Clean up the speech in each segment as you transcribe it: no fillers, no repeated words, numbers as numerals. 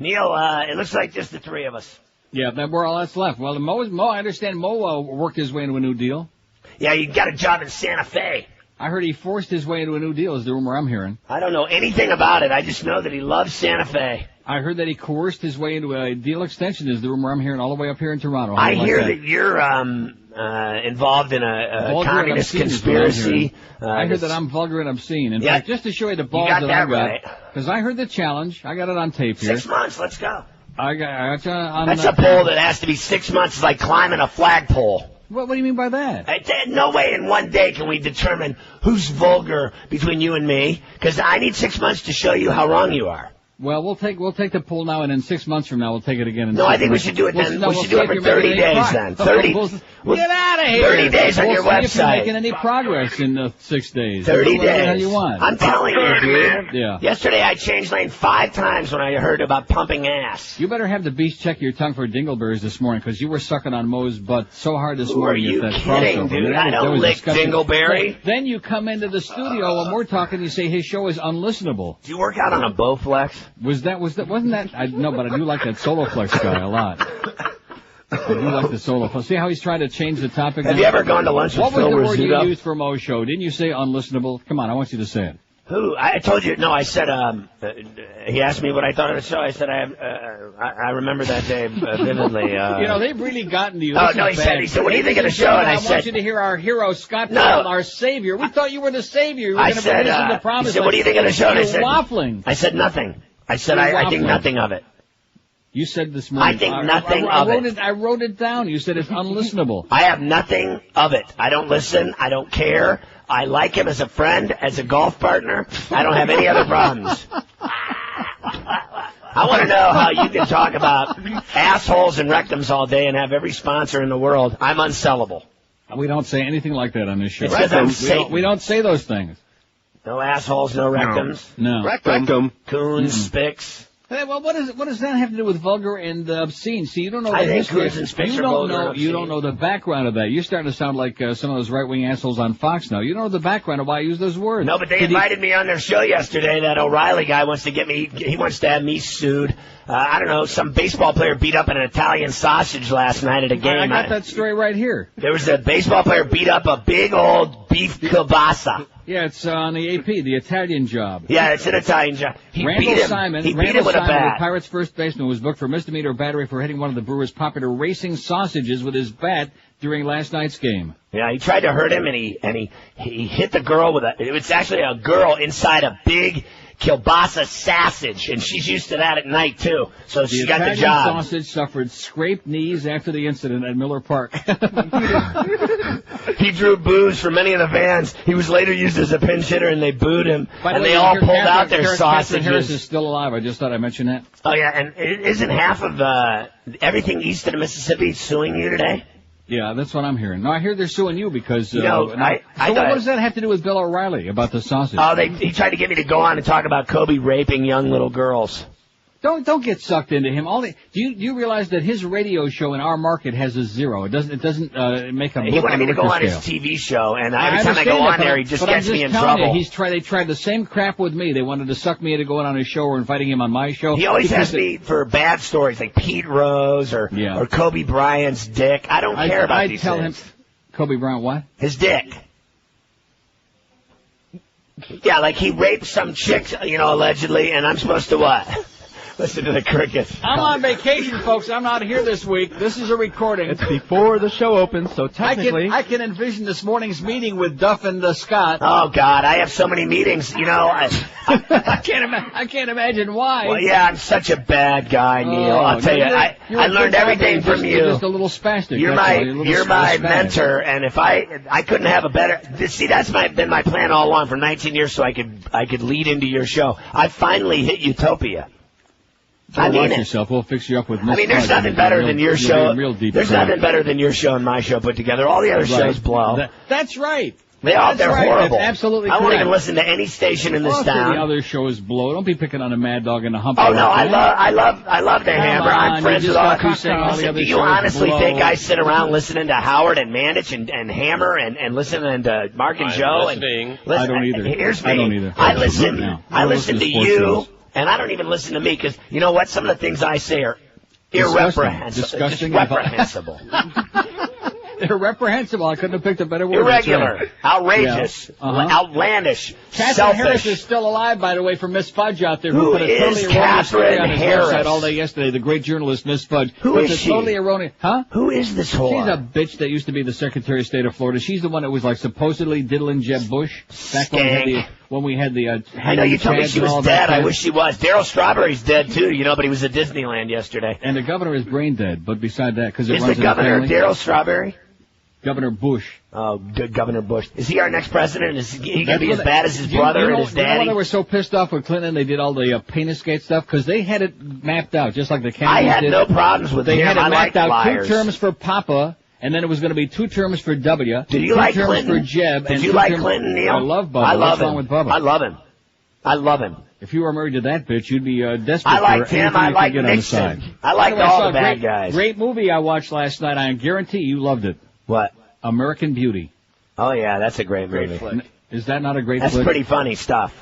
Neil, it looks like just the three of us. Yeah, we're all that's left. Well, Mo, I understand Mo worked his way into a new deal. Yeah, you got a job in Santa Fe. I heard he forced his way into a new deal, is the rumor I'm hearing. I don't know anything about it. I just know that he loves Santa Fe. I heard that he coerced his way into a deal extension, is the rumor I'm hearing, all the way up here in Toronto. I hear that you're involved in a communist conspiracy. I heard that I'm vulgar and obscene. In fact, just to show you the balls that I got, because I heard the challenge. I got it on tape here. 6 months, let's go. I got on That's a poll that has to be 6 months. It's like climbing a flagpole. What do you mean by that? No way in one day can we determine who's vulgar between you and me, because I need 6 months to show you how wrong you are. Well, we'll take the poll now, and in 6 months from now, we'll take it again. No, I think we should do it then. We should do it for 30 days then. 30. Get out of here. 30 days on your website. If you're making any progress in 6 days. 30 days. Whatever you want. I'm telling you, dude. Yeah. Yesterday I changed lane 5 times when I heard about pumping ass. You better have the beast check your tongue for dingleberries this morning, because you were sucking on Moe's butt so hard this morning. Are you kidding, dude? I don't lick dingleberry. Then you come into the studio when we're talking, you say his show is unlistenable. Do you work out on a Bowflex? Wasn't that? No, but I do like that Soloflex guy a lot. I do like the Soloflex. See how he's trying to change the topic? Have you ever gone to lunch with Phil Hendrie? What was the word you used for Mo's show? Didn't you say unlistenable? Come on, I want you to say it. Who? I told you. No, I said. He asked me what I thought of the show. I said I remember that day vividly. They've really gotten to you. Oh no, he said, "What do you think of the show?" And I said, "I want you to hear our hero Scott Ferrall, our savior. We thought you were the savior. You were going to bring us into promise." He said, "What do you think of the show?" And I said, "Waffling." I said nothing. I said I think nothing of it. You said this morning. I think nothing of it. I wrote it down. You said it's unlistenable. I have nothing of it. I don't listen. I don't care. I like him as a friend, as a golf partner. I don't have any other problems. I want to know how you can talk about assholes and rectums all day and have every sponsor in the world. I'm unsellable. We don't say anything like that on this show. We don't say those things. No assholes, no rectums. No. Rectum. Coons, spics. Hey, well, what does that have to do with vulgar and obscene? See, you don't know the history. You don't know the background of that. You're starting to sound like some of those right-wing assholes on Fox now. You don't know the background of why I use those words. No, but they invited me on their show yesterday. That O'Reilly guy wants to get me. He wants to have me sued. I don't know. Some baseball player beat up an Italian sausage last night at a game. I got that story right here. There was a baseball player beat up a big old beef kielbasa. Yeah, it's on the AP, the Italian Job. Yeah, it's an Italian Job. Randall Simon, with a bat. The Pirates' first baseman, was booked for misdemeanor battery for hitting one of the Brewers' popular racing sausages with his bat during last night's game. Yeah, he tried to hurt him, and he hit the girl with it's actually a girl inside a big kielbasa sausage, and she's used to that at night, too. So she got the job. The sausage suffered scraped knees after the incident at Miller Park. He drew boos from many of the fans. He was later used as a pinch hitter, and they booed him. And they all pulled out their sausages. Katherine Harris is still alive. I just thought I'd mention that. Oh, yeah, and isn't half of everything east of the Mississippi suing you today? Yeah, that's what I'm hearing. No, I hear they're suing you because... what does that have to do with Bill O'Reilly about the sausage? Oh, he tried to get me to go on and talk about Kobe raping young little girls. Don't get sucked into him. Do you realize that his radio show in our market has a 0? It doesn't make a blip. He wanted me to go on his TV show, and every time I go on there, he just gets me in trouble. They tried the same crap with me. They wanted to suck me into going on his show or inviting him on my show. He always asks me for bad stories like Pete Rose or Kobe Bryant's dick. I don't care about these things. I tell him, Kobe Bryant what? His dick. Yeah, like he raped some chick, allegedly, and I'm supposed to what? Listen to the crickets. I'm on vacation, folks. I'm not here this week. This is a recording. It's before the show opens, so technically... I can envision this morning's meeting with Duff and Scott. Oh, God, I have so many meetings, I can't imagine why. Well, yeah, I'm such a bad guy, Neil. I'll tell you, I learned everything from you. You're just a little spastic. You're my mentor, and if I couldn't have a better... See, that's been my plan all along for 19 years, so I could lead into your show. I finally hit Utopia. Watch yourself. We'll fix you up with. There's nothing better than your show. There's nothing better than your show and my show put together. All the other shows blow. That's right. They're horrible. That's absolutely correct. I won't even listen to any station in this town. The other shows blow. Don't be picking on a Mad Dog and a Hump. Oh no, I love the Hammer. I'm friends with all the. Do you honestly think I sit around listening to Howard and Mandich and Hammer and listening to Mark and Joe? I don't either. Here's me. I don't either. I listen to you. And I don't even listen to me because, you know what? Some of the things I say are disgusting, reprehensible. They're reprehensible. I couldn't have picked a better word. Irregular, right. outrageous, outlandish, Katherine selfish. Harris is still alive, by the way, from Miss Fudge out there, who put a totally erroneous Katherine story on his Harris? website all day yesterday. The great journalist Miss Fudge. Who is she? Totally erroneous. Huh? Who is this whore? She's a bitch that used to be the Secretary of State of Florida. She's the one that was like supposedly diddling Jeb Bush back when we had the. I know you told me she was dead. I wish she was. Daryl Strawberry's dead too. You know, but he was at Disneyland yesterday. And the governor is brain dead. But beside that, because it is runs the governor Daryl Strawberry? Governor Bush. Oh, Governor Bush. Is he our next president? Is he going to be as bad as his brother and his daddy? You know why they were so pissed off with Clinton? They did all the Penisgate stuff because they had it mapped out, just like the Kennedys did. I had no problems with They had it mapped out liars. 2 terms for Papa, and then it was going to be 2 terms for W. Did you like 2 terms Clinton? for Jeb. Did you like Clinton, Neil? I love Bubba. I love What's him. wrong with Bubba? I love him. I love him. If you were married to that bitch, you'd be desperate I liked for him. anything I you liked could get Nixon. on the side. I liked all the bad guys. Great movie I watched last night. I guarantee you loved it. What? American Beauty. Oh, yeah, that's a great movie. Flick. Is that not a great flick? That's pretty funny stuff.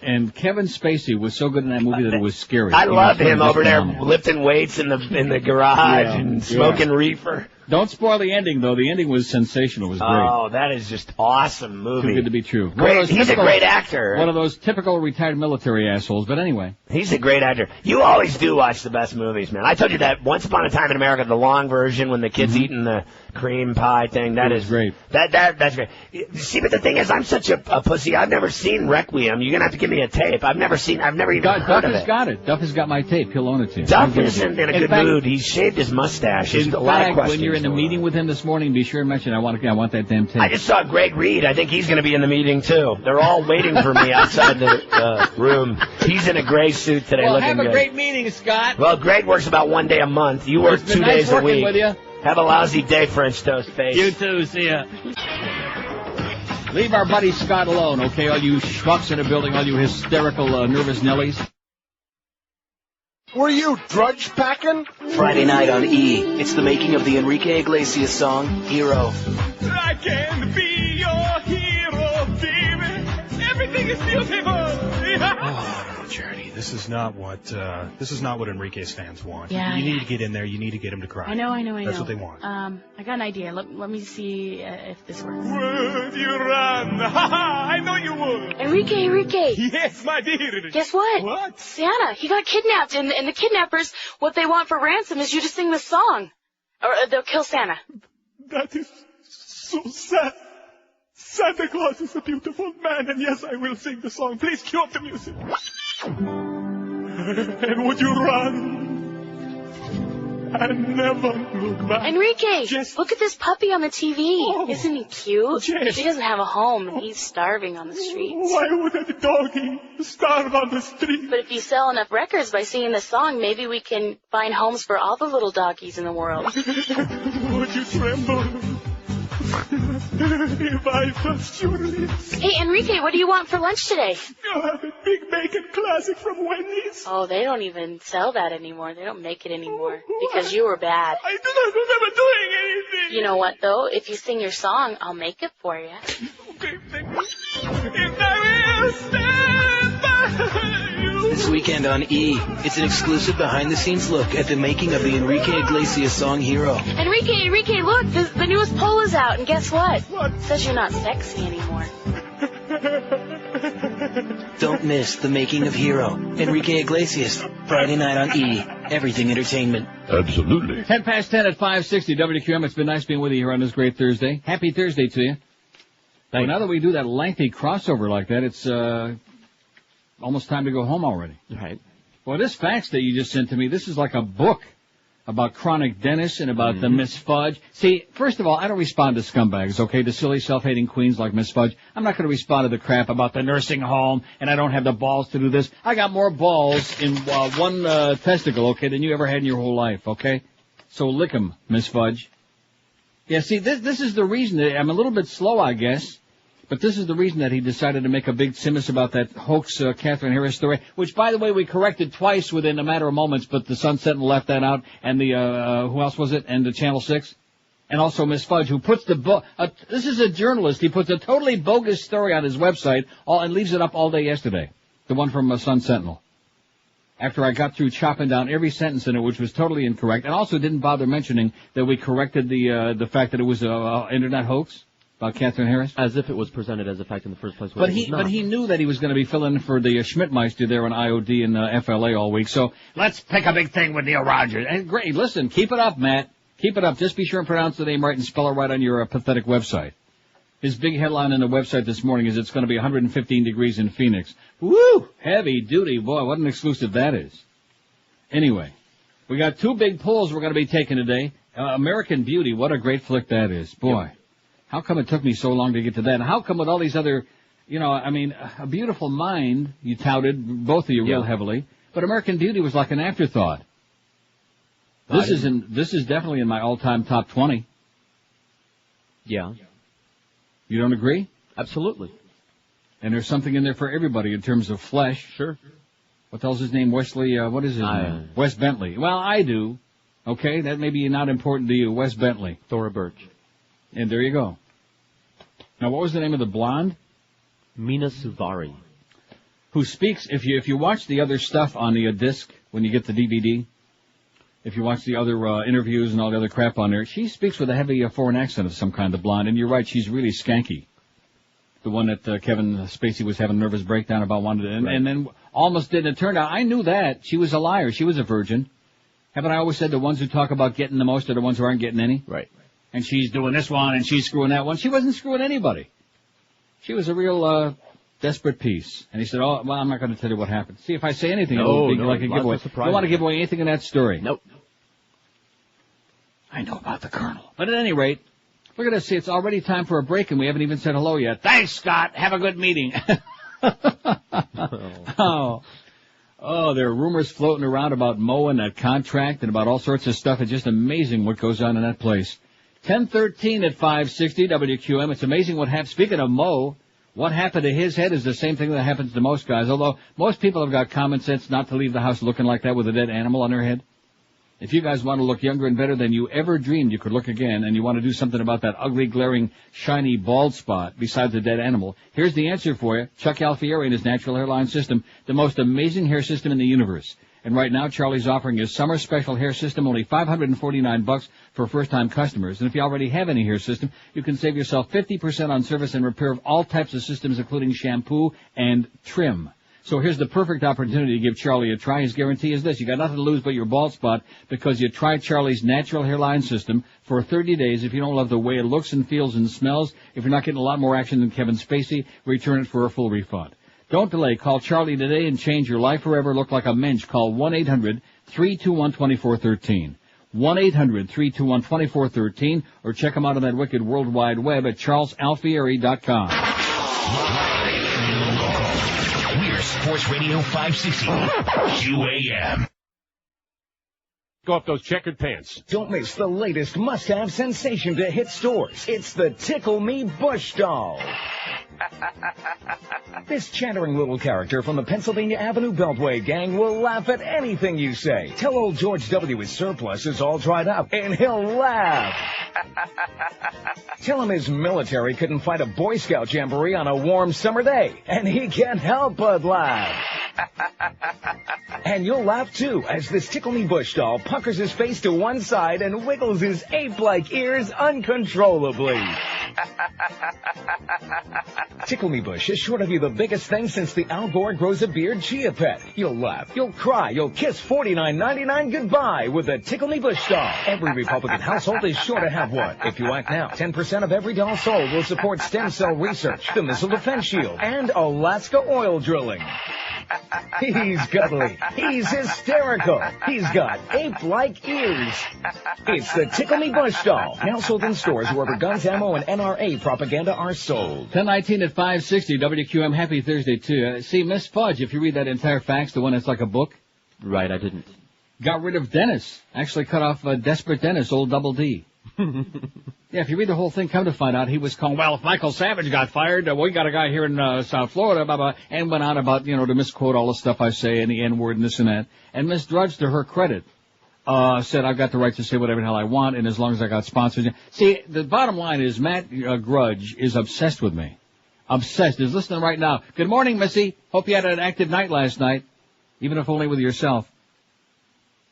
And Kevin Spacey was so good in that movie that it was scary. I loved him over there lifting weights in the garage and smoking reefer. Don't spoil the ending, though. The ending was sensational. It was great. Oh, that is just awesome movie. Too good to be true. Great. He's a great actor. One of those typical retired military assholes, but anyway. He's a great actor. You always do watch the best movies, man. I told you that Once Upon a Time in America, the long version when the kid's eating the cream pie thing. That is great. That's great. See, but the thing is, I'm such a pussy. I've never seen Requiem. You're gonna have to give me a tape. I've never even heard of it. Duff has got it. Duff has got my tape. He'll own it to you. Duff isn't in a good mood. He's shaved his mustache. There's a lot of questions. When you're in a meeting with him this morning, be sure and mention I want that damn tape. I just saw Greg Reed. I think he's going to be in the meeting too. They're all waiting for me outside the room. He's in a gray suit today. Well, looking have a good. Great meeting, Scott. Well, Greg works about 1 day a month. You work 2 days a week. With you. Have a lousy day, French toast face. You too. See ya. Leave our buddy Scott alone, okay? All you schmucks in the building, all you hysterical, nervous Nellies. Were you drudge packing? Friday night on E! It's the making of the Enrique Iglesias song, Hero. I can be your hero, baby. Everything is beautiful. Oh, Charity, this is not what Enrique's fans want. Yeah, you need to get in there. You need to get him to cry. I know. That's what they want. I got an idea. Let me see if this works. Would you run? I know you would. Enrique. Yes, my dear. Guess what? What? Santa. He got kidnapped, and the kidnappers, what they want for ransom is you to sing the song. Or they'll kill Santa. That is so sad. Santa Claus is a beautiful man, and yes, I will sing the song. Please cue up the music. And would you run? And never look back. Enrique, Yes. Look at this puppy on the TV. Oh. Isn't he cute? Yes. He doesn't have a home, and he's starving on the streets. Why would a doggy starve on the street? But if you sell enough records by singing the song, maybe we can find homes for all the little doggies in the world. Would you tremble if I touched your lips? Hey, Enrique, what do you want for lunch today? You'll have a Big Bacon Classic from Wendy's. Oh, they don't even sell that anymore. They don't make it anymore because you were bad. I do not remember doing anything. You know what, though? If you sing your song, I'll make it for you. Okay, thank you. And I will stand by you. This weekend on E! It's an exclusive behind-the-scenes look at the making of the Enrique Iglesias song, Hero. Enrique, look, the newest poll is out, and guess what? What? It says you're not sexy anymore. Don't miss the making of Hero. Enrique Iglesias, Friday night on E! Everything Entertainment. Absolutely. 10 past 10 at 560 WQAM. It's been nice being with you here on this great Thursday. Happy Thursday to you. Well, now that we do that lengthy crossover like that, it's almost time to go home already. Right. Well, this fax that you just sent to me, this is like a book about chronic dentists and about the Miss Fudge. See, first of all, I don't respond to scumbags, okay, to silly self-hating queens like Miss Fudge. I'm not going to respond to the crap about the nursing home, and I don't have the balls to do this. I got more balls in one testicle, okay, than you ever had in your whole life, okay? So lick 'em, Miss Fudge. Yeah, see, this is the reason that I'm a little bit slow, I guess. But this is the reason that he decided to make a big simus about that hoax Katherine Harris story, which, by the way, we corrected twice within a matter of moments, but the Sun Sentinel left that out, and the, who else was it? And the Channel 6? And also Miss Fudge, who puts this is a journalist, he puts a totally bogus story on his website, and leaves it up all day yesterday. The one from Sun Sentinel. after I got through chopping down every sentence in it, which was totally incorrect, and also didn't bother mentioning that we corrected the fact that it was a internet hoax about Katherine Harris. As if it was presented as a fact in the first place. But he knew that he was going to be filling in for the Schmidtmeister there on IOD and FLA all week. So let's pick a big thing with Neil Rogers. And great, listen, keep it up, Matt. Keep it up. Just be sure and pronounce the name right and spell it right on your pathetic website. His big headline on the website this morning is it's going to be 115 degrees in Phoenix. Woo! Heavy duty. Boy, what an exclusive that is. Anyway, we got two big polls we're going to be taking today. American Beauty, what a great flick that is. Boy, how come it took me so long to get to that? And how come with all these other, A Beautiful Mind, you touted, both of you real heavily, but American Beauty was like an afterthought. This is definitely in my all-time top 20. Yeah. You don't agree? Absolutely. And there's something in there for everybody in terms of flesh. Sure. What the hell's his name? Wesley, what is his name? Wes Bentley. Well, I do. Okay, that may be not important to you. Wes Bentley. Thora Birch. And there you go. Now, what was the name of the blonde? Mina Suvari. Who speaks, if you watch the other stuff on the disc, when you get the DVD, if you watch the other interviews and all the other crap on there, she speaks with a heavy foreign accent of some kind, the blonde, and you're right, she's really skanky. The one that Kevin Spacey was having a nervous breakdown about wanted to, and then almost didn't. It turned out, I knew that. She was a liar. She was a virgin. Haven't I always said the ones who talk about getting the most are the ones who aren't getting any? Right. And she's doing this one, and she's screwing that one. She wasn't screwing anybody. She was a real desperate piece. And he said, oh, well, I'm not going to tell you what happened. See, if I say anything, it'll be like a giveaway. You don't want to give away anything in that story. Nope. I know about the Colonel. But at any rate, we're going to see it's already time for a break, and we haven't even said hello yet. Thanks, Scott. Have a good meeting. Oh, there are rumors floating around about Mo and that contract and about all sorts of stuff. It's just amazing what goes on in that place. 10:13 at 560 WQM. It's amazing what happened. Speaking of Mo, what happened to his head is the same thing that happens to most guys, although most people have got common sense not to leave the house looking like that with a dead animal on their head. If you guys want to look younger and better than you ever dreamed you could look again, and you want to do something about that ugly, glaring, shiny bald spot besides the dead animal, here's the answer for you. Chuck Alfieri and his natural hairline system, the most amazing hair system in the universe. And right now, Charlie's offering his summer special hair system, only $549 for first-time customers. And if you already have any hair system, you can save yourself 50% on service and repair of all types of systems, including shampoo and trim. So here's the perfect opportunity to give Charlie a try. His guarantee is this. You got nothing to lose but your bald spot because you tried Charlie's natural hairline system for 30 days. If you don't love the way it looks and feels and smells, if you're not getting a lot more action than Kevin Spacey, return it for a full refund. Don't delay. Call Charlie today and change your life forever. Look like a mensch. Call 1-800-321-2413. 1-800-321-2413 or check him out on that wicked World Wide Web at charlesalfieri.com. We're Sports Radio 560 WQAM. Go up those checkered pants. Don't miss the latest must-have sensation to hit stores. It's the Tickle Me Bush doll. This chattering little character from the Pennsylvania Avenue Beltway gang will laugh at anything you say. Tell old George W. his surplus is all dried up, and he'll laugh. Tell him his military couldn't fight a Boy Scout jamboree on a warm summer day, and he can't help but laugh. And you'll laugh, too, as this Tickle Me Bush doll puckers his face to one side and wiggles his ape-like ears uncontrollably. Tickle Me Bush is sure to be the biggest thing since the Al Gore grows a beard chia pet. You'll laugh, you'll cry, you'll kiss $49.99 goodbye with the Tickle Me Bush doll. Every Republican household is sure to have one. If you act now, 10% of every doll sold will support stem cell research, the Missile Defense Shield, and Alaska oil drilling. He's cuddly. He's hysterical. He's got ape-like ears. It's the Tickle Me Bush doll. Now sold in stores wherever guns, ammo, and NRA propaganda are sold. 10:19 at 560 WQM. Happy Thursday, too. See, Miss Fudge, if you read that entire fax, the one that's like a book. Right, I didn't. Got rid of Dennis. Actually cut off Desperate Dennis, old Double D. Yeah, if you read the whole thing, come to find out he was calling, well, if Michael Savage got fired, we got a guy here in South Florida, blah, blah, and went on about, to misquote all the stuff I say and the N-word and this and that. And Miss Drudge, to her credit, said I've got the right to say whatever the hell I want, and as long as I got sponsors. See, the bottom line is Matt Grudge is obsessed with me. Obsessed. He's listening right now. Good morning, Missy. Hope you had an active night last night. even if only with yourself.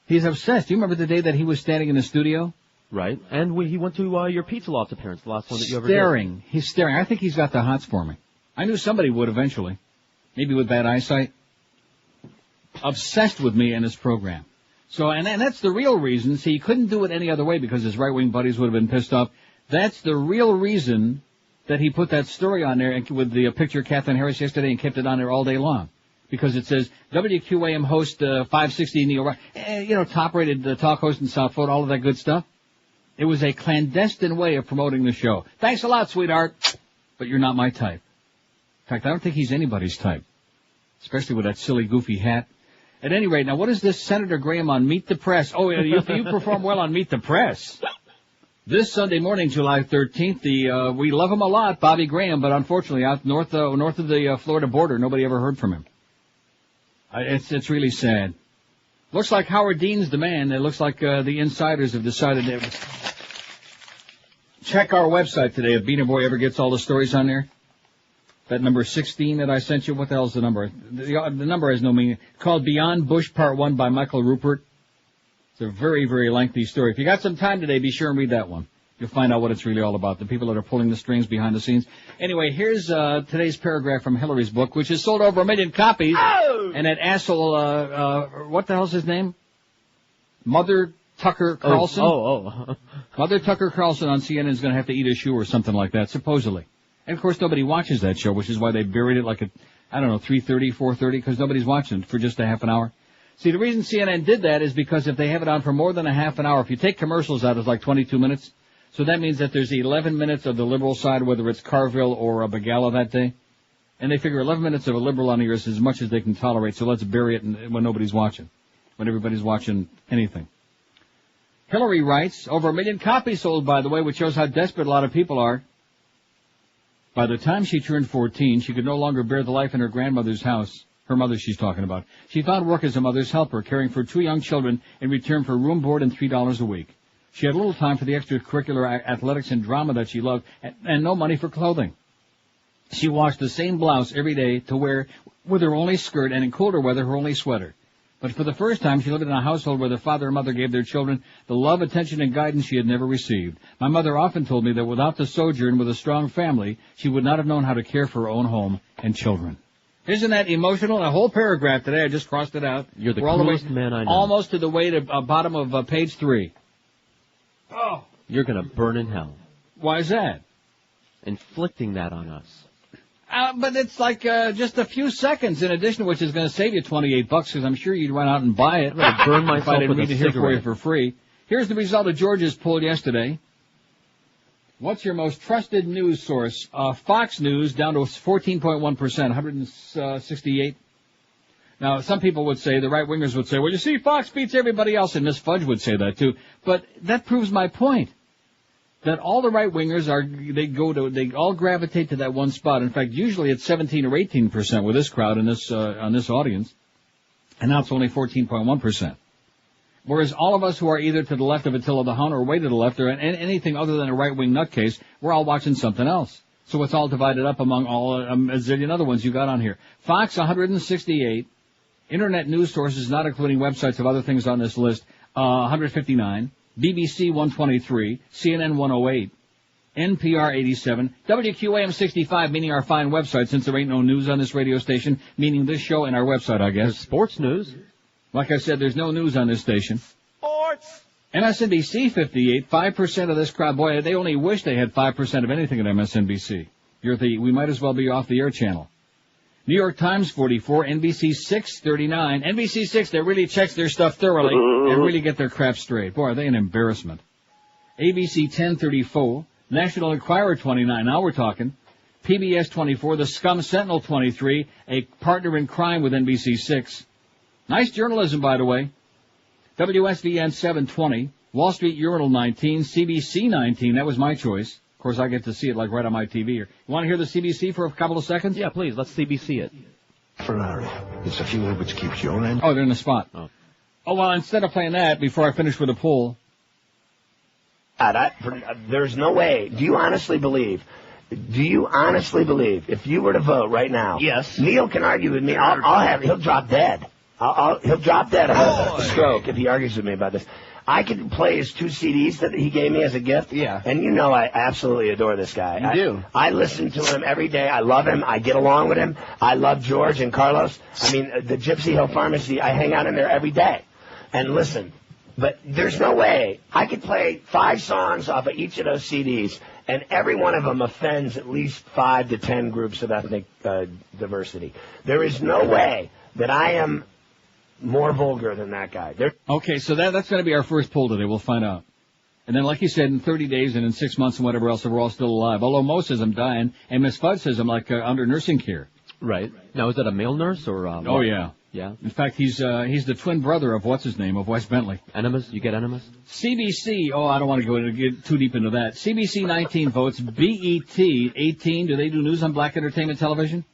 He's obsessed. Do you remember the day that he was standing in the studio? Right. And when he went to your Pizza Loft appearance, the last one that you ever did. Staring. He's staring. I think he's got the hots for me. I knew somebody would eventually. Maybe with bad eyesight. Obsessed with me and his program. So, and that's the real reason. See, he couldn't do it any other way because his right-wing buddies would have been pissed off. That's the real reason that he put that story on there with the picture of Katherine Harris yesterday and kept it on there all day long. Because it says, WQAM host 560 Neil, top-rated talk host in South Florida, all of that good stuff. It was a clandestine way of promoting the show. Thanks a lot, sweetheart, but you're not my type. In fact, I don't think he's anybody's type, especially with that silly, goofy hat. At any rate, now what is this Senator Graham on Meet the Press? Oh, you perform well on Meet the Press. This Sunday morning, July 13th, we love him a lot, Bobby Graham, but unfortunately out north of the Florida border, nobody ever heard from him. It's really sad. Looks like Howard Dean's the man. It looks like the insiders have decided to check our website today if Beaner Boy ever gets all the stories on there. That number 16 that I sent you, what the hell's the number? The number has no meaning. Called Beyond Bush Part 1 by Michael Rupert. It's a very, very lengthy story. If you got some time today, be sure and read that one. You'll find out what it's really all about, the people that are pulling the strings behind the scenes. Anyway, here's today's paragraph from Hillary's book, which has sold over 1 million copies. Oh! And that asshole, what the hell's his name? Mother Tucker Carlson? Mother Tucker Carlson on CNN is going to have to eat a shoe or something like that, supposedly. And, of course, nobody watches that show, which is why they buried it like at, 3:30, 4:30, because nobody's watching it for just a half an hour. See, the reason CNN did that is because if they have it on for more than a half an hour, if you take commercials out, it's like 22 minutes. So that means that there's 11 minutes of the liberal side, whether it's Carville or Begala that day. And they figure 11 minutes of a liberal on here is as much as they can tolerate, so let's bury it when nobody's watching, when everybody's watching anything. Hillary writes, over 1 million copies sold, by the way, which shows how desperate a lot of people are. By the time she turned 14, she could no longer bear the life in her grandmother's house. Her mother she's talking about. She found work as a mother's helper, caring for 2 young children in return for room, board, and $3 a week. She had little time for the extracurricular athletics and drama that she loved, and no money for clothing. She washed the same blouse every day to wear with her only skirt, and in colder weather, her only sweater. But for the first time, she lived in a household where the father and mother gave their children the love, attention, and guidance she had never received. My mother often told me that without the sojourn with a strong family, she would not have known how to care for her own home and children. Isn't that emotional? A whole paragraph today. I just crossed it out. You're the coolest man I know. Almost to the way to bottom of page 3. Oh. You're going to burn in hell. Why is that? Inflicting that on us. But it's like just a few seconds in addition, which is going to save you $28 because I'm sure you'd run out and buy it. I'm going to burn myself if I didn't with read a it here for you cigarette. for free. Here's the result of Georgia's poll yesterday. What's your most trusted news source? Fox News down to 14.1%, 168. Now, some people would say, the right-wingers would say, well, you see, Fox beats everybody else, and Miss Fudge would say that too. But that proves my point. That all the right-wingers they all gravitate to that one spot. In fact, usually it's 17 or 18% with this crowd and this, on this audience. And now it's only 14.1%. Whereas all of us who are either to the left of Attila the Hun or way to the left or anything other than a right-wing nutcase, we're all watching something else. So it's all divided up among all, a zillion other ones you got on here. Fox, 168. Internet news sources, not including websites of other things on this list, 159. BBC 123, CNN 108, NPR 87, WQAM 65, meaning our fine website, since there ain't no news on this radio station, meaning this show and our website, I guess. There's sports news. Like I said, there's no news on this station. Sports! MSNBC 58, 5% of this crowd, boy, they only wish they had 5% of anything at MSNBC. We might as well be off the air channel. New York Times 44, NBC 6 39. NBC 6, that really checks their stuff thoroughly and really get their crap straight. Boy, are they an embarrassment. ABC 10 34, National Enquirer 29, now we're talking. PBS 24, the Scum Sentinel 23, a partner in crime with NBC 6. Nice journalism, by the way. WSVN 720, Wall Street Journal 19, CBC 19, that was my choice. Of course, I get to see it like right on my TV here. You want to hear the CBC for a couple of seconds? Yeah, please. Let's CBC it. Ferrari. It's a fuel which keeps your engine. Oh, they're in the spot. Oh, well, instead of playing that, before I finish with the poll. There's no way. Do you honestly believe, if you were to vote right now? Yes. Neil can argue with me. He'll drop dead. He'll drop dead of a stroke if he argues with me about this. I could play his 2 CDs that he gave me as a gift. Yeah. And you know I absolutely adore this guy. You do. I listen to him every day. I love him. I get along with him. I love George and Carlos. I mean, the Gypsy Hill Pharmacy, I hang out in there every day and listen. But there's no way. I could play 5 songs off of each of those CDs, and every one of them offends at least 5 to 10 groups of ethnic diversity. There is no way that I am more vulgar than that guy. Okay, so that's going to be our first poll today. We'll find out. And then, like you said, in 30 days and in 6 months and whatever else, if we're all still alive. Although Mo says I'm dying, and Miss Fudge says I'm like under nursing care. Right. Now, is that a male nurse or? Oh yeah. Yeah. In fact, he's the twin brother of what's his name of Wes Bentley. Enemas? You get enemas? CBC. Oh, I don't want to get too deep into that. CBC 19 votes. BET 18. Do they do news on black entertainment television?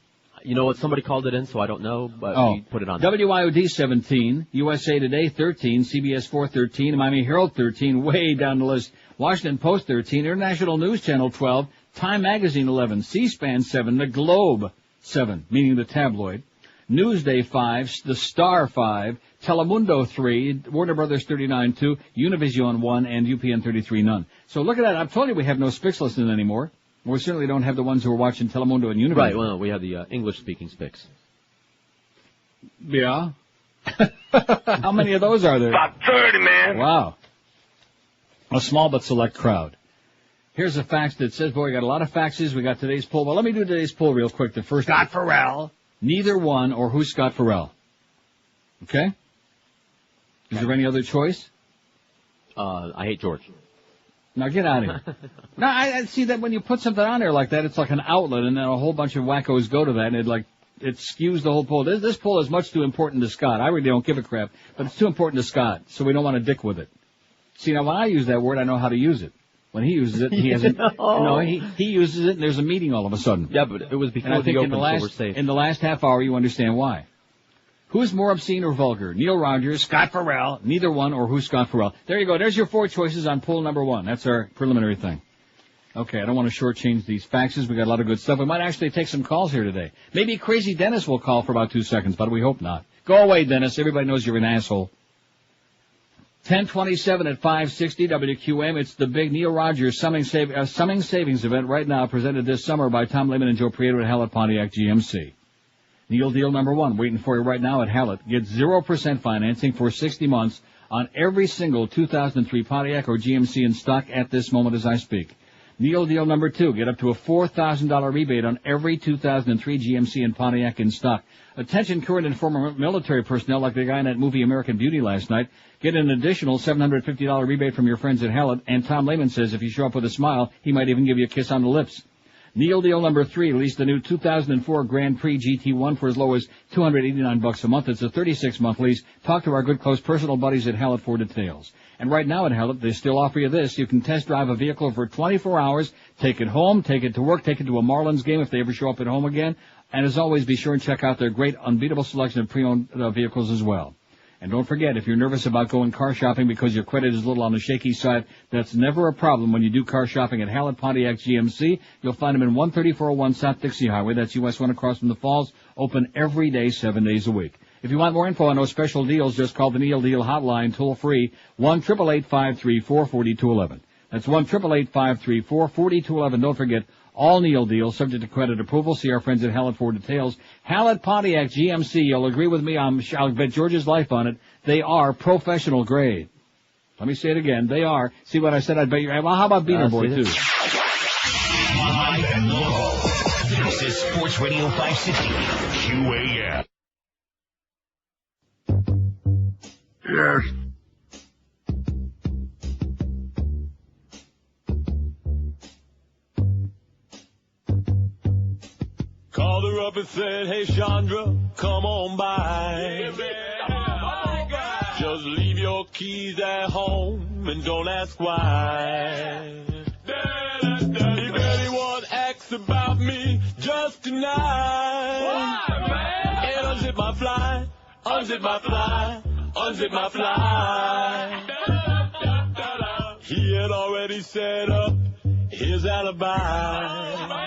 You know what? Somebody called it in, so I don't know, but we put it on. WIOD 17, USA Today 13, CBS 4 13, Miami Herald 13, way down the list. Washington Post 13, International News Channel 12, Time Magazine 11, C-SPAN 7, The Globe 7, meaning the tabloid, Newsday 5, The Star 5, Telemundo 3, Warner Brothers 39 2, Univision 1, and UPN 33 none. So look at that. I've told you we have no Spix listening anymore. We certainly don't have the ones who are watching Telemundo and Univision. Right, well, we have the English-speaking Spix. Yeah. How many of those are there? About 30, man. Wow. A small but select crowd. Here's a fax that says, boy, we got a lot of faxes. We got today's poll. Well, let me do today's poll real quick. The first Scott Ferrall. Neither one or who's Scott Ferrall. Okay? Is there any other choice? I hate George. Now get out of here. No, I see that when you put something on there like that, it's like an outlet, and then a whole bunch of wackos go to that, and it skews the whole poll. This poll is much too important to Scott. I really don't give a crap, but it's too important to Scott, so we don't want to dick with it. See, now when I use that word, I know how to use it. When he uses it, he hasn't. No, he uses it, and there's a meeting all of a sudden. Yeah, but it was before and I think the open, so we're safe. In the last half hour, you understand why. Who's more obscene or vulgar? Neil Rogers, Scott Ferrall, neither one, or who's Scott Ferrall? There you go. There's your 4 choices on poll number 1. That's our preliminary thing. Okay, I don't want to shortchange these faxes. We got a lot of good stuff. We might actually take some calls here today. Maybe Crazy Dennis will call for about 2 seconds, but we hope not. Go away, Dennis. Everybody knows you're an asshole. 1027 at 560 WQAM. It's the big Neil Rogers Summing Savings event right now, presented this summer by Tom Lehman and Joe Prieto at Hallett Pontiac GMC. Neil deal number 1, waiting for you right now at Hallett. Get 0% financing for 60 months on every single 2003 Pontiac or GMC in stock at this moment as I speak. Neil deal number 2, get up to a $4,000 rebate on every 2003 GMC and Pontiac in stock. Attention current and former military personnel like the guy in that movie American Beauty last night. Get an additional $750 rebate from your friends at Hallett. And Tom Lehman says if you show up with a smile, he might even give you a kiss on the lips. Neil deal number 3, lease the new 2004 Grand Prix GT1 for as low as $289 a month. It's a 36-month lease. Talk to our good close personal buddies at Hallett for details. And right now at Hallett, they still offer you this. You can test drive a vehicle for 24 hours, take it home, take it to work, take it to a Marlins game if they ever show up at home again. And as always, be sure and check out their great unbeatable selection of pre-owned vehicles as well. And don't forget, if you're nervous about going car shopping because your credit is a little on the shaky side, that's never a problem when you do car shopping at Hallett Pontiac GMC. You'll find them in 13401 South Dixie Highway. That's US 1 across from the Falls. Open every day, 7 days a week. If you want more info on those special deals, just call the Neil Deal hotline toll free, 1-888-534-4211. That's 1-888-534-4211. Don't forget, all Neil deals subject to credit approval. See our friends at Hallett for details. Hallett Pontiac GMC. You'll agree with me. I'll bet George's life on it. They are professional grade. Let me say it again. They are. See what I said? I'd bet you. Well, how about Beaner Boy too? Live and local. This is Sports Radio 560 QAM. Yes. Called her up and said, hey, Chandra, come on by. Just leave your keys at home and don't ask why. If anyone asks about me just tonight, why, man? And unzip my fly, unzip my fly, unzip my fly. He had already set up his alibi.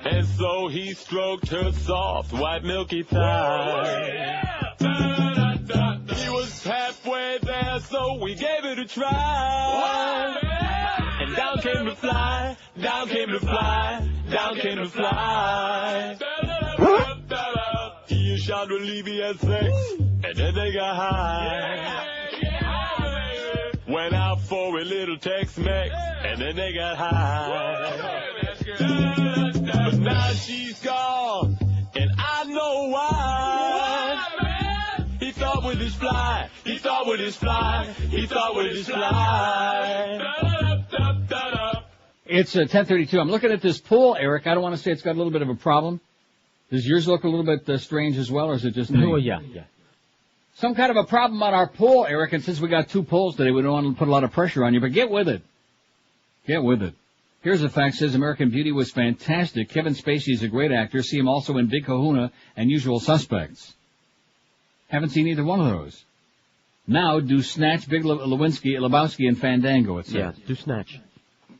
And so he stroked her soft, white, milky thigh. He was halfway there, so we gave it a try. And down came the fly, down came the fly, down came the fly. He and Chandra Levy had sex, and then they got high. Went out for a little Tex-Mex, and then they got high. But now she's gone, and I know why. He thought with his fly, he thought with his fly, he thought with his fly. It's 10:32. I'm looking at this pool, Eric. I don't want to say it's got a little bit of a problem. Does yours look a little bit strange as well, or is it just me? Oh, yeah. Some kind of a problem on our pool, Eric, and since we got 2 polls today, we don't want to put a lot of pressure on you, but get with it. Get with it. Here's a fact, says American Beauty was fantastic. Kevin Spacey is a great actor. See him also in Big Kahuna and Usual Suspects. Haven't seen either one of those. Now do Snatch, Big Lebowski, and Fandango, it says. Yeah, do Snatch.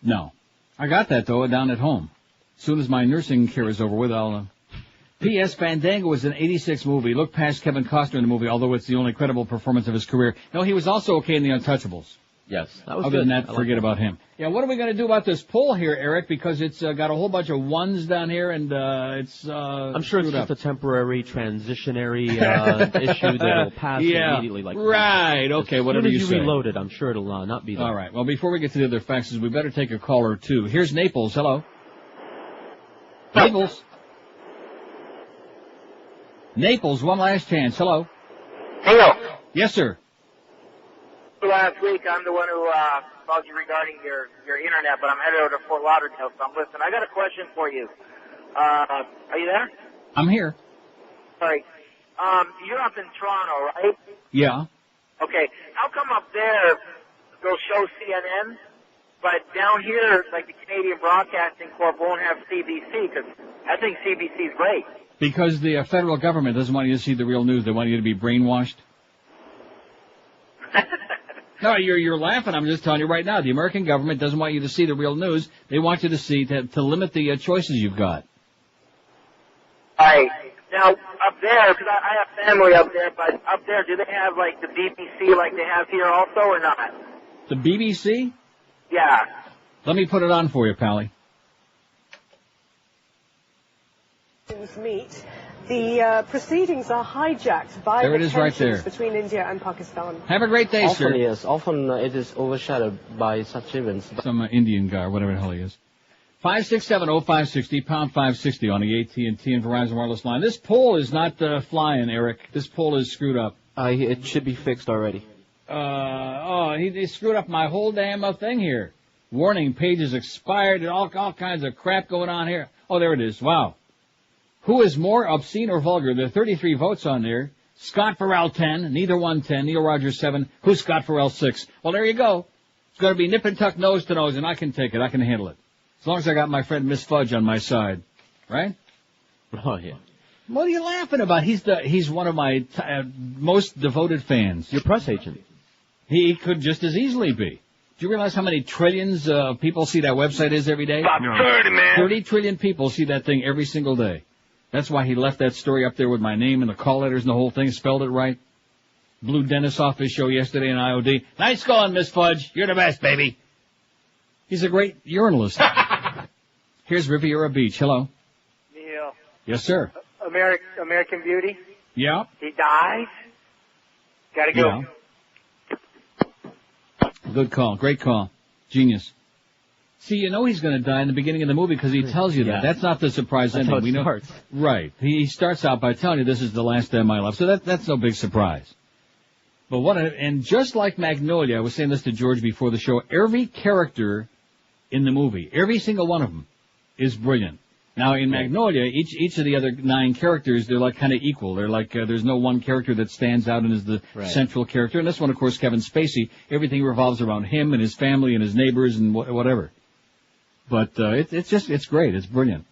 No. I got that, though, down at home. As soon as my nursing care is over with, I'll... P.S. Fandango was an 86 movie. Look past Kevin Costner in the movie, although it's the only credible performance of his career. No, he was also okay in The Untouchables. Yes, that was Other good. than that, forget about him. Yeah, what are we going to do about this poll here, Eric? Because it's got a whole bunch of ones down here, and it's I'm sure it's just a temporary, transitionary issue that'll pass immediately. Like right, okay, whatever you say. As soon as you reload it, I'm sure it'll not be there. All right, well, before we get to the other faxes, we better take a call or two. Here's Naples. Hello. Naples. Naples, one last chance. Hello. Hello. Yes, sir. Last week, I'm the one who called you regarding your internet, but I'm headed over to Fort Lauderdale, so I'm listening. I got a question for you. Are you there? I'm here. Sorry. You're up in Toronto, right? Yeah. Okay. How come up there they'll show CNN, but down here, like the Canadian Broadcasting Corp won't have CBC? Because I think CBC is great. Because the federal government doesn't want you to see the real news. They want you to be brainwashed. No, you're laughing. I'm just telling you right now. The American government doesn't want you to see the real news. They want you to see to limit the choices you've got. All right. Now, up there, because I have family up there, but up there, do they have, like, the BBC like they have here also or not? The BBC? Yeah. Let me put it on for you, Pally. Meet. The proceedings are hijacked by there the it is right there. Between India and Pakistan. Have a great day, sir. Yes, often it is overshadowed by such events. Some Indian guy, whatever the hell he is. 567-0560, pound 560 on the AT&T and Verizon wireless line. This poll is not flying, Eric. This poll is screwed up. It should be fixed already. He screwed up my whole damn thing here. Warning, pages expired and all kinds of crap going on here. Oh, there it is. Wow. Who is more obscene or vulgar? There are 33 votes on there. Scott Ferrall 10, neither one 10, Neil Rogers 7. Who's Scott Ferrall 6? Well, there you go. It's going to be nip and tuck, nose to nose, and I can take it. I can handle it. As long as I got my friend Miss Fudge on my side. Right? Oh, yeah. What are you laughing about? He's one of my most devoted fans. Your press agent. He could just as easily be. Do you realize how many trillions of people see that website is every day? About 30, man. 30 trillion people see that thing every single day. That's why he left that story up there with my name and the call letters and the whole thing, spelled it right. Blew Dennis off his show yesterday in IOD. Nice going, Miss Fudge. You're the best, baby. He's a great urinalist. Here's Riviera Beach. Hello. Neil. Yes, sir. American Beauty? Yeah. He dies? Gotta go. Yeah. Good call. Great call. Genius. See, you know he's going to die in the beginning of the movie because he tells you that. Yeah. That's not the surprise ending. That's how it starts. Right. He starts out by telling you this is the last day of my life. So that's no big surprise. But and just like Magnolia, I was saying this to George before the show, every character in the movie, every single one of them is brilliant. Now, in Magnolia, each of the other 9 characters, they're like kind of equal. They're like, there's no one character that stands out and is the central character. And this one, of course, Kevin Spacey, everything revolves around him and his family and his neighbors and whatever. But it's great. It's brilliant.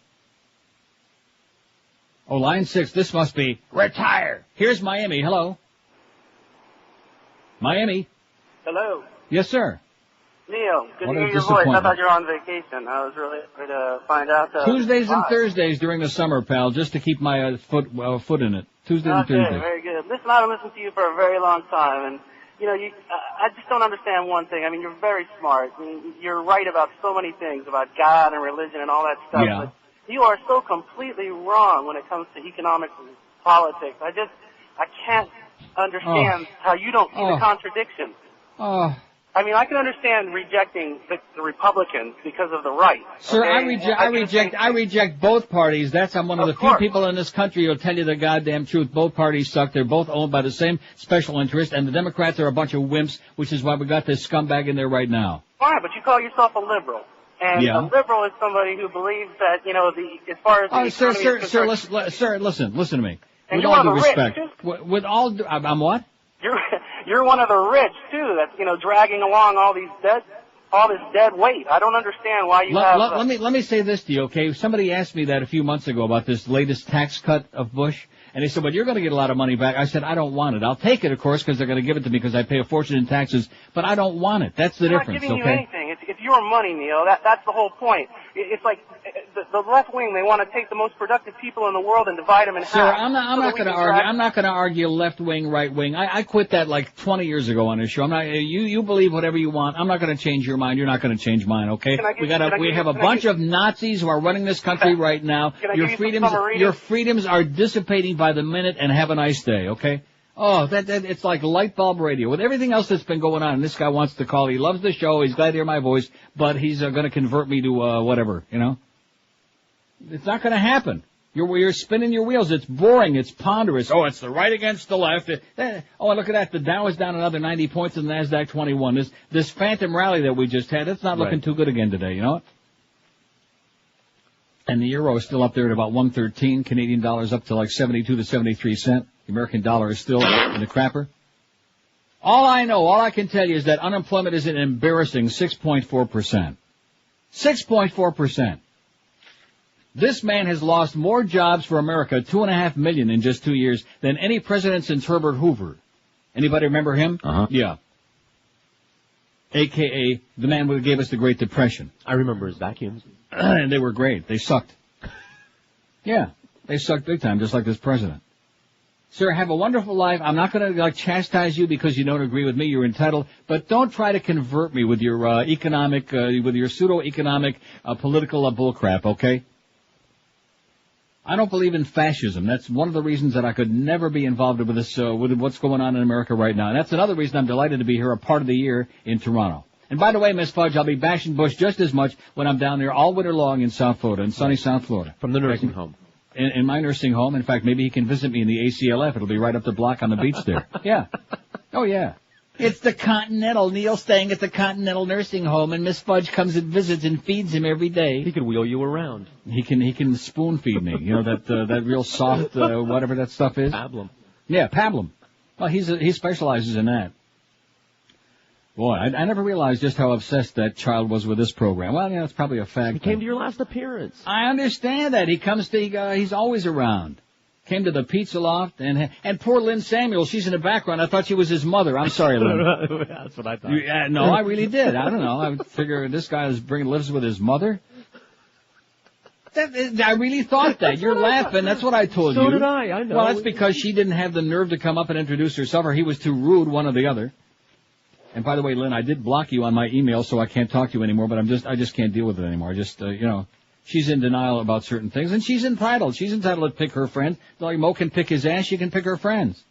Oh, line 6, this must be retire. Here's Miami. Hello. Miami. Hello. Yes, sir. Neil, good What to a hear your voice. I disappointment. thought you were on vacation. I was really happy to find out. Tuesdays and live. Thursdays during the summer, pal, just to keep my foot in it. Tuesdays and Okay, Thursdays. very good. Listen, I've listened to you for a very long time, and I just don't understand one thing. I mean, you're very smart. I mean, you're right about so many things, about God and religion and all that stuff. Yeah. But you are so completely wrong when it comes to economics and politics. I can't understand how you don't see the contradiction. Oh. I mean, I can understand rejecting the Republicans because of the right. Sir, okay? I reject both parties. I'm one of the few course. people in this country who'll tell you the goddamn truth. Both parties suck. They're both owned by the same special interest, and the Democrats are a bunch of wimps, which is why we got this scumbag in there right now. Fine, but you call yourself a liberal. And a liberal is somebody who believes that, as far as the economy is concerned, listen to me. And With you're all one due of the respect. rich, With all due, I'm what? You're one of the rich too. That's dragging along all this dead weight. I don't understand why you have. Let me say this to you, okay? Somebody asked me that a few months ago about this latest tax cut of Bush, and they said, "Well, you're going to get a lot of money back." I said, "I don't want it. I'll take it, of course, because they're going to give it to me because I pay a fortune in taxes, but I don't want it." That's the They're difference, not giving okay? you anything. It's your money, Neil. That's the whole point. It's like the left wing. They want to take the most productive people in the world and divide them in half. Sir, I'm not going to argue. I'm not going to argue left wing, right wing. I quit that like 20 years ago on this show. I'm not. You believe whatever you want. I'm not going to change your mind. You're not going to change mine. Okay? We have a bunch of Nazis who are running this country right now. Your freedoms are dissipating by the minute. And have a nice day. Okay? Oh, it's like light bulb radio. With everything else that's been going on, and this guy wants to call. He loves the show. He's glad to hear my voice, but he's going to convert me to whatever. It's not going to happen. You're spinning your wheels. It's boring. It's ponderous. Oh, it's the right against the left. Oh, look at that. The Dow is down another 90 points and the NASDAQ 21. This phantom rally that we just had, it's not looking too good again today, you know what? And the euro is still up there at about 113. Canadian dollar's up to like 72 to 73 cents. The American dollar is still in the crapper. All I can tell you is that unemployment is an embarrassing 6.4%. 6.4%. This man has lost more jobs for America, 2.5 million in just 2 years, than any president since Herbert Hoover. Anybody remember him? Uh-huh. Yeah. AKA the man who gave us the Great Depression. I remember his vacuums. And they were great. They sucked. Yeah, they sucked big time, just like this president. Sir, have a wonderful life. I'm not going to chastise you because you don't agree with me. You're entitled, but don't try to convert me with your with your pseudo-economic political bullcrap. Okay? I don't believe in fascism. That's one of the reasons that I could never be involved with this, with what's going on in America right now. And that's another reason I'm delighted to be here a part of the year in Toronto. And by the way, Miss Fudge, I'll be bashing Bush just as much when I'm down there all winter long in South Florida, in sunny South Florida. From the nursing home. In my nursing home. In fact, maybe he can visit me in the ACLF. It'll be right up the block on the beach there. Yeah. Oh, yeah. It's the Continental. Neil's staying at the Continental nursing home, and Miss Fudge comes and visits and feeds him every day. He can wheel you around. He can spoon feed me. You know, that real soft, whatever that stuff is. Pablum. Yeah, pablum. Well, he specializes in that. Boy, I never realized just how obsessed that child was with this program. Well, it's probably a fact. He came to your last appearance. I understand that. He comes to, he's always around. Came to the pizza loft, and poor Lynn Samuel, she's in the background. I thought she was his mother. I'm sorry, Lynn. That's what I thought. No, I really did. I don't know. I figure this guy lives with his mother. I really thought that. You're laughing. That's what I told you. So did I. I know. Well, that's because she didn't have the nerve to come up and introduce herself, or he was too rude, one or the other. And by the way, Lynn, I did block you on my email, so I can't talk to you anymore, but I just can't deal with it anymore. She's in denial about certain things, and she's entitled. She's entitled to pick her friends. Like Mo can pick his ass, she can pick her friends.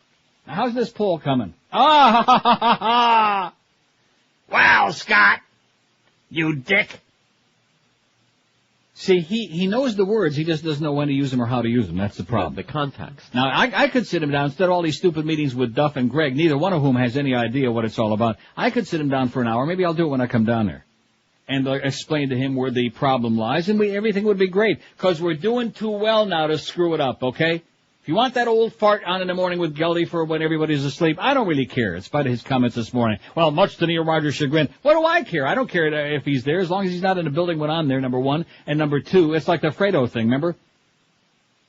Now, how's this poll coming? Wow, Scott! You dick! See, he knows the words, he just doesn't know when to use them or how to use them. That's the problem. The context. Now, I could sit him down, instead of all these stupid meetings with Duff and Greg, neither one of whom has any idea what it's all about. I could sit him down for an hour. Maybe I'll do it when I come down there. And explain to him where the problem lies, and everything would be great, because we're doing too well now to screw it up, okay? If you want that old fart on in the morning with Geldy for when everybody's asleep, I don't really care, in spite of his comments this morning. Well, much to Neil Rogers' chagrin. What do I care? I don't care if he's there, as long as he's not in the building when I'm there, number one. And number two, it's like the Fredo thing, remember?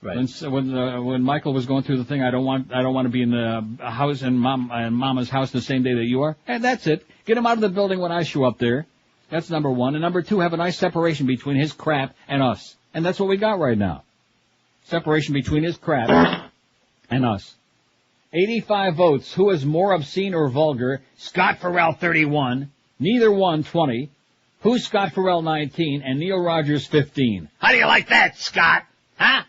Right. When Michael was going through the thing, I don't want to be in the house and Mama's house the same day that you are. And that's it. Get him out of the building when I show up there. That's number one. And number two, have a nice separation between his crap and us. And that's what we got right now. Separation between his crap and us. 85 votes. Who is more obscene or vulgar? Scott Ferrall, 31. Neither one, 20. Who's Scott Ferrall, 19. And Neil Rogers, 15. How do you like that, Scott? Huh?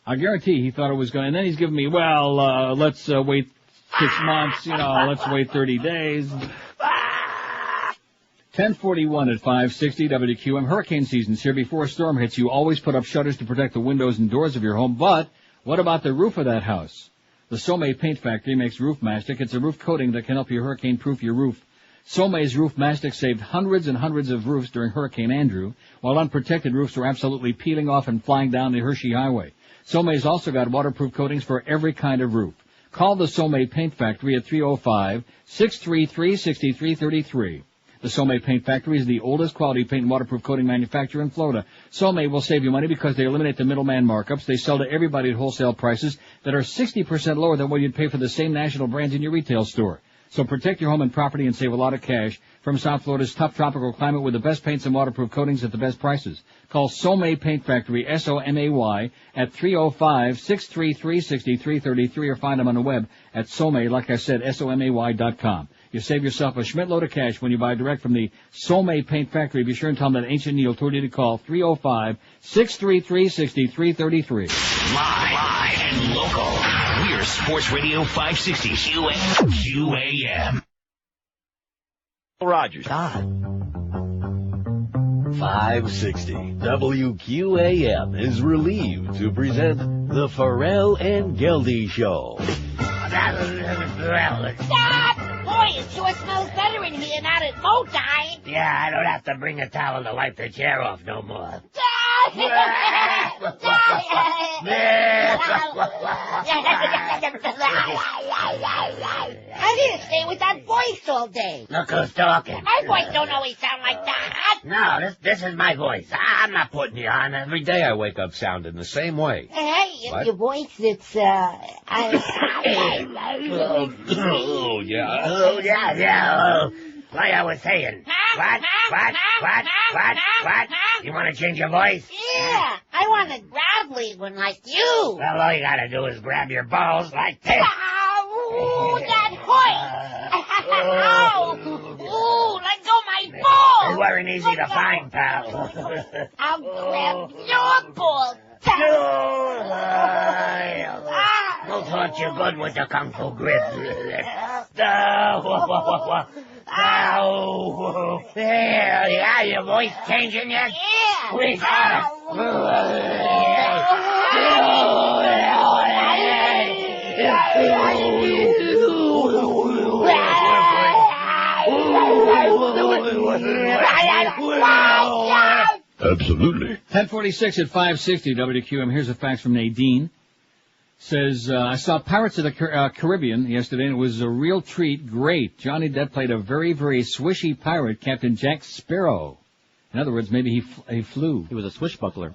I guarantee he thought it was going, and then he's giving me, let's wait 6 months, let's wait 30 days. 1041 at 560 WQAM. Hurricane season's here. Before a storm hits, you always put up shutters to protect the windows and doors of your home. But what about the roof of that house? The Somay Paint Factory makes roof mastic. It's a roof coating that can help you hurricane-proof your roof. Somay's roof mastic saved hundreds and hundreds of roofs during Hurricane Andrew, while unprotected roofs were absolutely peeling off and flying down the Hershey Highway. Somay's also got waterproof coatings for every kind of roof. Call the Somay Paint Factory at 305-633-6333. The Somay Paint Factory is the oldest quality paint and waterproof coating manufacturer in Florida. Somay will save you money because they eliminate the middleman markups. They sell to everybody at wholesale prices that are 60% lower than what you'd pay for the same national brands in your retail store. So protect your home and property and save a lot of cash from South Florida's tough tropical climate with the best paints and waterproof coatings at the best prices. Call Somay Paint Factory, S-O-M-A-Y, at 305-633-6333 or find them on the web at Somay, like I said, SOMAY.com. You save yourself a Schmidt load of cash when you buy direct from the Somay Paint Factory. Be sure and tell them that Ancient Neil told you to call 305-633-6333. Live and local. We're Sports Radio 560 QAM. Rogers. 560 WQAM is relieved to present the Ferrall and Geldy Show. Stop! Boy, it sure smells better in here now that Mo died. Yeah, I don't have to bring a towel to wipe the chair off no more. I didn't stay with that voice all day. Look who's talking. My voice don't always sound like that. No, this is my voice. I'm not putting you on. Every day I wake up sounding the same way. Hey, your voice, it's, Oh, yeah. Like I was saying. What? You want to change your voice? Yeah, I want a gravelly one like you. Well, all you gotta do is grab your balls like this. Ooh, that voice. Ow. Ooh, let go my balls. They weren't easy to find, pal. I'll grab your balls. We'll taunt you good with the Kung Fu grip. Yeah, your voice changing yet? Yeah. We got Absolutely. 1046 at 560 WQAM. Here's a fax from Nadine. Says, I saw Pirates of the Caribbean yesterday, and it was a real treat. Great. Johnny Depp played a very, very swishy pirate, Captain Jack Sparrow. In other words, maybe he flew. He was a swishbuckler.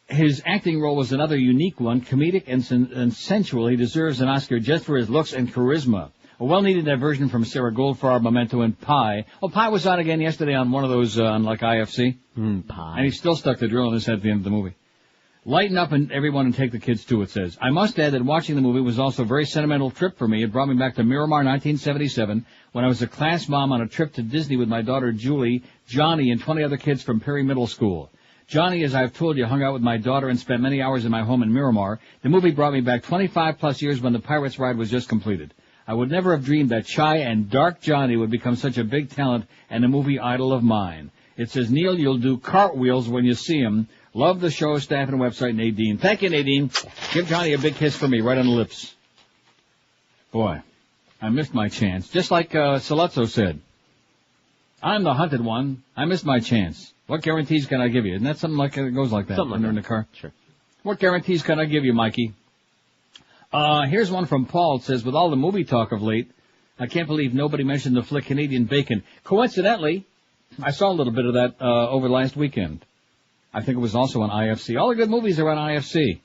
His acting role was another unique one, comedic and sensual. He deserves an Oscar just for his looks and charisma. A well-needed diversion from Sarah Goldfarb, Memento, and Pi. Oh, Pi was on again yesterday on one of those, on like IFC. Pi. And he still stuck the drill in his head at the end of the movie. Lighten up, and everyone, and take the kids too, it says. I must add that watching the movie was also a very sentimental trip for me. It brought me back to Miramar 1977 when I was a class mom on a trip to Disney with my daughter Julie, Johnny, and 20 other kids from Perry Middle School. Johnny, as I've told you, hung out with my daughter and spent many hours in my home in Miramar. The movie brought me back 25 plus years when the Pirates ride was just completed. I would never have dreamed that shy and dark Johnny would become such a big talent and a movie idol of mine. It says, Neil, you'll do cartwheels when you see him. Love the show, staff, and website, Nadine. Thank you, Nadine. Give Johnny a big kiss for me, right on the lips. Boy, I missed my chance. Just like Saluzzo said. I'm the hunted one. I missed my chance. What guarantees can I give you? Isn't that something like it goes like that? Something like that. In the car? Sure. What guarantees can I give you, Mikey? Here's one from Paul. It says, with all the movie talk of late, I can't believe nobody mentioned the flick Canadian Bacon. Coincidentally, I saw a little bit of that over last weekend. I think it was also on IFC. All the good movies are on IFC.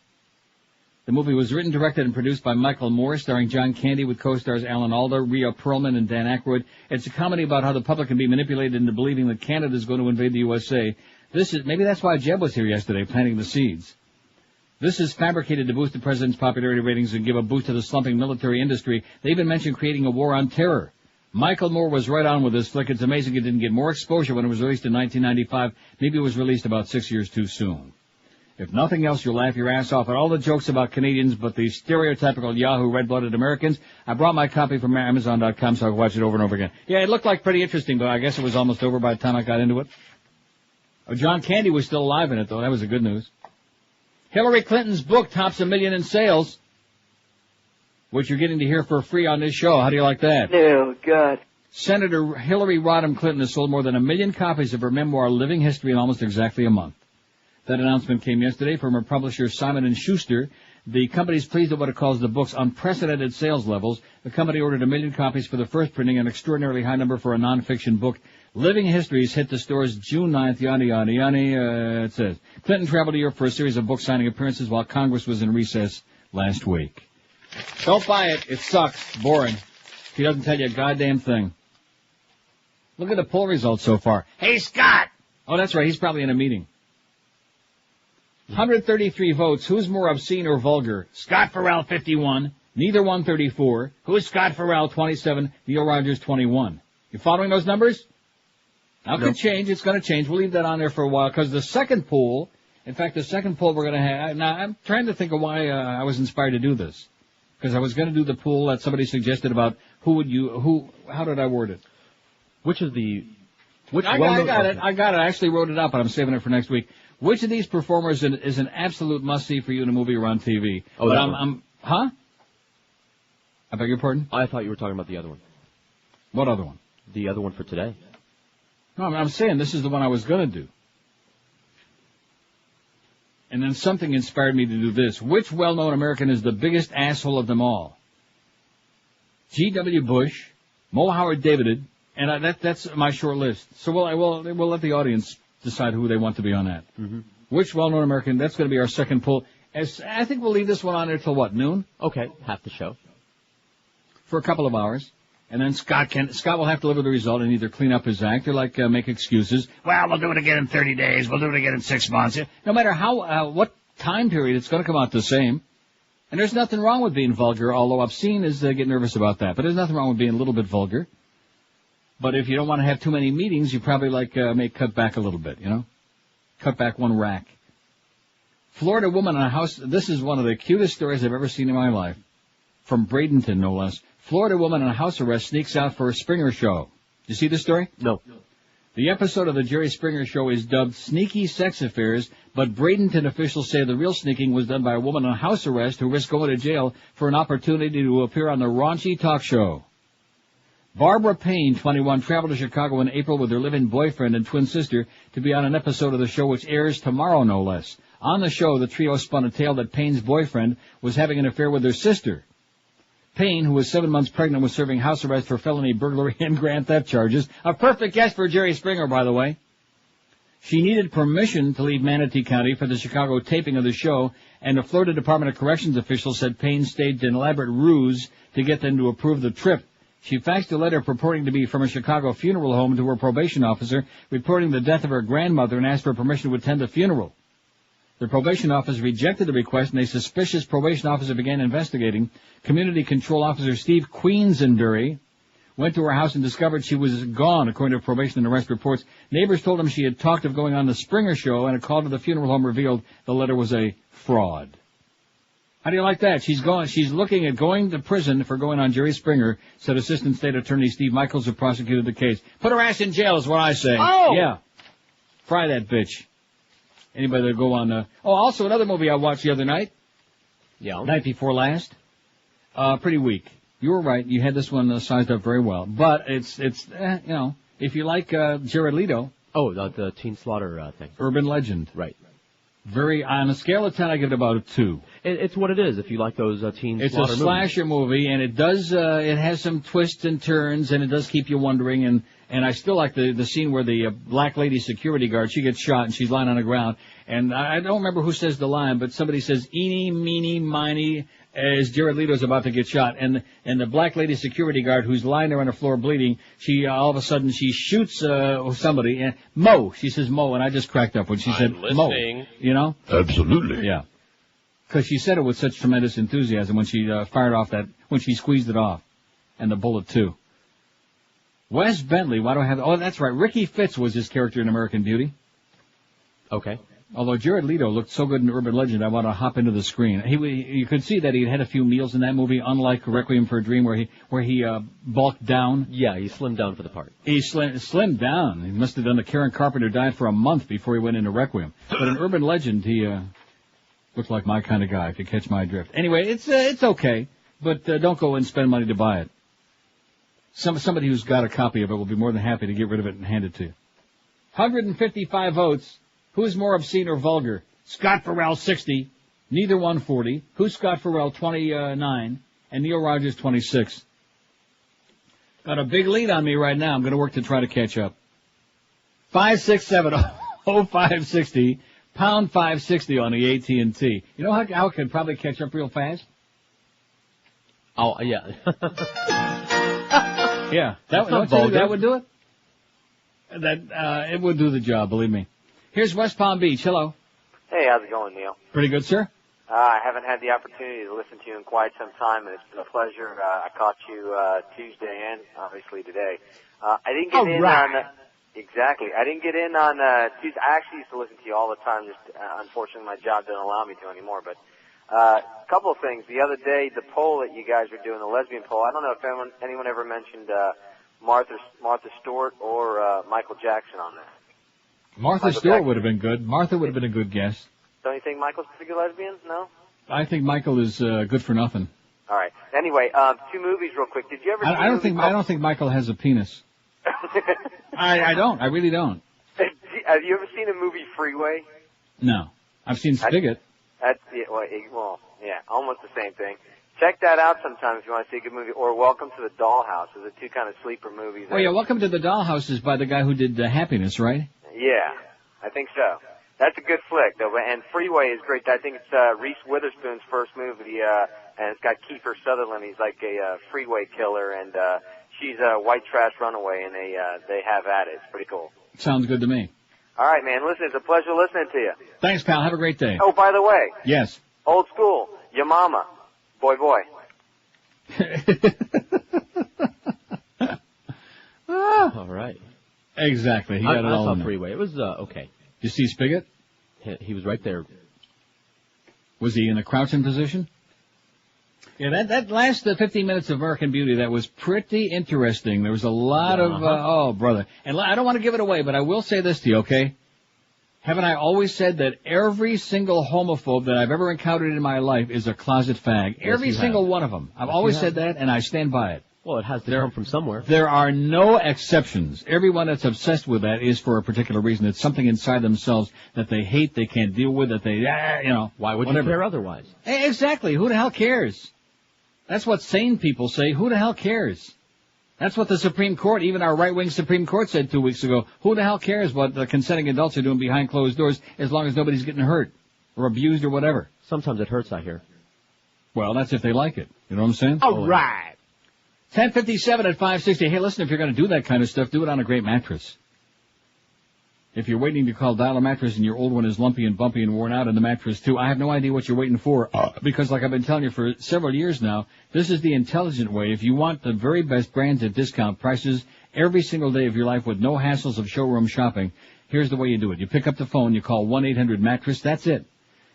The movie was written, directed, and produced by Michael Moore, starring John Candy with co-stars Alan Alda, Rhea Perlman, and Dan Aykroyd. It's a comedy about how the public can be manipulated into believing that Canada is going to invade the USA. Maybe that's why Jeb was here yesterday, planting the seeds. This is fabricated to boost the president's popularity ratings and give a boost to the slumping military industry. They even mentioned creating a war on terror. Michael Moore was right on with this flick. It's amazing it didn't get more exposure when it was released in 1995. Maybe it was released about 6 years too soon. If nothing else, you'll laugh your ass off at all the jokes about Canadians, but the stereotypical Yahoo red-blooded Americans. I brought my copy from Amazon.com so I could watch it over and over again. Yeah, it looked like pretty interesting, but I guess it was almost over by the time I got into it. Oh, John Candy was still alive in it, though. That was the good news. Hillary Clinton's book tops 1 million in sales, which you're getting to hear for free on this show. How do you like that? No, God. Senator Hillary Rodham Clinton has sold more than 1 million copies of her memoir, Living History, in almost exactly a month. That announcement came yesterday from her publisher, Simon & Schuster. The company is pleased at what it calls the book's unprecedented sales levels. The company ordered 1 million copies for the first printing, an extraordinarily high number for a non-fiction book. Living Histories hit the stores June 9th, yada, yada, yada, it says. Clinton traveled to Europe for a series of book signing appearances while Congress was in recess last week. Don't buy it. It sucks. Boring. He doesn't tell you a goddamn thing. Look at the poll results so far. Hey, Scott! Oh, that's right. He's probably in a meeting. 133 votes. Who's more obscene or vulgar? Scott Ferrall, 51. Neither one, 34. Who's Scott Ferrall, 27. Neil Rogers, 21. You following those numbers? Now, it could change. It's going to change. We'll leave that on there for a while because the second poll, in fact, the second poll we're going to have, now I'm trying to think of why I was inspired to do this. Because I was going to do the poll that somebody suggested about how did I word it? I got it. I actually wrote it up, but I'm saving it for next week. Which of these performers is an absolute must-see for you in a movie or on TV? Oh, but that one. Huh? I beg your pardon? I thought you were talking about the other one. What other one? The other one for today. No, I'm saying this is the one I was going to do. And then something inspired me to do this. Which well-known American is the biggest asshole of them all? G.W. Bush, Mo Howard David, and that's my short list. So we'll let the audience decide who they want to be on that. Mm-hmm. Which well-known American? That's going to be our second poll. I think we'll leave this one on there till what, noon? Okay, half the show. For a couple of hours. And then Scott will have to live with the result and either clean up his act or make excuses. Well, we'll do it again in 30 days. We'll do it again in 6 months. No matter what time period, it's going to come out the same. And there's nothing wrong with being vulgar, although obscene is, get nervous about that. But there's nothing wrong with being a little bit vulgar. But if you don't want to have too many meetings, you probably may cut back a little bit, Cut back one rack. Florida woman in a house, this is one of the cutest stories I've ever seen in my life. From Bradenton, no less. Florida woman on house arrest sneaks out for a Springer show. You see this story? No. The episode of the Jerry Springer Show is dubbed Sneaky Sex Affairs, but Bradenton officials say the real sneaking was done by a woman on house arrest who risked going to jail for an opportunity to appear on the raunchy talk show. Barbara Payne, 21, traveled to Chicago in April with her live-in boyfriend and twin sister to be on an episode of the show which airs tomorrow, no less. On the show, the trio spun a tale that Payne's boyfriend was having an affair with her sister. Payne, who was 7 months pregnant, was serving house arrest for felony burglary and grand theft charges. A perfect guest for Jerry Springer, by the way. She needed permission to leave Manatee County for the Chicago taping of the show, and the Florida Department of Corrections officials said Payne staged an elaborate ruse to get them to approve the trip. She faxed a letter purporting to be from a Chicago funeral home to her probation officer, reporting the death of her grandmother, and asked for permission to attend the funeral. The probation office rejected the request, and a suspicious probation officer began investigating. Community Control Officer Steve Queensbury went to her house and discovered she was gone, according to probation and arrest reports. Neighbors told him she had talked of going on the Springer Show, and a call to the funeral home revealed the letter was a fraud. How do you like that? She's looking at going to prison for going on Jerry Springer, said Assistant State Attorney Steve Michaels, who prosecuted the case. Put her ass in jail is what I say. Oh! Yeah. Fry that bitch. Anybody that go on, also another movie I watched the other night. Yeah. Night before last. Pretty weak. You were right. You had this one sized up very well. But it's if you like, Jared Leto. Oh, the Teen Slaughter, thing. Urban legend. Right. On a scale of 10, I give it about a 2. It's what it is. If you like those teen It's slaughter a slasher movie, and it does. It has some twists and turns, and it does keep you wondering. And I still like the scene where the black lady security guard, she gets shot and she's lying on the ground. And I don't remember who says the line, but somebody says, "Eeny, meeny, miny," as Jared Leto's about to get shot. And the black lady security guard who's lying there on the floor bleeding, she all of a sudden she shoots somebody. And Mo, she says Mo, and I just cracked up when she said listening. Mo. You know? Absolutely. Yeah. Because she said it with such tremendous enthusiasm when she fired off when she squeezed it off. And the bullet, too. Wes Bentley, why do I have... Oh, that's right. Ricky Fitz was his character in American Beauty. Okay. Although Jared Leto looked so good in Urban Legend, I want to hop into the screen. You could see that he had a few meals in that movie, unlike Requiem for a Dream, where he bulked down. Yeah, he slimmed down for the part. He slimmed down. He must have done the Karen Carpenter diet for a month before he went into Requiem. But in Urban Legend, he looked like my kind of guy, if you catch my drift. Anyway, it's okay, but don't go and spend money to buy it. Somebody who's got a copy of it will be more than happy to get rid of it and hand it to you. 155 votes. Who's more obscene or vulgar? Scott Ferrall, 60. Neither one, 40. Who's Scott Ferrall, 29. And Neil Rogers, 26. Got a big lead on me right now. I'm going to work to try to catch up. 567-0560. Pound 560 on the AT&T. You know how it could probably catch up real fast? Oh, yeah. Yeah. That would do it? It would do the job, believe me. Here's West Palm Beach. Hello. Hey, how's it going, Neil? Pretty good, sir. I haven't had the opportunity to listen to you in quite some time, and it's been a pleasure. I caught you Tuesday and obviously today. I didn't get in on exactly. I didn't get in on Tuesday. I actually used to listen to you all the time. Just unfortunately, my job doesn't allow me to anymore. But a couple of things. The other day, the poll that you guys were doing, the lesbian poll. I don't know if anyone ever mentioned Martha Stewart or Michael Jackson on that. Martha Stewart would have been good. Martha would have been a good guess. Don't you think Michael's a good lesbian? No? I think Michael is good for nothing. All right. Anyway, two movies real quick. Did you ever see I don't think Michael has a penis. I don't. I really don't. Have you ever seen a movie Freeway? No. I've seen Spigot. Yeah, almost the same thing. Check that out sometime if you want to see a good movie. Or Welcome to the Dollhouse. Those are two kind of sleeper movies. Oh, yeah, Welcome to the Dollhouse is by the guy who did Happiness, right? Yeah, I think so. That's a good flick, though. And Freeway is great. I think it's Reese Witherspoon's first movie, and it's got Kiefer Sutherland. He's like a freeway killer, and she's a white trash runaway, and they have at it. It's pretty cool. Sounds good to me. All right, man. Listen, it's a pleasure listening to you. Thanks, pal. Have a great day. Oh, by the way. Yes. Old school. Your mama. Boy. All right. Exactly. He got it all I in saw there. Freeway. It was okay. You see Spigot? He was right there. Was he in a crouching position? Yeah, that last 15 minutes of American Beauty, that was pretty interesting. There was a lot of, oh, brother. And I don't want to give it away, but I will say this to you, okay? Haven't I always said that every single homophobe that I've ever encountered in my life is a closet fag? Yes, every single one of them. I've always said that, and I stand by it. Well, it has to come from somewhere. There are no exceptions. Everyone that's obsessed with that is for a particular reason. It's something inside themselves that they hate, they can't deal with, that they, Why would whatever. you care otherwise? Exactly. Who the hell cares? That's what sane people say. Who the hell cares? That's what the Supreme Court, even our right-wing Supreme Court, said 2 weeks ago. Who the hell cares what the consenting adults are doing behind closed doors as long as nobody's getting hurt or abused or whatever? Sometimes it hurts, I hear. Well, that's if they like it. You know what I'm saying? All right. 10:57 at 560. Hey, listen, if you're going to do that kind of stuff, do it on a great mattress. If you're waiting to call Dial a Mattress and your old one is lumpy and bumpy and worn out and the mattress too, I have no idea what you're waiting for because like I've been telling you for several years now, this is the intelligent way. If you want the very best brands at discount prices every single day of your life with no hassles of showroom shopping, here's the way you do it. You pick up the phone, you call 1-800-MATTRESS, that's it.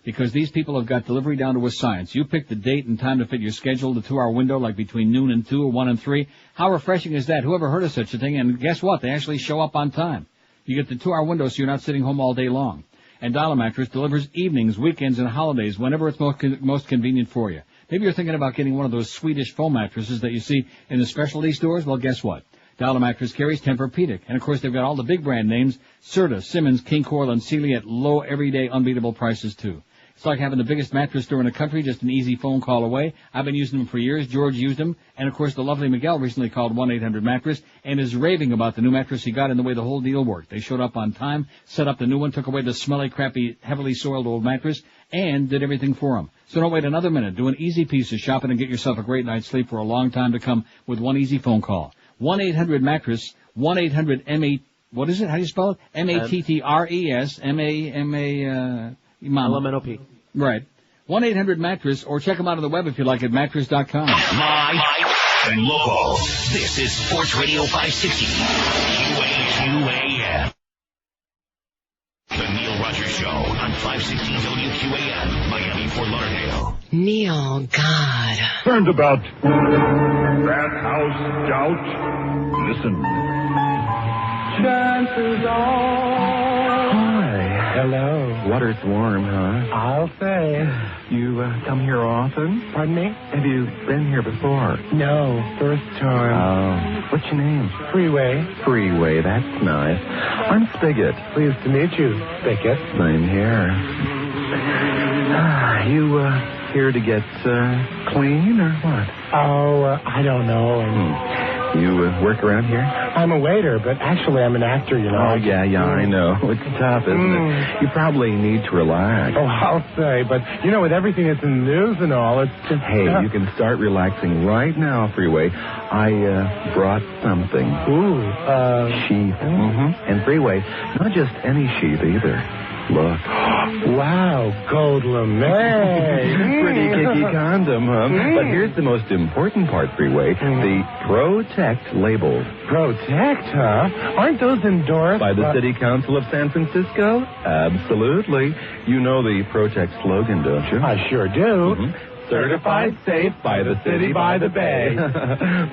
Because these people have got delivery down to a science. You pick the date and time to fit your schedule, the 2-hour window, like between noon and 2 or 1 and 3. How refreshing is that? Whoever heard of such a thing? And guess what? They actually show up on time. You get the 2-hour window so you're not sitting home all day long. And Dial a Mattress delivers evenings, weekends, and holidays whenever it's most convenient for you. Maybe you're thinking about getting one of those Swedish foam mattresses that you see in the specialty stores. Well, guess what? Dial a Mattress carries Tempur-Pedic. And, of course, they've got all the big brand names, Serta, Simmons, King Coil, and Sealy at low, everyday, unbeatable prices, too. It's like having the biggest mattress store in the country, just an easy phone call away. I've been using them for years. George used them. And, of course, the lovely Miguel recently called 1-800-MATTRESS and is raving about the new mattress he got and the way the whole deal worked. They showed up on time, set up the new one, took away the smelly, crappy, heavily soiled old mattress, and did everything for him. So don't wait another minute. Do an easy piece of shopping and get yourself a great night's sleep for a long time to come with one easy phone call. 1-800-MATTRESS, 1-800-M8, what is it? How do you spell it? M-A-T-T-R-E-S, M-A-M-A-L-M-N-O-P. Right. 1-800-MATTRESS, or check them out on the web if you like at mattress.com. Live and local. This is Sports Radio 560. WQAM. The Neil Rogers Show on 560 WQAM, Miami, Fort Lauderdale. Neil, God. Turnabout. That house doubt. Listen. Chances are. Hi. Hello. Water's warm, huh? I'll say. You come here often? Pardon me? Have you been here before? No, first time. Oh. What's your name? Freeway. Freeway, that's nice. I'm Spigot. Pleased to meet you, Spigot. Same here. You here to get clean or what? Oh, I don't know. You work around here? I'm a waiter, but actually I'm an actor, you know. Oh, yeah, I know. It's tough, isn't it? You probably need to relax. Oh, I'll say, but, you know, with everything that's in the news and all, it's just... Hey, you can start relaxing right now, Freeway. I brought something. Ooh, sheath. And Freeway, not just any sheath either. Look. Wow, gold lame. Pretty kicky condom, huh? But here's the most important part, Freeway. The Protect label. Protect, huh? Aren't those endorsed by the City Council of San Francisco? Absolutely. You know the Protect slogan, don't you? I sure do. Certified safe by the city by the bay.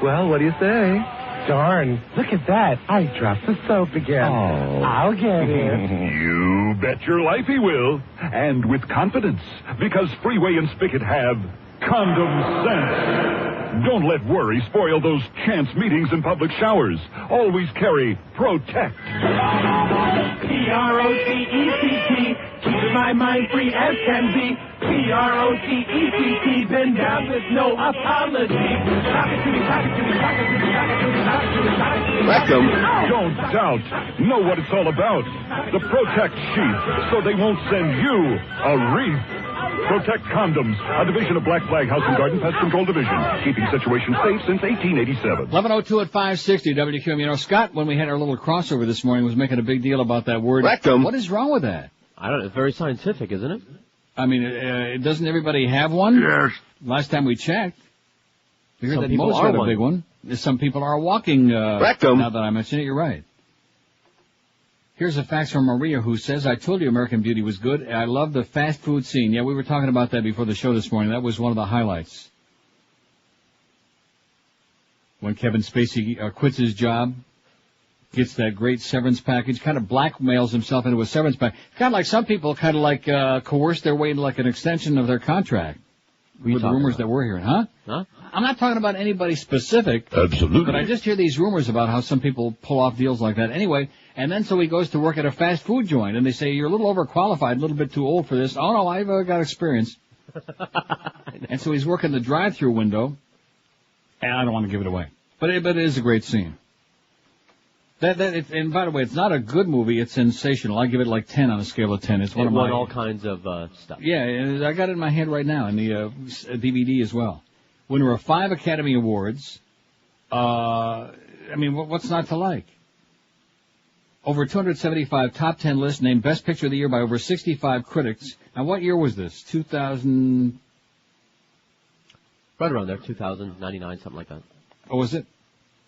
Well, what do you say? Darn, look at that. I dropped the soap again. Oh. I'll get it. You bet your life he will. And with confidence, because Freeway and Spigot have condom sense. Don't let worry spoil those chance meetings and public showers. Always carry Protect. P-R-O-T-E-C-T. Keeping my mind free as can be. P-R-O-T-E-C-T. Been down with no apology. Talk it to me, talk it to me, talk it to me, talk it to me, talk it to me, talk it to me. Requiem. Don't doubt. Know what it's all about. The Protect sheath, so they won't send you a wreath. Protect Condoms, a division of Black Flag House and Garden Pest Control Division, keeping situations safe since 1887. 11:02 at 560 WQAM. You know, Scott, when we had our little crossover this morning, was making a big deal about that word. Rectum. What is wrong with that? I don't know. It's very scientific, isn't it? I mean, doesn't everybody have one? Yes. Last time we checked. We heard Some that people most are had a one. big one. Some people are walking. Rectum. Now that I mention it, you're right. Here's a fax from Maria who says, I told you American Beauty was good. I love the fast food scene. Yeah, we were talking about that before the show this morning. That was one of the highlights. When Kevin Spacey quits his job, gets that great severance package, kind of blackmails himself into a severance package. Kind of like some people kind of like coerce their way into like an extension of their contract. With the rumors that we're hearing, huh? I'm not talking about anybody specific. Absolutely. But I just hear these rumors about how some people pull off deals like that. Anyway, and then so he goes to work at a fast food joint, and they say, you're a little overqualified, a little bit too old for this. Oh, no, I've got experience. And so he's working the drive-thru window, and I don't want to give it away. But it is a great scene. And by the way, it's not a good movie. It's sensational. I give it like 10 on a scale of 10. It's one of my... all kinds of stuff. Yeah, and I got it in my hand right now, and the DVD as well. Winner of 5 Academy Awards. I mean, what's not to like? Over 275 top 10 lists, named Best Picture of the Year by over 65 critics. Now, what year was this? 2000... Right around there, 2099, something like that. Oh, was it?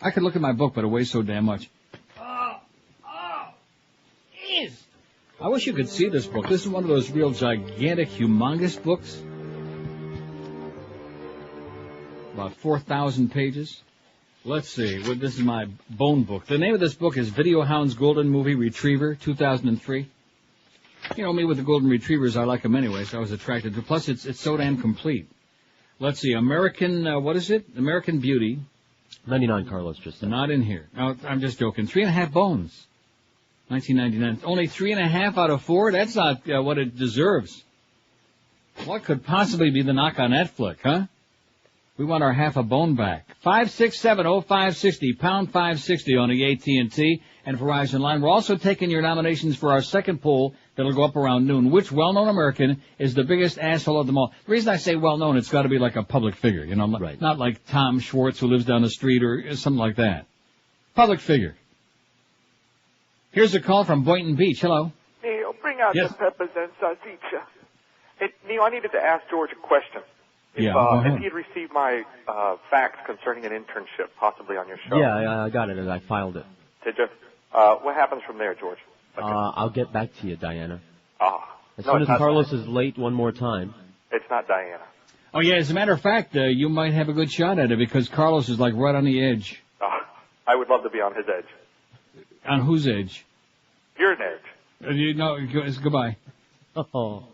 I could look at my book, but it weighs so damn much. I wish you could see this book. This is one of those real gigantic, humongous books. About 4,000 pages. Let's see. This is my bone book. The name of this book is Video Hound's Golden Movie Retriever, 2003. You know me with the Golden Retrievers. I like them anyway, so I was attracted to. Plus, it's so damn complete. Let's see. American, what is it? American Beauty. 99, Carlos just said. Not in here. No, I'm just joking. 3.5 bones. 1999. Only 3.5 out of 4? That's not what it deserves. What could possibly be the knock on that flick, huh? We want our half a bone back. 5670560, pound 560 on the AT&T and Verizon line. We're also taking your nominations for our second poll that'll go up around noon. Which well-known American is the biggest asshole of them all? The reason I say well-known, it's got to be like a public figure, you know, right. Not like Tom Schwartz who lives down the street or something like that. Public figure. Here's a call from Boynton Beach. Hello. Neil, bring out the peppers and salsicha. Hey, Neil, I needed to ask George a question. If he'd received my fax concerning an internship, possibly on your show. Yeah, I got it, and I filed it. Did you? What happens from there, George? Okay. I'll get back to you, Diana. As No, soon it's as not Carlos is late one more time. It's not Diana. Oh, yeah, as a matter of fact, you might have a good shot at it because Carlos is like right on the edge. I would love to be on his edge. On whose edge? Your edge. Goodbye. Oh.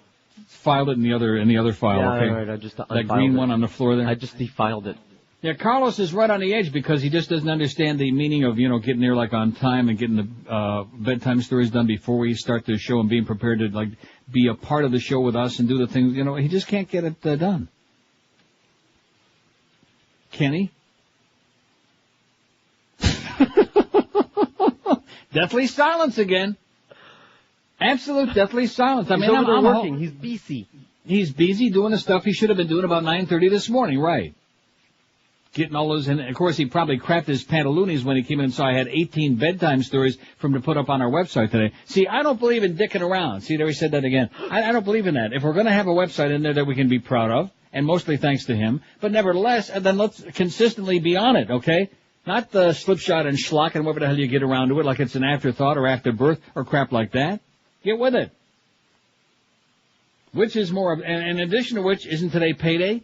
Filed it in the other file, yeah, okay? Right, I just that green one on the floor there? I just defiled it. Yeah, Carlos is right on the edge because he just doesn't understand the meaning of, getting there like on time and getting the bedtime stories done before we start the show and being prepared to like be a part of the show with us and do the things, he just can't get it done. Can he? Deathly silence again. Absolute deathly silence. I mean, I'm working. He's busy. He's busy doing the stuff he should have been doing about 9:30 this morning, right? Getting all those in. Of course, he probably crapped his pantaloonies when he came in and saw I had 18 bedtime stories for him to put up on our website today. See, I don't believe in dicking around. See, there he said that again. I don't believe in that. If we're going to have a website in there that we can be proud of, and mostly thanks to him, but nevertheless, then let's consistently be on it, okay? Not the slipshod and schlock and whatever the hell you get around to it like it's an afterthought or after birth or crap like that. Get with it. Which is more, and in addition to which, isn't today payday?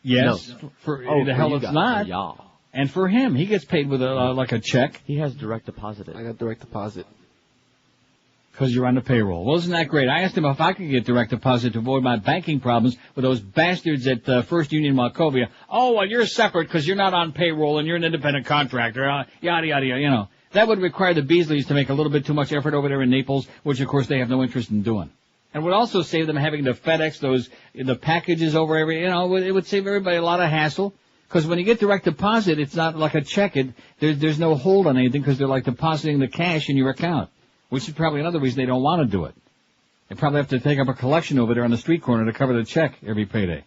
Yes. No. For the hell it's not. Yeah. And for him, he gets paid with like a check. He has direct deposit. I got direct deposit. Because you're on the payroll. Well, isn't that great? I asked him if I could get direct deposit to avoid my banking problems with those bastards at First Union Wachovia. Oh, well, you're separate because you're not on payroll and you're an independent contractor. Yada, yada, yada, That would require the Beasleys to make a little bit too much effort over there in Naples, which, of course, they have no interest in doing. And would also save them having to FedEx the packages over it would save everybody a lot of hassle. Because when you get direct deposit, it's not like a check. There's no hold on anything because they're like depositing the cash in your account, which is probably another reason they don't want to do it. They probably have to take up a collection over there on the street corner to cover the check every payday.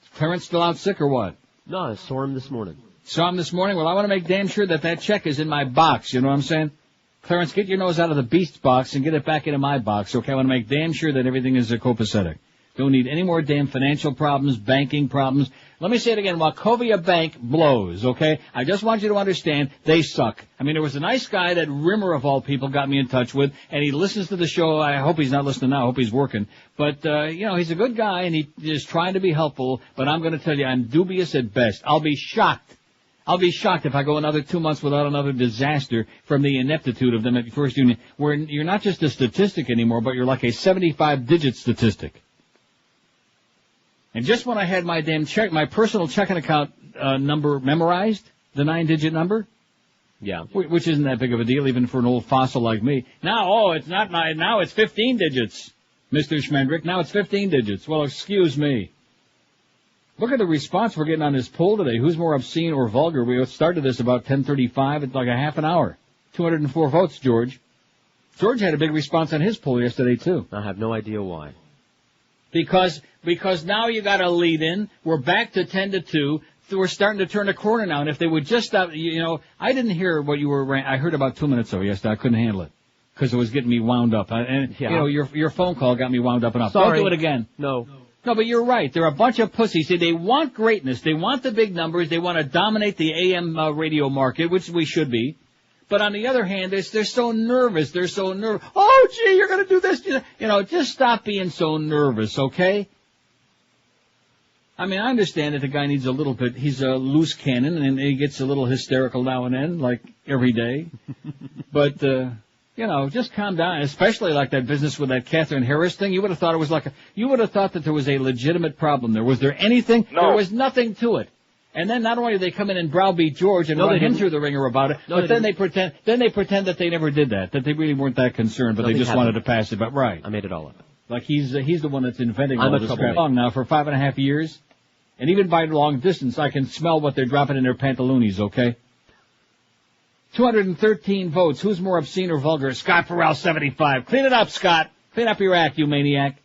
Is Clarence still out sick or what? No, I saw him this morning. Saw him this morning? Well, I want to make damn sure that check is in my box, you know what I'm saying? Clarence, get your nose out of the beast's box and get it back into my box, okay? I want to make damn sure that everything is copacetic. Don't need any more damn financial problems, banking problems. Let me say it again. Wachovia Bank blows, okay? I just want you to understand they suck. I mean, there was a nice guy that Rimmer, of all people, got me in touch with, and he listens to the show. I hope he's not listening now. I hope he's working. But, he's a good guy, and he is trying to be helpful. But I'm going to tell you, I'm dubious at best. I'll be shocked if I go another 2 months without another disaster from the ineptitude of them at First Union, where you're not just a statistic anymore, but you're like a 75-digit statistic. And just when I had my personal checking account number memorized, the 9-digit number, yeah, which isn't that big of a deal even for an old fossil like me. Now, it's not 9. Now it's 15 digits, Mr. Schmendrick. Now it's 15 digits. Well, excuse me. Look at the response we're getting on this poll today. Who's more obscene or vulgar? We started this about 10:35. It's like a half an hour. 204 votes, George. George had a big response on his poll yesterday too. I have no idea why. Because now you got a lead in. We're back to 10-2. We're starting to turn a corner now. And if they would just stop, I didn't hear what you were. I heard about 2 minutes ago yesterday. I couldn't handle it because it was getting me wound up. Your phone call got me wound up enough. Sorry. Don't do it again. No, but you're right. They're a bunch of pussies. See, they want greatness. They want the big numbers. They want to dominate the AM radio market, which we should be. But on the other hand, they're so nervous. They're so nervous. Oh, gee, you're going to do this. Just stop being so nervous, okay? I mean, I understand that the guy needs a little bit. He's a loose cannon, and he gets a little hysterical now and then, like every day. But, just calm down, especially like that business with that Katherine Harris thing. You would have thought you would have thought that there was a legitimate problem there. Was there anything? No. There was nothing to it. And then not only do they come in and browbeat George and run him through the ringer about it, but then they pretend that they never did that they really weren't that concerned, but they just wanted to pass it. But right, I made it all up. Like he's the one that's inventing I'm all this crap. Now for 5.5 years, and even by long distance, I can smell what they're dropping in their pantaloonies. Okay. 213 votes. Who's more obscene or vulgar? Scott Ferrall, 75. Clean it up, Scott. Clean up your act, you maniac.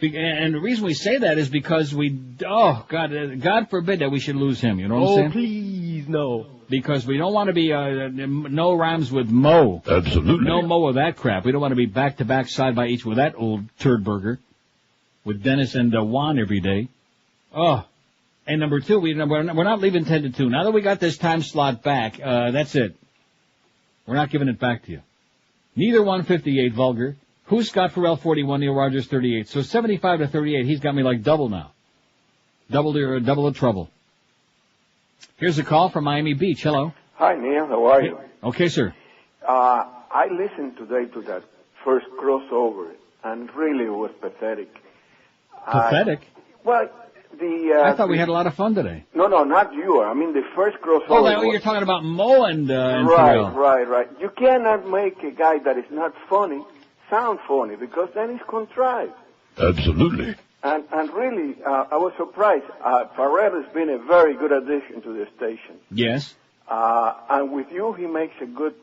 And the reason we say that is because God forbid that we should lose him. You know what I'm saying? Oh, please, no. Because we don't want to be, no rhymes with Mo. Absolutely. No Mo of that crap. We don't want to be back to back, side by each with that old turd burger. With Dennis and Juan every day. Oh. And number two, we're not leaving 10 to 2. Now that we got this time slot back, that's it. We're not giving it back to you. Neither 158 vulgar. Who's Scott Ferrall, 41, Neil Rogers, 38. So 75 to 38, he's got me like double now. Double the trouble. Here's a call from Miami Beach. Hello. Hi, Neil. How are you? Okay, sir. I listened today to that first crossover, and really it was pathetic. Pathetic? I thought we had a lot of fun today. No, not you. I mean, the first crossover. Oh, you're talking about Mo and Ferrall. Right. You cannot make a guy that is not funny sound funny, because then it's contrived. Absolutely. And really, I was surprised. Ferrall has been a very good addition to the station. Yes. And with you, he makes a good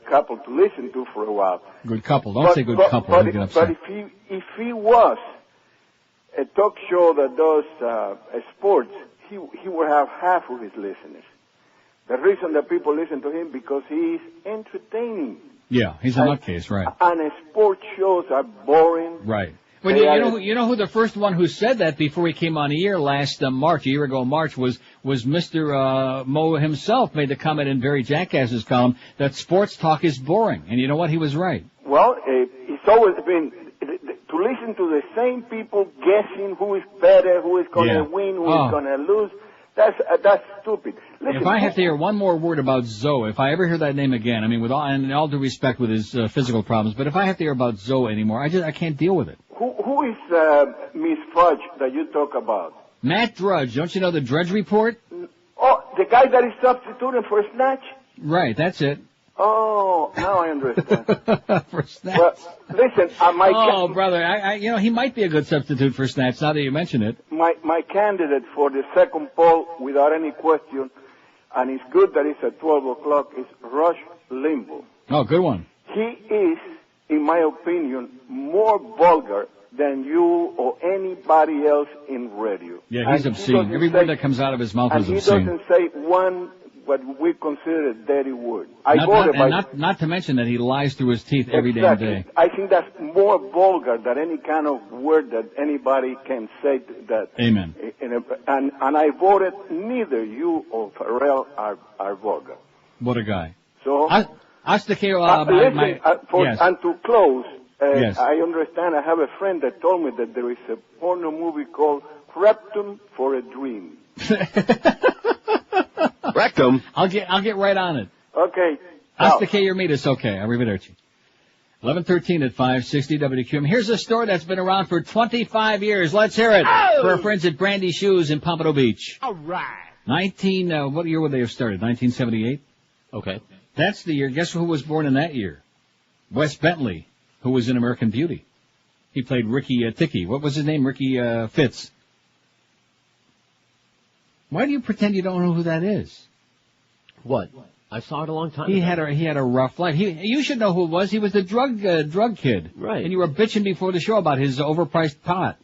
couple to listen to for a while. Good couple. Don't say good couple. But if he was a talk show that does sports, he would have half of his listeners. The reason that people listen to him because he is entertaining. Yeah, he's a nutcase, right? And sports shows are boring. Right. Well, you know who the first one who said that before he came on the air last March, a year ago March, was Mr. Mo himself. Made the comment in Barry Jackass's column that sports talk is boring, and you know what? He was right. Well, it's always been to listen to the same people guessing who is better, who is going to win, who is going to lose. That's stupid. Listen, if I have to hear one more word about Zoe, if I ever hear that name again, I mean, with all due respect with his physical problems, but if I have to hear about Zoe anymore, I can't deal with it. Who is Miss Fudge that you talk about? Matt Drudge. Don't you know the Drudge Report? Oh, the guy that is substituting for Snatch? Right, that's it. Oh, now I understand. For Snatch. Well, listen, brother, he might be a good substitute for Snatch, now that you mention it. My candidate for the second poll, without any question, and it's good that it's at 12 o'clock, is Rush Limbaugh. Oh, good one. He is, in my opinion, more vulgar than you or anybody else in radio. Yeah, he's obscene. Every word that comes out of his mouth is obscene. And he doesn't say one what we consider a dirty word. Not to mention that he lies through his teeth every damn day. I think that's more vulgar than any kind of word that anybody can say that. Amen. And I voted neither you or Ferrall are vulgar. What a guy. So and to close, yes. I understand. I have a friend that told me that there is a porno movie called Rectum for a Dream. Rectum. I'll get right on it. Okay. Hasta que your meet. Okay. Arrivederci. 11:13 at 560 WQAM. Here's a store that's been around for 25 years. Let's hear it for our friends at Brandy Shoes in Pompano Beach. All right. What year would they have started? 1978. Okay. That's the year. Guess who was born in that year? Wes Bentley, who was in American Beauty. He played Ricky Ticky. What was his name? Ricky Fitz. Why do you pretend you don't know who that is? What? I saw it a long time ago. He had a rough life. You should know who it was. He was the drug kid. Right. And you were bitching before the show about his overpriced pot.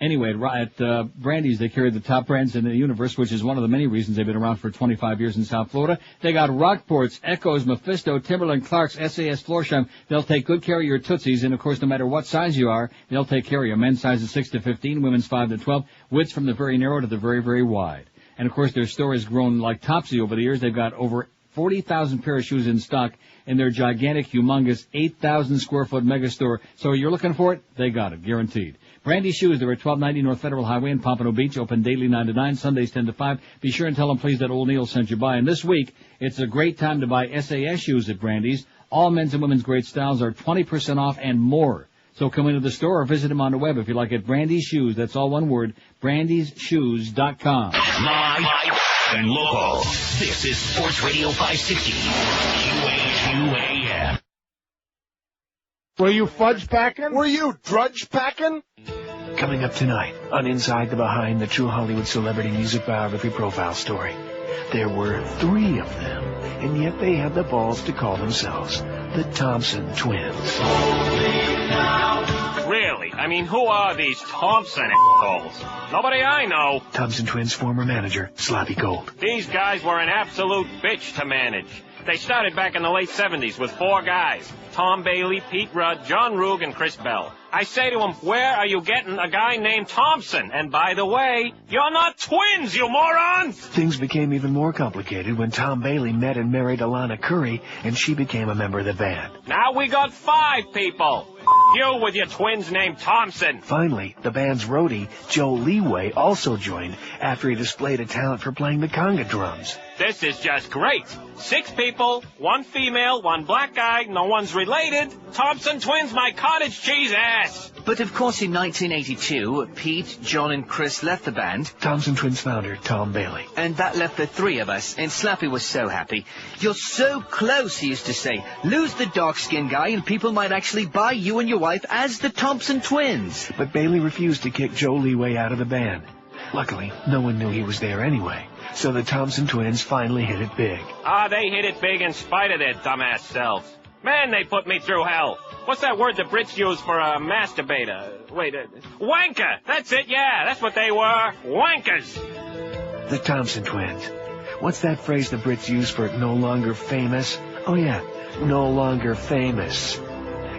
Anyway, at Brandy's, they carry the top brands in the universe, which is one of the many reasons they've been around for 25 years in South Florida. They got Rockports, Echoes, Mephisto, Timberland, Clark's, SAS, Florsheim. They'll take good care of your Tootsies, and of course, no matter what size you are, they'll take care of you. Men's sizes 6 to 15, women's 5 to 12, widths from the very narrow to the very, very wide. And of course, their store has grown like Topsy over the years. They've got over 40,000 pair of shoes in stock in their gigantic, humongous, 8,000 square foot mega store. So you're looking for it? They got it, guaranteed. Brandy Shoes, they're at 1290 North Federal Highway in Pompano Beach, open daily 9 to 9, Sundays 10 to 5. Be sure and tell them, please, that old Neil sent you by. And this week, it's a great time to buy SAS shoes at Brandy's. All men's and women's great styles are 20% off and more. So come into the store or visit him on the web if you like at Brandy's Shoes. That's all one word, brandyshoes.com. Live and local. This is Sports Radio 560. QAM. Were you fudge packing? Were you drudge packing? Coming up tonight on Inside the Behind the True Hollywood Celebrity Music Biography Profile Story. There were 3 of them, and yet they had the balls to call themselves the Thompson Twins. Really? I mean, who are these Thompson assholes? Nobody I know. Thompson Twins' former manager, Sloppy Gold. These guys were an absolute bitch to manage. They started back in the late 70s with 4 guys. Tom Bailey, Pete Rudd, John Roog, and Chris Bell. I say to him, where are you getting a guy named Thompson? And by the way, you're not twins, you morons! Things became even more complicated when Tom Bailey met and married Alana Curry, and she became a member of the band. Now we got 5 people. You with your twins named Thompson. Finally, the band's roadie, Joe Leeway, also joined after he displayed a talent for playing the conga drums. This is just great. 6 people, 1 female, 1 black guy, no one's related. Thompson Twins, my cottage cheese ass. But of course in 1982, Pete, John and Chris left the band. Thompson Twins founder, Tom Bailey. And that left the 3 of us, and Slappy was so happy. You're so close, he used to say. Lose the dark-skinned guy and people might actually buy you and your wife as the Thompson Twins. But Bailey refused to kick Joe Leeway out of the band. Luckily, no one knew he was there anyway. So the Thompson Twins finally hit it big. They hit it big in spite of their dumbass selves. Man, they put me through hell. What's that word the Brits use for a masturbator? Wanker! That's it, yeah, that's what they were. Wankers! The Thompson Twins. What's that phrase the Brits use for no longer famous? Oh yeah, no longer famous.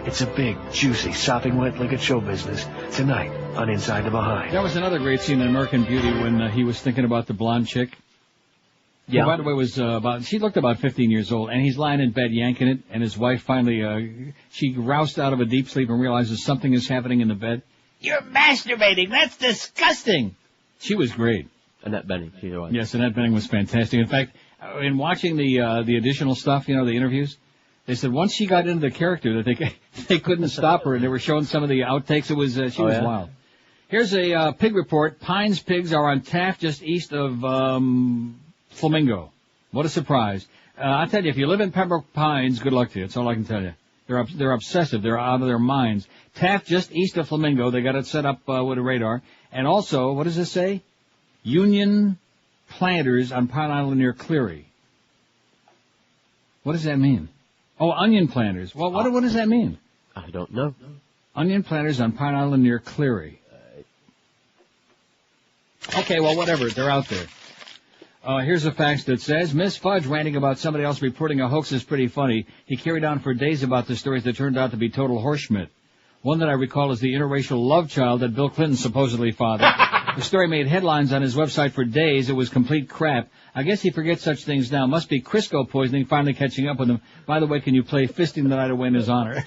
It's a big, juicy, sopping wet lick at show business tonight on Inside the Behind. That was another great scene in American Beauty when he was thinking about the blonde chick. Yeah. Who, by the way, was she looked about 15 years old, and he's lying in bed yanking it, and his wife finally, she roused out of a deep sleep and realizes something is happening in the bed. You're masturbating! That's disgusting! She was great. Annette Bening, she was. Yes, Annette Bening was fantastic. In fact, in watching the additional stuff, the interviews, they said once she got into the character that they couldn't stop her, and they were showing some of the outtakes. It was she was wild. Here's a pig report. Pines pigs are on Taft just east of Flamingo. What a surprise. I tell you, if you live in Pembroke Pines, good luck to you. That's all I can tell you. They're obsessive. They're out of their minds. Taft just east of Flamingo. They got it set up with a radar. And also, what does this say? Union planters on Pine Island near Cleary. What does that mean? Oh, onion planters. Well, what does that mean? I don't know. Onion planters on Pine Island near Cleary. Okay, well, whatever. They're out there. Here's a fax that says, Miss Fudge ranting about somebody else reporting a hoax is pretty funny. He carried on for days about the stories that turned out to be total horseshit. One that I recall is the interracial love child that Bill Clinton supposedly fathered. The story made headlines on his website for days. It was complete crap. I guess he forgets such things now. Must be Crisco poisoning finally catching up with him. By the way, can you play Fisting the Night Away in his honor?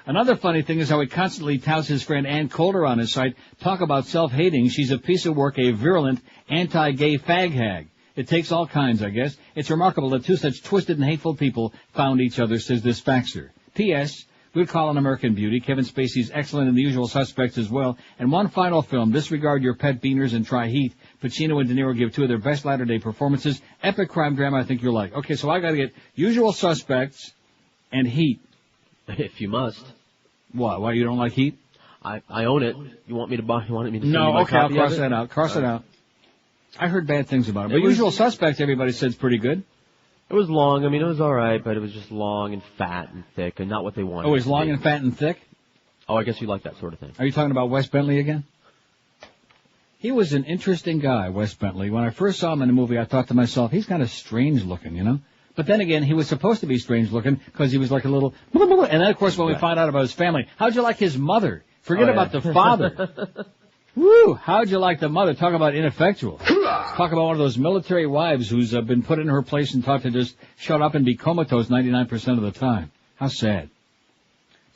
Another funny thing is how he constantly touts his friend Ann Coulter on his site. Talk about self-hating. She's a piece of work, a virulent, anti-gay fag hag. It takes all kinds, I guess. It's remarkable that 2 such twisted and hateful people found each other, says this faxer. P.S. Good call on American Beauty. Kevin Spacey's excellent in The Usual Suspects as well. And one final film, disregard your pet beaners and try Heat. Pacino and De Niro give 2 of their best latter-day performances. Epic crime drama I think you'll like. Okay, so I gotta get Usual Suspects and Heat. If you must. What? Why, you don't like Heat? I own it. You want me to buy? You want me to send you No, my okay, I'll copy cross of it? that out. Cross it out. I heard bad things about it. But Usual Suspects, everybody said, is pretty good. It was long. I mean, it was all right, but it was just long and fat and thick and not what they wanted. Oh, it was long and fat and thick? Oh, I guess you like that sort of thing. Are you talking about Wes Bentley again? He was an interesting guy, Wes Bentley. When I first saw him in the movie, I thought to myself, he's kind of strange looking, But then again, he was supposed to be strange looking because he was like a little... And then, of course, when we find out about his family, how'd you like his mother? Forget about the father. Woo! How'd you like the mother? Talk about ineffectual. Talk about one of those military wives who's been put in her place and taught to just shut up and be comatose 99% of the time. How sad.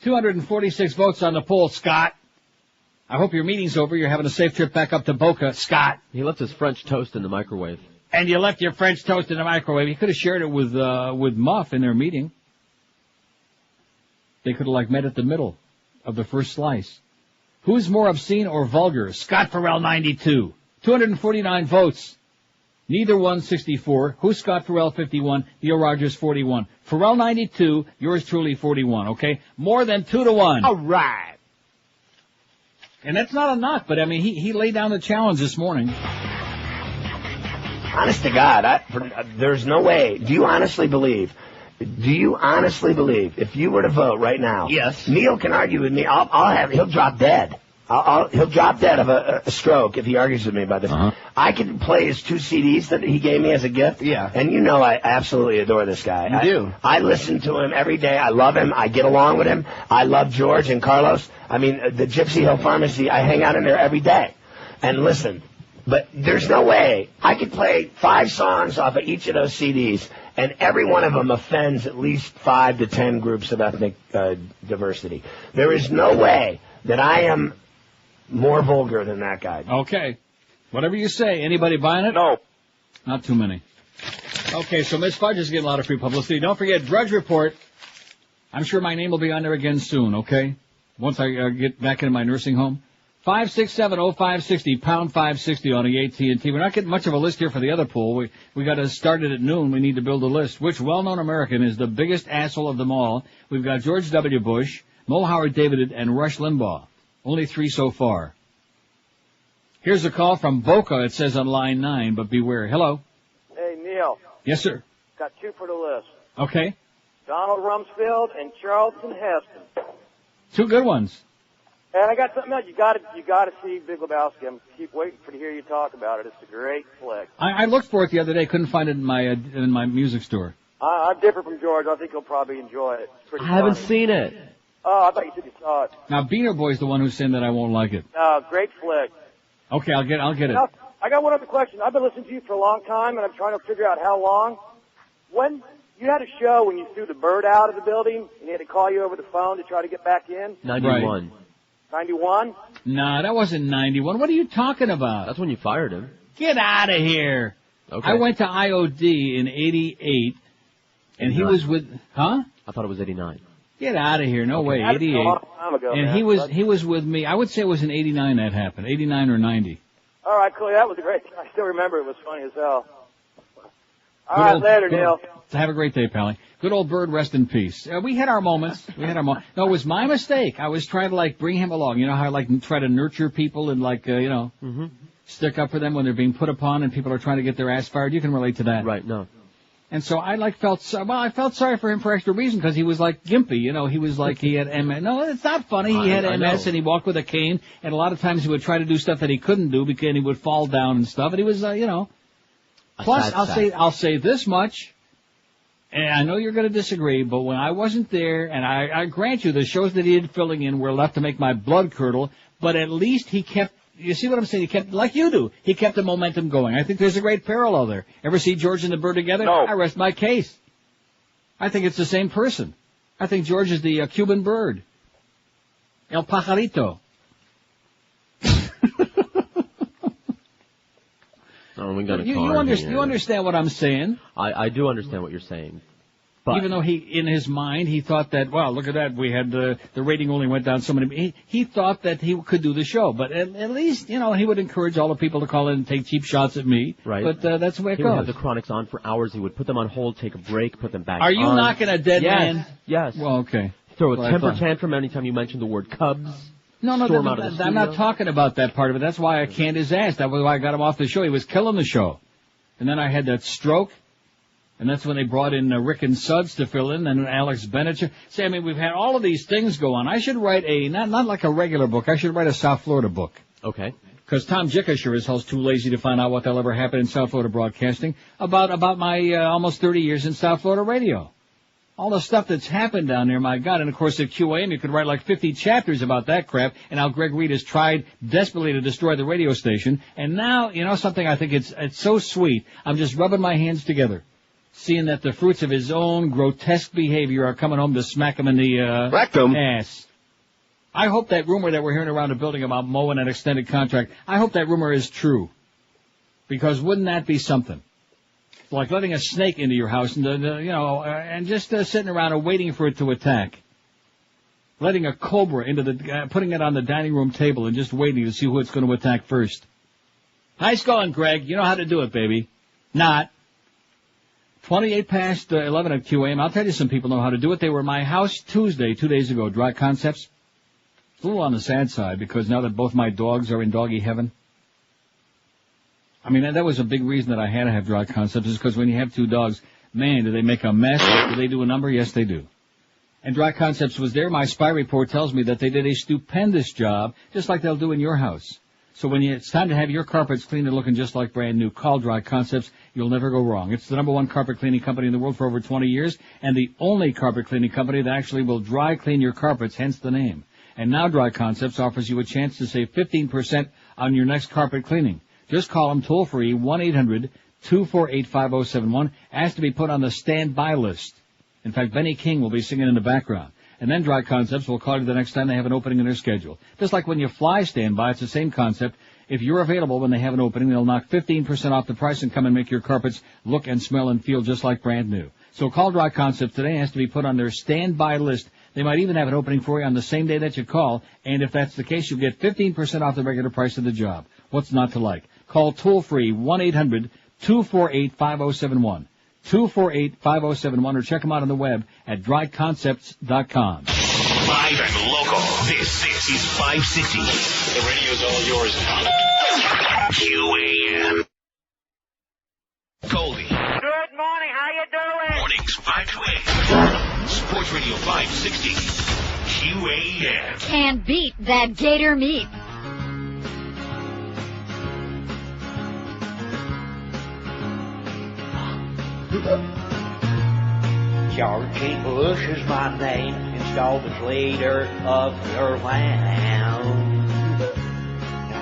246 votes on the poll, Scott. I hope your meeting's over. You're having a safe trip back up to Boca, Scott. He left his French toast in the microwave. And you left your French toast in the microwave. You could have shared it with Muff in their meeting. They could have met at the middle. of the first slice. Who's more obscene or vulgar? Scott Ferrall, 92. 249 votes. Neither one, 64. Who's Scott Ferrall, 51. Neil Rogers, 41. Ferrall, 92. Yours truly, 41, okay? More than 2-1. All right. And that's not a knock, but I mean, he laid down the challenge this morning. Honest to God, there's no way. Do you honestly believe, if you were to vote right now? Yes. Neil can argue with me. He'll drop dead. He'll drop dead of a stroke if he argues with me about this. I can play his 2 CDs that he gave me as a gift. Yeah. And you know I absolutely adore this guy. You do. I listen to him every day. I love him. I get along with him. I love George and Carlos. I mean, the Gypsy Hill Pharmacy, I hang out in there every day. And listen, but there's no way. I could play 5 songs off of each of those CDs, and every one of them offends at least 5 to 10 groups of ethnic diversity. There is no way that I am more vulgar than that guy. Okay. Whatever you say. Anybody buying it? No. Not too many. Okay, so Miss Fudge is getting a lot of free publicity. Don't forget, Drudge Report. I'm sure my name will be on there again soon, okay? Once I get back into my nursing home. 567-0560, pound 560 on the AT&T. We're not getting much of a list here for the other pool. We got to start it at noon. We need to build a list. Which well-known American is the biggest asshole of them all? We've got George W. Bush, Mo Howard David, and Rush Limbaugh. Only 3 so far. Here's a call from Boca, it says on line 9, but beware. Hello? Hey, Neil. Yes, sir. Got 2 for the list. Okay. Donald Rumsfeld and Charlton Heston. 2 good ones. And I got something else. You got to see Big Lebowski. I'm keep waiting to hear you talk about it. It's a great flick. I looked for it the other day, couldn't find it in my music store. I'm different from George. I think he'll probably enjoy it. It's pretty I haven't funny. seen it. Oh, I thought you said you saw it. Now, Beaner Boy's the one who's saying that I won't like it. No, great flick. Okay, I'll get it. Now, I got one other question. I've been listening to you for a long time, and I'm trying to figure out how long. When you had a show when you threw the bird out of the building, and he had to call you over the phone to try to get back in? 91. 91? Nah, that wasn't 91. What are you talking about? That's when you fired him. Get out of here. Okay. I went to IOD in 88, and he was with, huh? I thought it was 89. Get out of here. No way. That's 88. a long time ago, And man. he was with me. I would say it was in 89 that happened. 89 or 90. All right, cool. That was great. I still remember it was funny as hell. All right, later, Neil. Have a great day, Pally. Good old Bird, rest in peace. We had our moments. No, it was my mistake. I was trying to, bring him along. You know how I, try to nurture people and, stick up for them when they're being put upon and people are trying to get their ass fired? You can relate to that. Right, no. And so I, felt sorry for him for extra reason because he was gimpy. He was he had MS. No, it's not funny. He had MS and he walked with a cane, and a lot of times he would try to do stuff that he couldn't do because he would fall down and stuff. And he was, Plus, I'll say this much, and I know you're going to disagree, but when I wasn't there, and I grant you the shows that he did filling in were left to make my blood curdle, but at least he kept, you see what I'm saying? He kept, like you do, he kept the momentum going. I think there's a great parallel there. Ever see George and the Bird together? No. I rest my case. I think it's the same person. I think George is the Cuban bird. El Pajarito. Oh, we got you understand what I'm saying? I do understand what you're saying. But even though in his mind, he thought that, well, look at that, we had the rating only went down so many. He thought that he could do the show, but at least, he would encourage all the people to call in and take cheap shots at me. Right. But that's the way it goes. He would have the Chronics on for hours. He would put them on hold, take a break, put them back on. Are you knocking a dead man? Yes. Well, okay. Throw a temper tantrum anytime you mention the word Cubs. No, I'm not talking about that part of it. That's why I canned his ass. That was why I got him off the show. He was killing the show. And then I had that stroke. And that's when they brought in Rick and Suds to fill in, and Alex Bennett. See, we've had all of these things go on. I should write not like a regular book. I should write a South Florida book. Okay. Because Tom Jicka sure as hell's too lazy to find out what that'll ever happen in South Florida broadcasting about my almost 30 years in South Florida radio. All the stuff that's happened down there, my God. And, of course, at QAM, you could write 50 chapters about that crap, and how Greg Reed has tried desperately to destroy the radio station. And now, something, I think it's so sweet. I'm just rubbing my hands together, seeing that the fruits of his own grotesque behavior are coming home to smack him in the rectum ass. I hope that rumor that we're hearing around the building about Mo and that extended contract, I hope that rumor is true. Because wouldn't that be something? Like letting a snake into your house and, and just sitting around and waiting for it to attack. letting a cobra into the, putting it on the dining room table and just waiting to see who it's going to attack first. Nice going, Greg. You know how to do it, baby. Not. 28 past 11 at QAM. I'll tell you some people know how to do it. They were at my house Tuesday, 2 days ago. Dry Concepts. It's a little on the sad side because now that both my dogs are in doggy heaven. I mean, that was a big reason that I had to have Dry Concepts is because when you have two dogs, man, do they make a mess? Do they do a number? Yes, they do. And Dry Concepts was there. My spy report tells me that they did a stupendous job, just like they'll do in your house. So when it's time to have your carpets cleaned and looking just like brand new, call Dry Concepts. You'll never go wrong. It's the #1 carpet cleaning company in the world for over 20 years, and the only carpet cleaning company that actually will dry clean your carpets, hence the name. And now Dry Concepts offers you a chance to save 15% on your next carpet cleaning. Just call them toll-free, 1-800-248-5071. Ask to be put on the standby list. In fact, Benny King will be singing in the background. And then Dry Concepts will call you the next time they have an opening in their schedule. Just like when you fly standby, it's the same concept. If you're available when they have an opening, they'll knock 15% off the price and come and make your carpets look and smell and feel just like brand new. So call Dry Concepts today. It has to be put on their standby list. They might even have an opening for you on the same day that you call. And if that's the case, you'll get 15% off the regular price of the job. What's not to like? Call toll-free 1-800-248-5071. 248-5071 or check them out on the web at dryconcepts.com. Live and local. This is 560. The radio's all yours now. QAM. Goldie. Good morning. How you doing? Mornings 5 to 8. Sports Radio 560. QAM. Can't beat that gator meat. George Bush is my name, installed as leader of your land.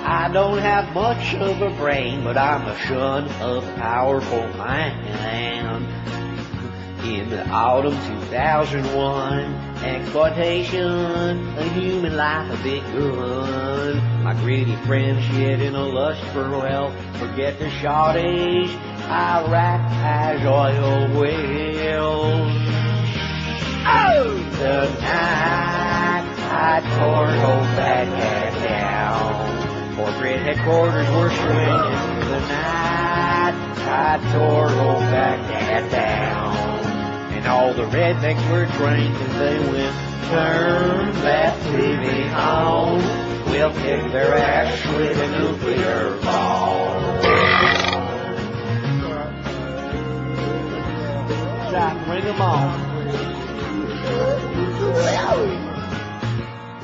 I don't have much of a brain, but I'm a son of a powerful man. In the autumn 2001, exploitation of human life a bit good. My greedy friends shed in a lust for wealth, forget the shortage. Iraq has oil wells. Oh! Tonight, I tore old Baghdad down. Corporate headquarters were swinging. Tonight, I tore old Baghdad down. And all the rednecks were drinking. They went, turn that TV on. We'll kick their ass with a nuclear ball. Bring them on.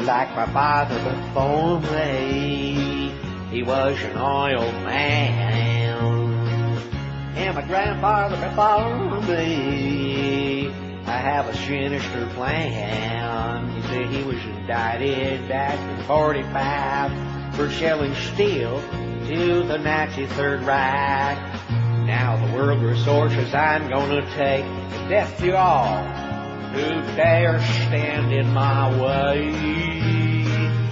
Like my father before me, he was an oil man. And my grandfather before me, I have a sinister plan. He said he was indicted back in 45 for selling steel to the Nazi Third Reich. Now the world resources I'm gonna take death to all who dare stand in my way.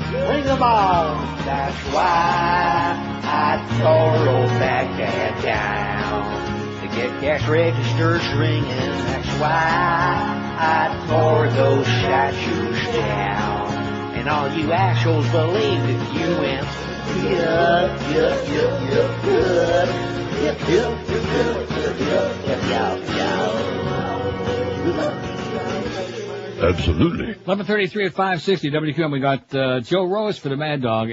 Bring them on. That's why I tore old Baghdad down to get cash registers ringing. That's why I tore those statues down. And all you assholes believe that you went good. Absolutely. 11:33 at 560 WQAM. We got Joe Rose for the Mad Dog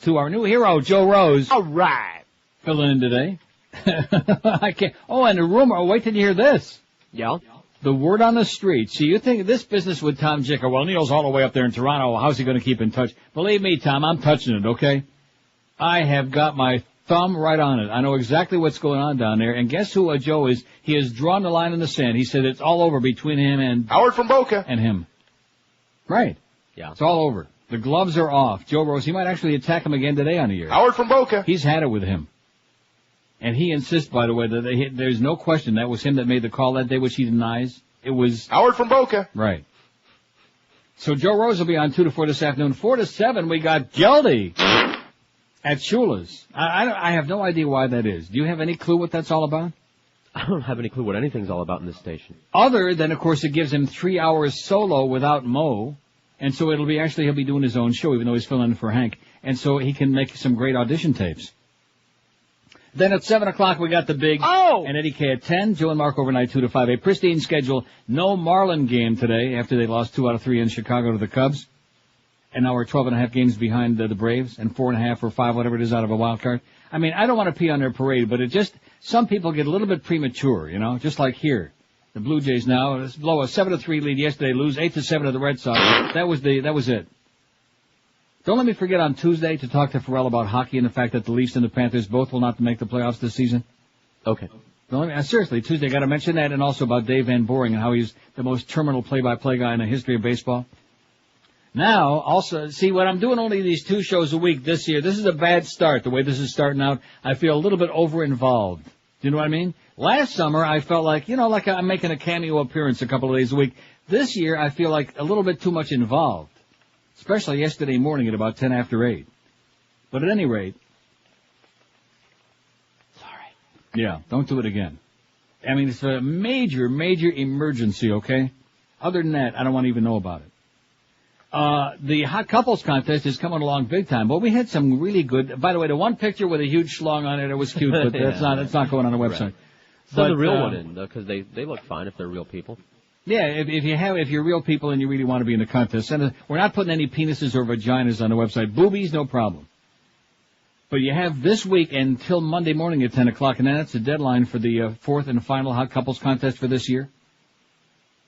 to our new hero, Joe Rose. All right. Filling in today. I can't. Oh, and the rumor. Oh, wait till you hear this. Yeah. The word on the street. See, you think this business with Tom Jicker, well, Neil's all the way up there in Toronto. How's he going to keep in touch? Believe me, Tom, I'm touching it, okay? I have got my thumb right on it. I know exactly what's going on down there. And guess who Joe is? He has drawn the line in the sand. He said it's all over between him and Howard from Boca. And him. Right. Yeah. It's all over. The gloves are off. Joe Rose, he might actually attack him again today on the air. Howard from Boca. He's had it with him. And he insists, by the way, that there's no question that was him that made the call that day, which he denies. It was Howard from Boca. Right. So Joe Rose will be on 2 to 4 this afternoon. 4 to 7, we got Geldy at Shula's. I have no idea why that is. Do you have any clue what that's all about? I don't have any clue what anything's all about in this station. Other than, of course, it gives him 3 hours solo without Mo, And so he'll be doing his own show, even though he's filling in for Hank. And so he can make some great audition tapes. Then at 7 o'clock, we got the big and Eddie K at 10. Joe and Mark overnight 2 to 5. A pristine schedule. No Marlin game today after they lost 2 out of 3 in Chicago to the Cubs. And now we're 12.5 games behind the Braves and 4.5 or 5, whatever it is, out of a wild card. I mean, I don't want to pee on their parade, but some people get a little bit premature, just like here. The Blue Jays now, let's blow a 7-3 lead yesterday, lose 8-7 to the Red Sox. That was it. Don't let me forget on Tuesday to talk to Ferrall about hockey and the fact that the Leafs and the Panthers both will not make the playoffs this season. Okay. Seriously, Tuesday, got to mention that, and also about Dave Van Boring and how he's the most terminal play-by-play guy in the history of baseball. Now, also, see, what I'm doing only these 2 shows a week this year, this is a bad start. The way this is starting out, I feel a little bit over-involved. Do you know what I mean? Last summer, I felt like I'm making a cameo appearance a couple of days a week. This year, I feel like a little bit too much involved. Especially yesterday morning at about 10 after 8. But at any rate... Sorry. Yeah, don't do it again. I mean, it's a major, major emergency, okay? Other than that, I don't want to even know about it. The Hot Couples Contest is coming along big time. Well, we had some really good... By the way, the one picture with a huge schlong on it was cute, but it's not going on the website. Right. Send the real one in, though, because they look fine if they're real people. Yeah, if you're real people and you really want to be in the contest, we're not putting any penises or vaginas on the website. Boobies, no problem. But you have this week until Monday morning at 10 o'clock, and then that's the deadline for the 4th and final Hot Couples Contest for this year.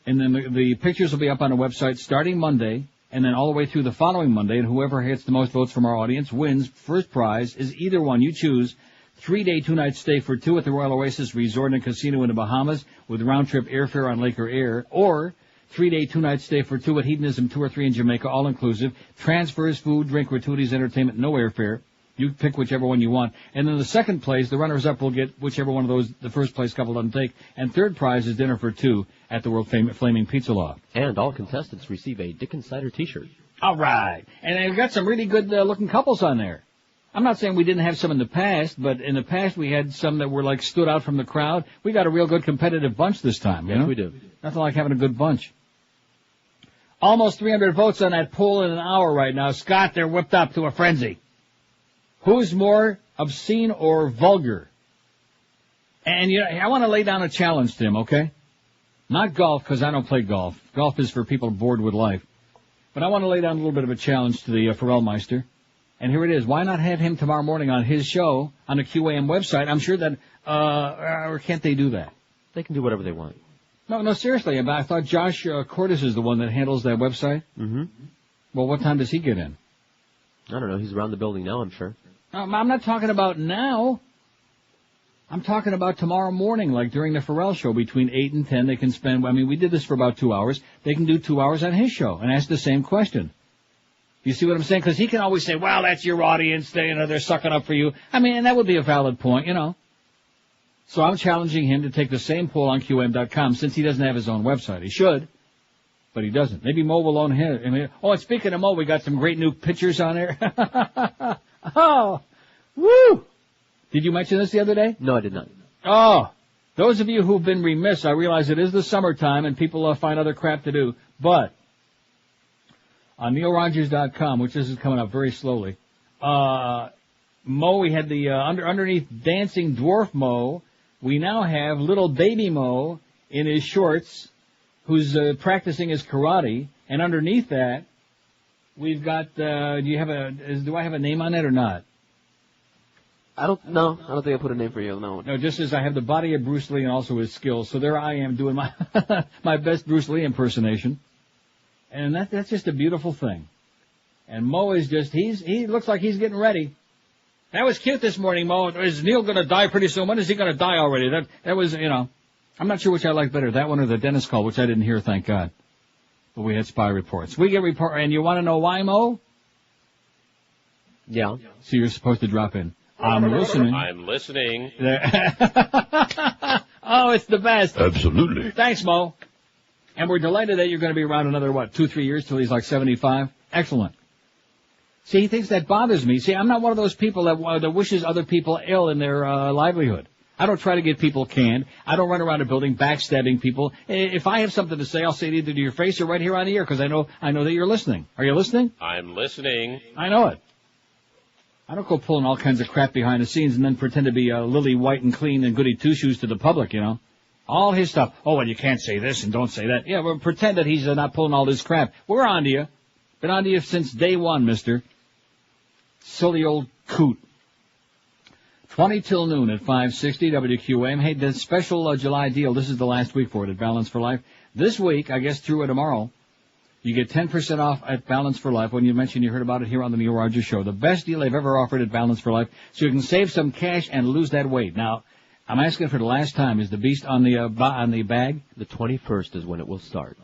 And then the pictures will be up on the website starting Monday, and then all the way through the following Monday, and whoever gets the most votes from our audience wins. First prize is either one. You choose. 3-day, 2-night stay for 2 at the Royal Oasis Resort and Casino in the Bahamas with round-trip airfare on Lake or Air, or 3-day, 2-night stay for 2 at Hedonism 2 or 3 in Jamaica, all-inclusive, transfers, food, drink, gratuities, entertainment, no airfare. You pick whichever one you want. And then the second place, the runners-up will get whichever one of those the first place couple doesn't take. And third prize is dinner for 2 at the world-famous Flaming Pizza Loft. And all contestants receive a Dick Insider t-shirt. All right. And they've got some really good-looking couples on there. I'm not saying we didn't have some in the past, but in the past we had some that were stood out from the crowd. We got a real good competitive bunch this time, you know? Yes, we do. Nothing like having a good bunch. Almost 300 votes on that poll in an hour right now. Scott, they're whipped up to a frenzy. Who's more obscene or vulgar? And I want to lay down a challenge to him, okay? Not golf, because I don't play golf. Golf is for people bored with life. But I want to lay down a little bit of a challenge to the Ferrall Meister. And here it is. Why not have him tomorrow morning on his show on the QAM website? I'm sure that, or can't they do that? They can do whatever they want. No, seriously. I thought Josh Cordes is the one that handles that website. Mm-hmm. Well, what time does he get in? I don't know. He's around the building now, I'm sure. I'm not talking about now. I'm talking about tomorrow morning, like during the Ferrall show between 8 and 10. They can spend, we did this for about 2 hours. They can do 2 hours on his show and ask the same question. You see what I'm saying? Because he can always say, well, that's your audience. They're sucking up for you. And that would be a valid point, So I'm challenging him to take the same poll on QM.com since he doesn't have his own website. He should, but he doesn't. Maybe Mo will own him. And speaking of Mo, we got some great new pictures on there. Oh, woo! Did you mention this the other day? No, I did not. Oh, those of you who've been remiss, I realize it is the summertime and people find other crap to do, but on NeilRogers.com, which this is coming up very slowly, Mo, we had the underneath Dancing Dwarf Mo. We now have little baby Mo in his shorts, who's practicing his karate, and underneath that, we've got. Do I have a name on it or not? I don't think I put a name for you. No, just as I have the body of Bruce Lee and also his skills. So there I am doing my my best Bruce Lee impersonation. And that's just a beautiful thing. And Mo is he looks like he's getting ready. That was cute this morning, Mo. Is Neil going to die pretty soon? When is he going to die already? That was, I'm not sure which I like better, that one or the dentist call, which I didn't hear, thank God. But we had spy reports. We get and you want to know why, Mo? Yeah. So you're supposed to drop in. I'm listening. I'm listening. Oh, it's the best. Absolutely. Thanks, Mo. And we're delighted that you're going to be around another, 2-3 years till he's like 75? Excellent. See, he thinks that bothers me. See, I'm not one of those people that wishes other people ill in their livelihood. I don't try to get people canned. I don't run around a building backstabbing people. If I have something to say, I'll say it either to your face or right here on the air because I know that you're listening. Are you listening? I'm listening. I know it. I don't go pulling all kinds of crap behind the scenes and then pretend to be lily white and clean and goody two-shoes to the public, you know. All his stuff. Oh, well, you can't say this and don't say that. Yeah, well, pretend that he's not pulling all this crap. We're on to you. Been on to you since day one, mister. Silly old coot. 20 till noon at 560 WQAM. Hey, the special July deal, this is the last week for it at Balance for Life. This week, I guess through tomorrow, you get 10% off at Balance for Life when you mention you heard about it here on the Neil Rogers Show. The best deal they've ever offered at Balance for Life, so you can save some cash and lose that weight. Now, I'm asking for the last time. Is the beast on the bag? The 21st is when it will start.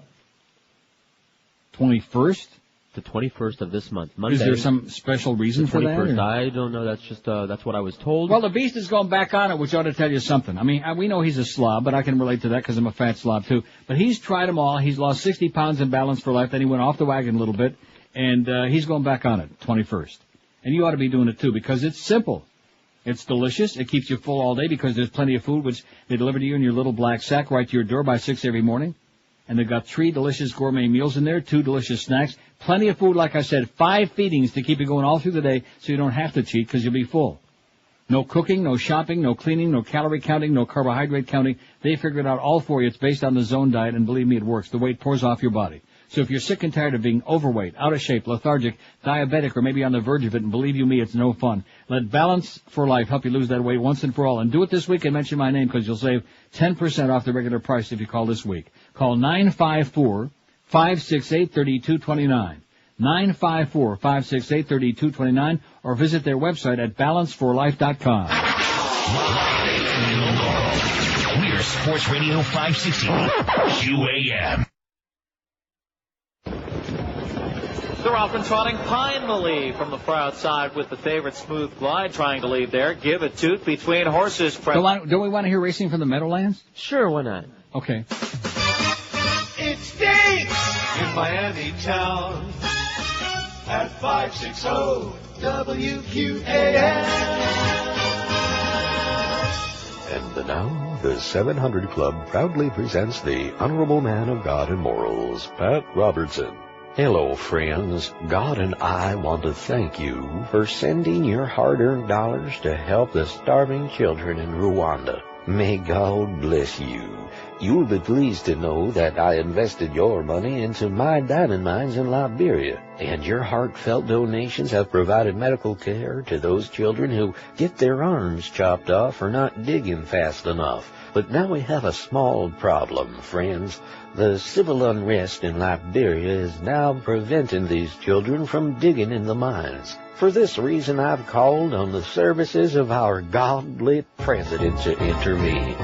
21st? The 21st of this month, Monday. Is there some special reason for that? 21st, I don't know. That's just that's what I was told. Well, the beast is going back on it, which ought to tell you something. I mean, we know he's a slob, but I can relate to that because I'm a fat slob too. But he's tried them all. He's lost 60 pounds in Balance for Life. Then he went off the wagon a little bit, and he's going back on it, 21st. And you ought to be doing it too because it's simple. It's delicious. It keeps you full all day because there's plenty of food, which they deliver to you in your little black sack right to your door by 6 every morning. And they've got 3 delicious gourmet meals in there, 2 delicious snacks, plenty of food, like I said, 5 feedings to keep you going all through the day so you don't have to cheat because you'll be full. No cooking, no shopping, no cleaning, no calorie counting, no carbohydrate counting. They figured it out all for you. It's based on the Zone diet, and believe me, it works. The weight pours off your body. So if you're sick and tired of being overweight, out of shape, lethargic, diabetic, or maybe on the verge of it, and believe you me, it's no fun, let Balance for Life help you lose that weight once and for all. And do it this week and mention my name because you'll save 10% off the regular price if you call this week. Call 954-568-3229. 954-568-3229 or visit their website at balanceforlife.com. We're Sports Radio 560 QAM. They're off and trotting Pinely from the far outside with the favorite Smooth Glide trying to lead there. Give a toot between horses. Don't we want to hear racing from the Meadowlands? Sure, why not? Okay. It stinks in Miami town at 560 WQAM. And now, the 700 Club proudly presents the Honorable Man of God and Morals, Pat Robertson. Hello, friends. God and I want to thank you for sending your hard-earned dollars to help the starving children in Rwanda. May God bless you. You'll be pleased to know that I invested your money into my diamond mines in Liberia, and your heartfelt donations have provided medical care to those children who get their arms chopped off for not digging fast enough. But now we have a small problem, friends. The civil unrest in Liberia is now preventing these children from digging in the mines. For this reason, I've called on the services of our godly president to intervene.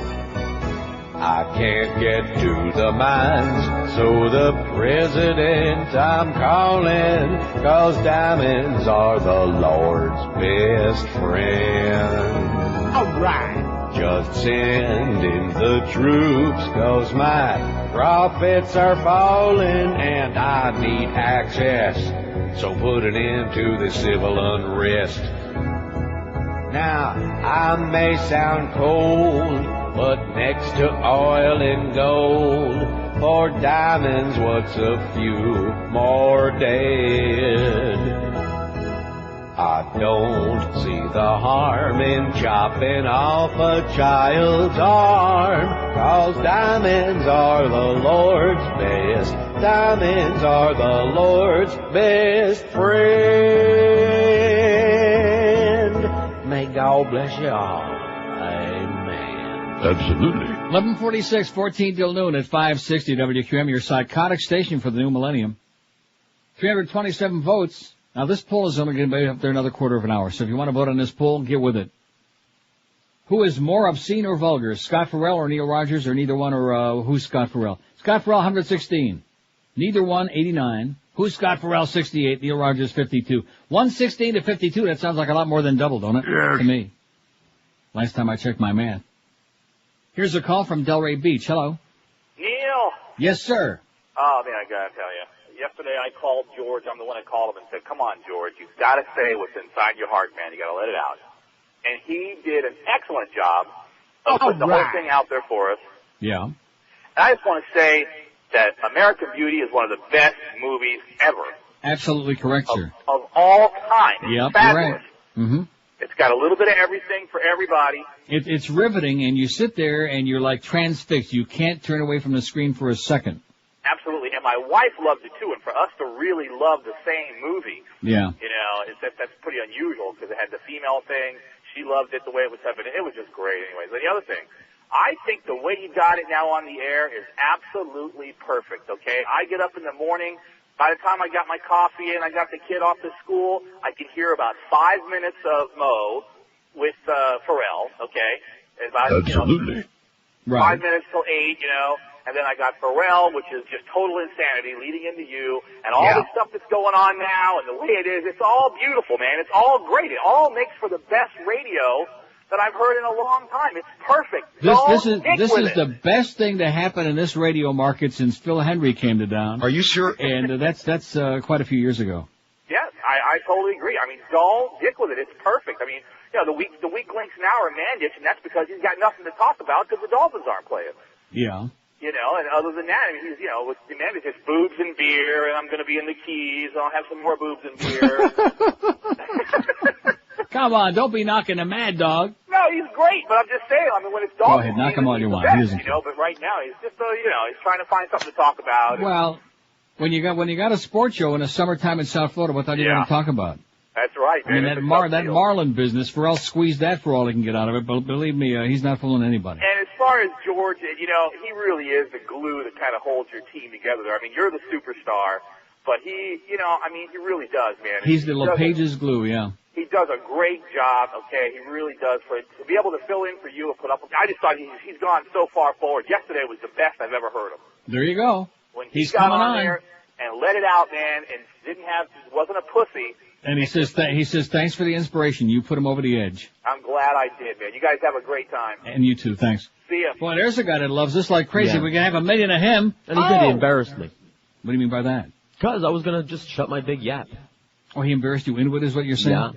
I can't get to the mines, so the president I'm calling, 'cause diamonds are the Lord's best friend. All right. Just send in the troops, 'cause my profits are falling and I need access. So put an end to the civil unrest. Now, I may sound cold, but next to oil and gold, for diamonds, what's a few more dead? I don't see the harm in chopping off a child's arm, 'cause diamonds are the Lord's best. Diamonds are the Lord's best friend. May God bless you all. Amen. Absolutely. 11:46, 14 till noon at 560 WQAM, your psychotic station for the new millennium. 327 votes. Now, this poll is only going to be up there another quarter of an hour, so if you want to vote on this poll, get with it. Who is more obscene or vulgar, Scott Ferrall or Neil Rogers, or neither one, or who's Scott Ferrall? Scott Ferrall, 116. Neither one, 89. Who's Scott Ferrall, 68. Neil Rogers, 52. 116 to 52, that sounds like a lot more than double, don't it? Yes. To me. Last time I checked my math. Here's a call from Delray Beach. Hello. Neil. Yes, sir. Oh, man, I gotta tell you. Yesterday I called George. I'm the one that called him and said, come on, George, you've got to say what's inside your heart, man. You got to let it out. And he did an excellent job of putting the whole thing out there for us. Yeah. And I just want to say that American Beauty is one of the best movies ever. Absolutely correct, sir. Of all time. Yep, Fabulous. you're right. Mm-hmm. It's got a little bit of everything for everybody. It's riveting, and you sit there and you're like transfixed. You can't turn away from the screen for a second. Absolutely. And my wife loved it too. And for us to really love the same movie, Yeah. you know, that's pretty unusual because it had the female thing. She loved it the way it was set, but it was just great anyways. And the other thing, I think the way you got it now on the air is absolutely perfect, okay? I get up in the morning. By the time I got my coffee and I got the kid off to school, I could hear about 5 minutes of Mo with Ferrall, okay? Absolutely. Right. 5 minutes till 8, you know, and then I got Ferrall, which is just total insanity, leading into you, and all the stuff that's going on now, and the way it is, it's all beautiful, man. It's all great. It all makes for the best radio that I've heard in a long time. It's perfect. This is the best thing to happen in this radio market since Phil Hendrie came to town. Are you sure? And that's quite a few years ago. Yes, I totally agree. I mean, don't dick with it. It's perfect. I mean, you know, the weak links now are Mandich, and that's because he's got nothing to talk about because the Dolphins aren't playing. Yeah. You know, and other than that, I mean, he's, you know, with Mandich, it's boobs and beer, and I'm going to be in the Keys, and I'll have some more boobs and beer. Come on, don't be knocking the Mad Dog. No, he's great, but I'm just saying, I mean, when it's Dolphins, Go ahead, knock him all you want. He doesn't you know, but right now, he's just, you know, he's trying to find something to talk about. Well, when you got a sports show in the summertime in South Florida, what are you going to talk about? That's right, I mean, man. that Marlin business, Ferrall squeezed that for all he can get out of it, but believe me, he's not fooling anybody. And as far as George, you know, he really is the glue that kind of holds your team together there. I mean, you're the superstar, but he, you know, I mean, he really does, man. He's the LePage's glue, yeah. He does a great job, okay? He really does. To be able to fill in for you and put up with, I just thought he's gone so far forward. Yesterday was the best I've ever heard him. There you go. When he's got coming on there and let it out, man, and wasn't a pussy. And he says, thanks for the inspiration. You put him over the edge. I'm glad I did, man. You guys have a great time. And you too, thanks. See ya. Boy, there's a guy that loves this like crazy. Yeah. We can have 1 million of him. And he did. He embarrassed me. What do you mean by that? Because I was going to just shut my big yap. Oh, he embarrassed you into it is what you're saying? Yeah.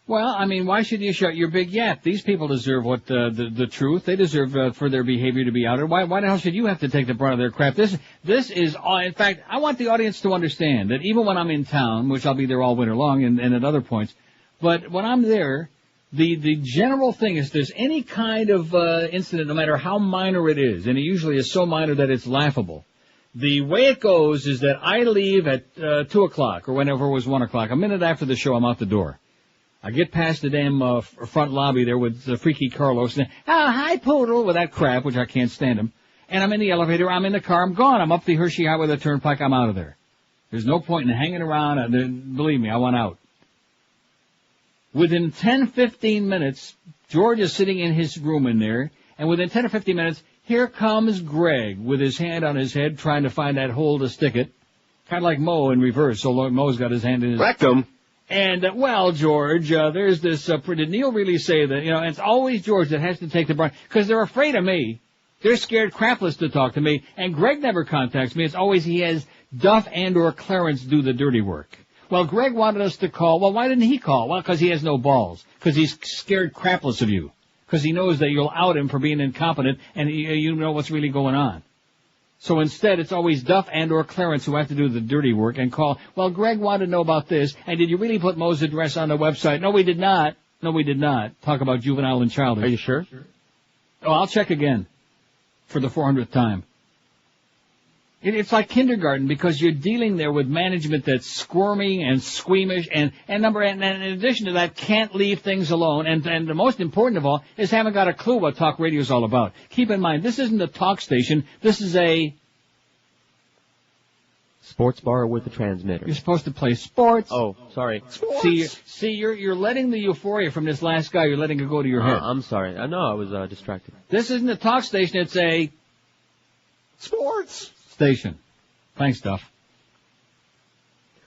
Well, I mean, why should you shut your big yap? These people deserve the truth. They deserve for their behavior to be outed. Why the hell should you have to take the brunt of their crap? This is, in fact, I want the audience to understand that even when I'm in town, which I'll be there all winter long and at other points, but when I'm there, the general thing is there's any kind of incident, no matter how minor it is, and it usually is so minor that it's laughable. The way it goes is that I leave at 2 o'clock or whenever it was 1 o'clock. A minute after the show, I'm out the door. I get past the damn front lobby there with Freaky Carlos. And, hi, Poodle, with that crap, which I can't stand him. And I'm in the elevator. I'm in the car. I'm gone. I'm up the Hershey Highway, the Turnpike. I'm out of there. There's no point in hanging around. Believe me, I want out. Within 10, 15 minutes, George is sitting in his room in there. And within 10 or 15 minutes, here comes Greg with his hand on his head trying to find that hole to stick it. Kind of like Mo in reverse. So Mo's got his hand in his rectum. And, well, George, there's this, did Neil really say that, you know, it's always George that has to take the brunt, because they're afraid of me. They're scared crapless to talk to me, and Greg never contacts me. It's always he has Duff and or Clarence do the dirty work. Well, Greg wanted us to call. Well, why didn't he call? Well, because he has no balls. Because he's scared crapless of you. Because he knows that you'll out him for being incompetent, and you know what's really going on. So instead, it's always Duff and or Clarence who have to do the dirty work and call. Well, Greg wanted to know about this, and did you really put Mo's address on the website? No, we did not. No, we did not. Talk about juvenile and childish. Are you sure? Oh, I'll check again for the 400th time. It's like kindergarten because you're dealing there with management that's squirmy and squeamish and in addition to that can't leave things alone and the most important of all is haven't got a clue what talk radio is all about. Keep in mind, this isn't a talk station. This is a sports bar with a transmitter. You're supposed to play sports. Oh, sorry. Sports. See, you're letting the euphoria from this last guy, you're letting it go to your head. I'm sorry. I know I was distracted. This isn't a talk station. It's a sports station. Thanks, Duff.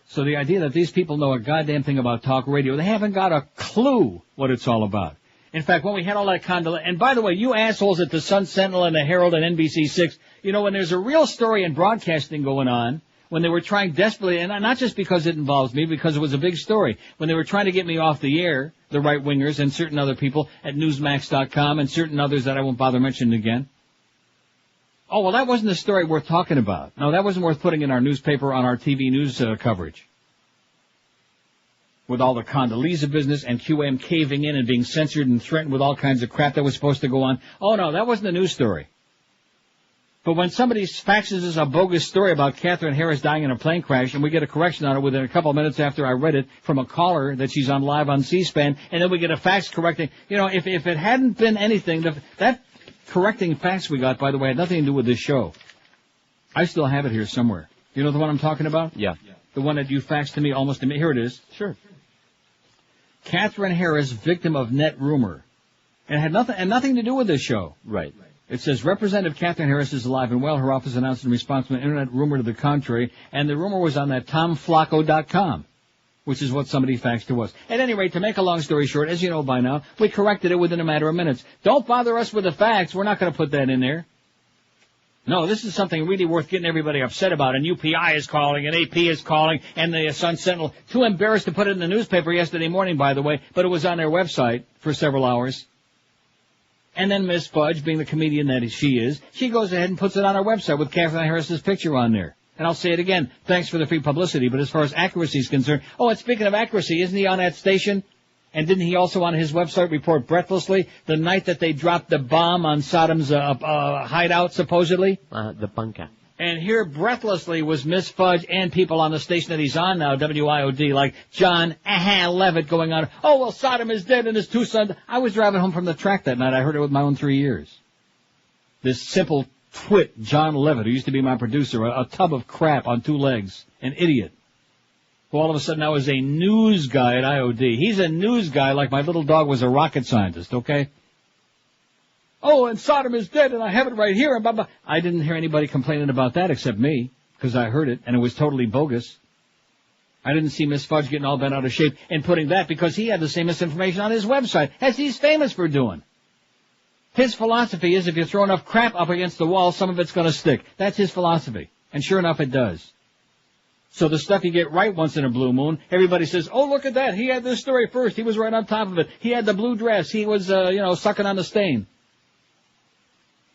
So the idea that these people know a goddamn thing about talk radio, they haven't got a clue what it's all about. In fact, when we had all that and by the way, you assholes at the Sun Sentinel and the Herald and NBC6, you know, when there's a real story in broadcasting going on, when they were trying desperately, and not just because it involves me, because it was a big story, when they were trying to get me off the air, the right-wingers and certain other people at Newsmax.com and certain others that I won't bother mentioning again. Oh, well, that wasn't a story worth talking about. No, that wasn't worth putting in our newspaper on our TV news coverage. With all the Condoleezza business and QAM caving in and being censored and threatened with all kinds of crap that was supposed to go on. Oh, no, that wasn't a news story. But when somebody faxes us a bogus story about Katherine Harris dying in a plane crash, and we get a correction on it within a couple of minutes after I read it from a caller that she's on live on C-SPAN, and then we get a fax correcting, if it hadn't been anything, that correcting fax we got, by the way, had nothing to do with this show. I still have it here somewhere. You know the one I'm talking about? Yeah. The one that you faxed to me almost immediately. Here it is. Sure. Katherine Harris, victim of net rumor. And it had nothing to do with this show. Right. It says, Representative Katherine Harris is alive and well. Her office announced in response to an internet rumor to the contrary, and the rumor was on that TomFlacco.com, which is what somebody faxed to us. At any rate, to make a long story short, as you know by now, we corrected it within a matter of minutes. Don't bother us with the facts. We're not going to put that in there. No, this is something really worth getting everybody upset about, and UPI is calling, and AP is calling, and the Sun Sentinel. Too embarrassed to put it in the newspaper yesterday morning, by the way, but it was on their website for several hours. And then Miss Fudge, being the comedian that she is, she goes ahead and puts it on her website with Katherine Harris's picture on there. And I'll say it again, thanks for the free publicity, but as far as accuracy is concerned, and speaking of accuracy, isn't he on that station? And didn't he also on his website report breathlessly the night that they dropped the bomb on Saddam's hideout, supposedly? The bunker. And here breathlessly was Miss Fudge and people on the station that he's on now, WIOD, like John Levitt going on, oh, well, Saddam is dead and his two sons. I was driving home from the track that night. I heard it with my own 3 ears. This simple twit, John Levitt, who used to be my producer, a tub of crap on two legs, an idiot. Who all of a sudden now is a news guy at IOD. He's a news guy like my little dog was a rocket scientist, okay? Oh, and Saddam is dead, and I have it right here, and blah, blah. I didn't hear anybody complaining about that except me, because I heard it, and it was totally bogus. I didn't see Miss Fudge getting all bent out of shape and putting that, because he had the same misinformation on his website, as he's famous for doing. His philosophy is if you throw enough crap up against the wall, some of it's going to stick. That's his philosophy. And sure enough, it does. So the stuff you get right once in a blue moon, everybody says, oh, look at that. He had this story first. He was right on top of it. He had the blue dress. He was, sucking on the stain.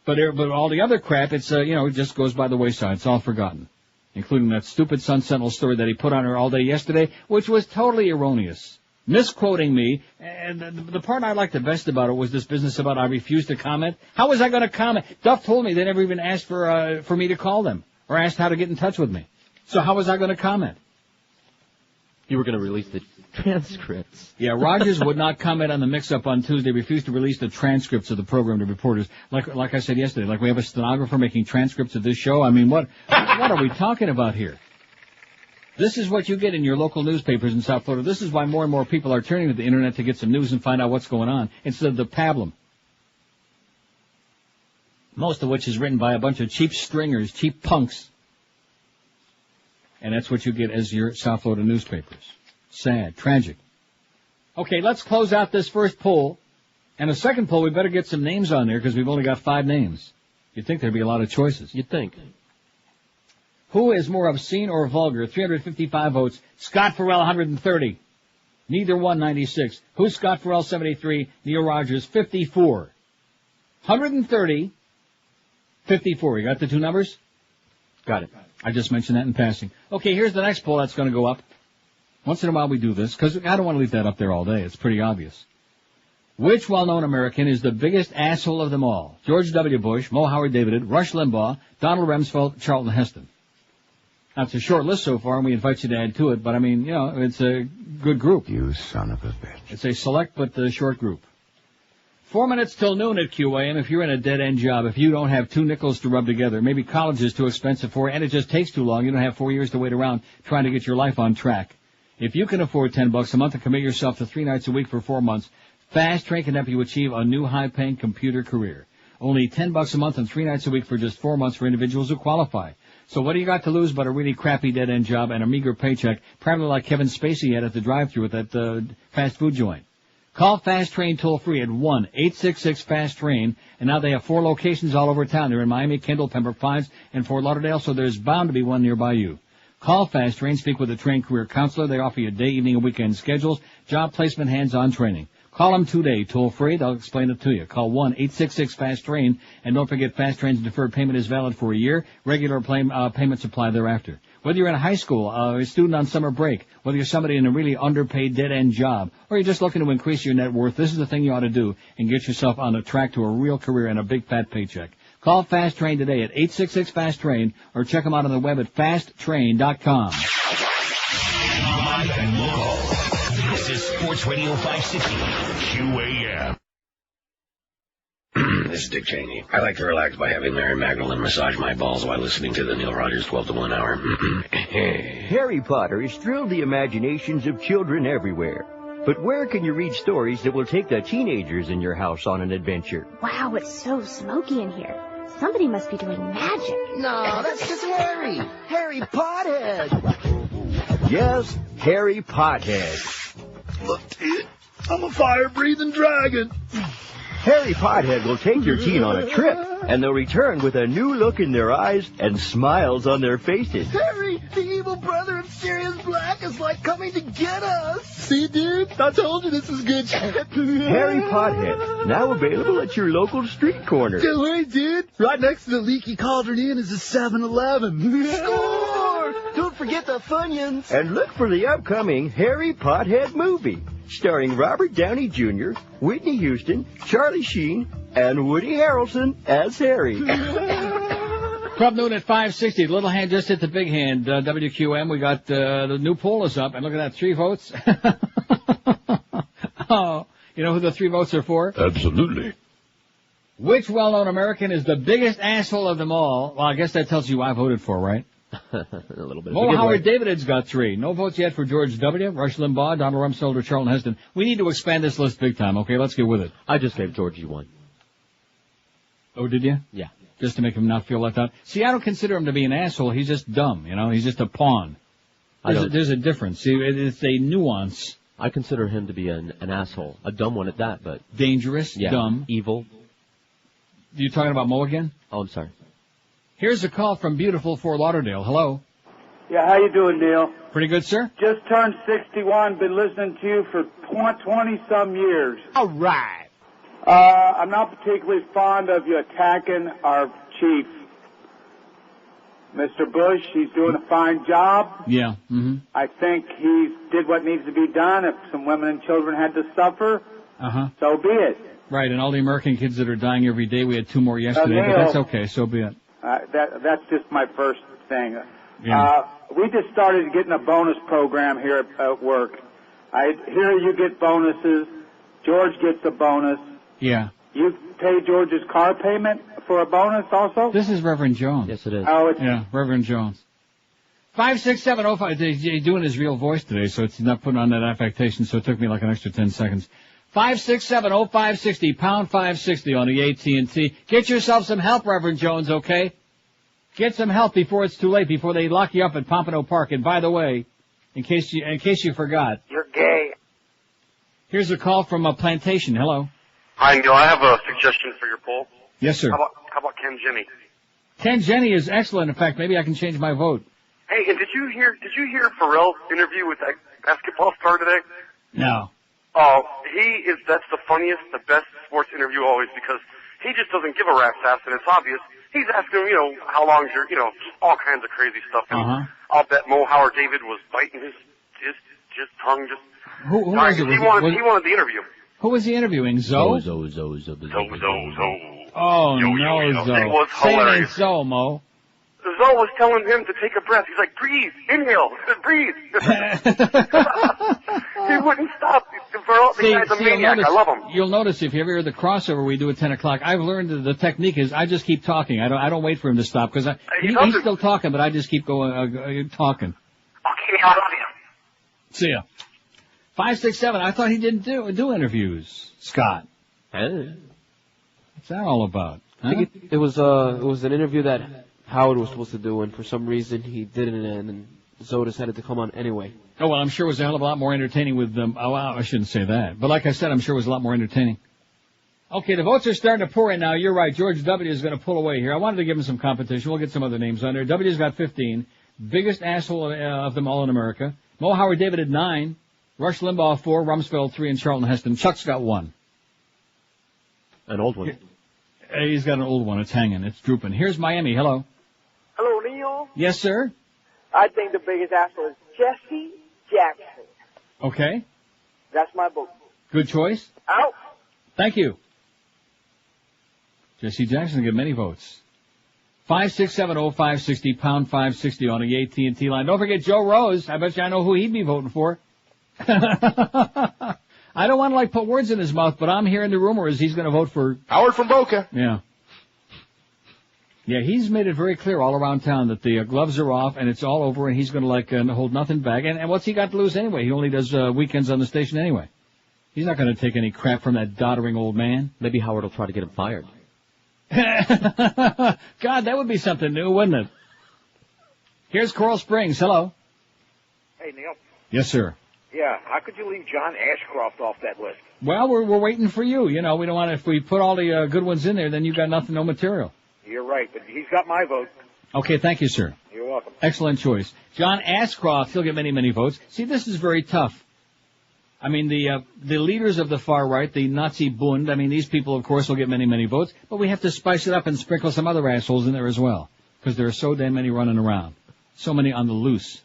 But all the other crap, it's, it just goes by the wayside. It's all forgotten. Including that stupid Sun Sentinel story that he put on her all day yesterday, which was totally erroneous. Misquoting me. And the part I liked the best about it was this business about I refused to comment. How was I going to comment? Duff told me they never even asked for me to call them or asked how to get in touch with me. So how was I going to comment? You were going to release the transcripts. Yeah, Rogers would not comment on the mix-up on Tuesday, refused to release the transcripts of the program to reporters. Like I said yesterday, like we have a stenographer making transcripts of this show. I mean, what are we talking about here? This is what you get in your local newspapers in South Florida. This is why more and more people are turning to the Internet to get some news and find out what's going on, instead of the pablum. Most of which is written by a bunch of cheap stringers, cheap punks. And that's what you get as your South Florida newspapers. Sad, tragic. Okay, let's close out this first poll. And the second poll, we better get some names on there because we've only got 5 names. You'd think there'd be a lot of choices. You'd think. Who is more obscene or vulgar? 355 votes. Scott Ferrall, 130. Neither one, 96. Who's Scott Ferrall, 73. Neil Rogers, 54. 130, 54. You got the two numbers? Got it. I just mentioned that in passing. Okay, here's the next poll that's going to go up. Once in a while we do this, because I don't want to leave that up there all day. It's pretty obvious. Which well-known American is the biggest asshole of them all? George W. Bush, Mo Howard David, Rush Limbaugh, Donald Rumsfeld, Charlton Heston. Now, it's a short list so far, and we invite you to add to it, but I mean, it's a good group. You son of a bitch. It's a select but short group. 4 minutes till noon at QAM. If you're in a dead-end job, if you don't have 2 nickels to rub together, maybe college is too expensive for you, and it just takes too long. You don't have 4 years to wait around trying to get your life on track. If you can afford $10 a month and commit yourself to 3 nights a week for 4 months, Fast Train can help you achieve a new high-paying computer career. Only $10 a month and 3 nights a week for just 4 months for individuals who qualify. So what do you got to lose but a really crappy dead-end job and a meager paycheck, probably like Kevin Spacey had at the drive-thru at that fast food joint? Call Fast Train toll-free at 1-866-FAST-TRAIN, and now they have 4 locations all over town. They're in Miami, Kendall, Pembroke Pines, and Fort Lauderdale, so there's bound to be one nearby you. Call Fast Train, speak with a trained career counselor. They offer you day, evening, and weekend schedules, job placement, hands-on training. Call them today, toll-free. They'll explain it to you. Call 1-866-FAST-TRAIN, and don't forget Fast Train's deferred payment is valid for a year. Regular payments apply thereafter. Whether you're in high school, a student on summer break, whether you're somebody in a really underpaid dead-end job, or you're just looking to increase your net worth, this is the thing you ought to do and get yourself on a track to a real career and a big fat paycheck. Call Fast Train today at 866-FAST-TRAIN or check them out on the web at fasttrain.com. Live and local. This is Sports Radio 560 QAM. This is Dick Cheney. I like to relax by having Mary Magdalene massage my balls while listening to the Neil Rogers 12 to 1 hour. Harry Potter has thrilled the imaginations of children everywhere. But where can you read stories that will take the teenagers in your house on an adventure? Wow, it's so smoky in here. Somebody must be doing magic. No, that's just Harry. Harry Pothead. Yes, Harry Pothead. Look, kid, I'm a fire-breathing dragon. Harry Pothead will take your teen on a trip, and they'll return with a new look in their eyes and smiles on their faces. Harry, the evil brother of Sirius Black is like coming to get us. See, dude? I told you this was good shit. Harry Pothead, now available at your local street corner. Can't wait, dude. Right next to the Leaky Cauldron Inn is a 7-Eleven. Score! Don't forget the Funyuns. And look for the upcoming Harry Pothead movie, starring Robert Downey Jr., Whitney Houston, Charlie Sheen, and Woody Harrelson as Harry. Club Noon at 560. Little hand just hit the big hand. WQM, we got the new poll is up, and look at that, 3 votes. Oh, you know who the 3 votes are for? Absolutely. Which well-known American is the biggest asshole of them all? Well, I guess that tells you who I voted for, right? A little bit. Mo Howard David's got 3. No votes yet for George W., Rush Limbaugh, Donald Rumsfeld, or Charlton Heston. We need to expand this list big time, okay? Let's get with it. I just gave Georgie 1. Oh, did you? Yeah. Just to make him not feel left out. See, I don't consider him to be an asshole. He's just dumb, you know? He's just a pawn. There's a difference. See, it's a nuance. I consider him to be an asshole. A dumb one at that, but... Dangerous, yeah. Dumb. Evil. You talking about Mo again? Oh, I'm sorry. Here's a call from beautiful Fort Lauderdale. Hello. Yeah, how you doing, Neil? Pretty good, sir. Just turned 61, been listening to you for 20-some years. All right. I'm not particularly fond of you attacking our chief, Mr. Bush. He's doing a fine job. Yeah. Mm-hmm. I think he did what needs to be done. If some women and children had to suffer, so be it. Right, and all the American kids that are dying every day, we had 2 more yesterday, Neil, but that's okay, so be it. That's just my first thing. Yeah. We just started getting a bonus program here at work. I hear you get bonuses. George gets a bonus. Yeah. You pay George's car payment for a bonus also? This is Reverend Jones. Yes, it is. Oh, it's... Yeah, Reverend Jones. 56705. He's doing his real voice today, so it's not putting on that affectation, so it took me like an extra 10 seconds. 5670560, pound 560 on the AT&T. Get yourself some help, Reverend Jones, okay? Get some help before it's too late, before they lock you up at Pompano Park. And by the way, in case you forgot, you're gay. Here's a call from a plantation. Hello. Hi, Neil. I have a suggestion for your poll. Yes, sir. How about Ken Jenney? Ken Jenney is excellent. In fact, maybe I can change my vote. Hey, and did you hear Ferrall's interview with that basketball star today? No. Oh, that's the funniest, the best sports interview always, because he just doesn't give a rat's ass, and it's obvious. He's asking him, how long's your, all kinds of crazy stuff. And I'll bet Mo Howard David was biting his tongue just. Who was it? He wanted the interview. Who was he interviewing? Zoe? Zoe. Oh, no, Zoe. It was Say hilarious. it ain't so, Mo. Zoe was telling him to take a breath. He's like, breathe, inhale, breathe. He wouldn't stop. The guy's a maniac. I love him. You'll notice if you ever hear the crossover we do at 10 o'clock, I've learned that the technique is I just keep talking. I don't wait for him to stop, because he's still talking, but I just keep going, talking. Okay, I love you. See ya. 567, I thought he didn't do interviews, Scott. What's that all about? Huh? I think it was an interview that Howard was supposed to do, and for some reason he didn't, and Zoe decided to come on anyway. Oh, well, I'm sure it was a hell of a lot more entertaining with them. Oh, I shouldn't say that. But like I said, I'm sure it was a lot more entertaining. Okay, the votes are starting to pour in now. You're right. George W. is going to pull away here. I wanted to give him some competition. We'll get some other names on there. W's got 15. Biggest asshole of them all in America. Mo Howard David at 9. Rush Limbaugh 4. Rumsfeld 3. And Charlton Heston. Chuck's got 1. An old one. He's got an old one. It's hanging. It's drooping. Here's Miami. Hello. Hello, Neil. Yes, sir. I think the biggest asshole is Jesse Jackson. Okay. That's my vote. Good choice. Out. Thank you. Jesse Jackson get many votes. 5670560 pound 560 on the AT&T line. Don't forget Joe Rose. I bet you I know who he'd be voting for. I don't want to put words in his mouth, but I'm hearing the rumor is he's going to vote for Howard from Boca. Yeah. Yeah, he's made it very clear all around town that the gloves are off and it's all over and he's going to hold nothing back. And what's he got to lose anyway? He only does weekends on the station anyway. He's not going to take any crap from that doddering old man. Maybe Howard will try to get him fired. God, that would be something new, wouldn't it? Here's Coral Springs. Hello. Hey, Neil. Yes, sir. Yeah, how could you leave John Ashcroft off that list? Well, we're waiting for you. You know, we don't want to, if we put all the good ones in there, then you got nothing, no material. You're right, but he's got my vote. Okay, thank you, sir. You're welcome. Excellent choice. John Ashcroft, he'll get many, many votes. See, this is very tough. I mean, the leaders of the far right, the Nazi Bund, I mean, these people, of course, will get many, many votes, but we have to spice it up and sprinkle some other assholes in there as well, because there are so damn many running around. So many on the loose.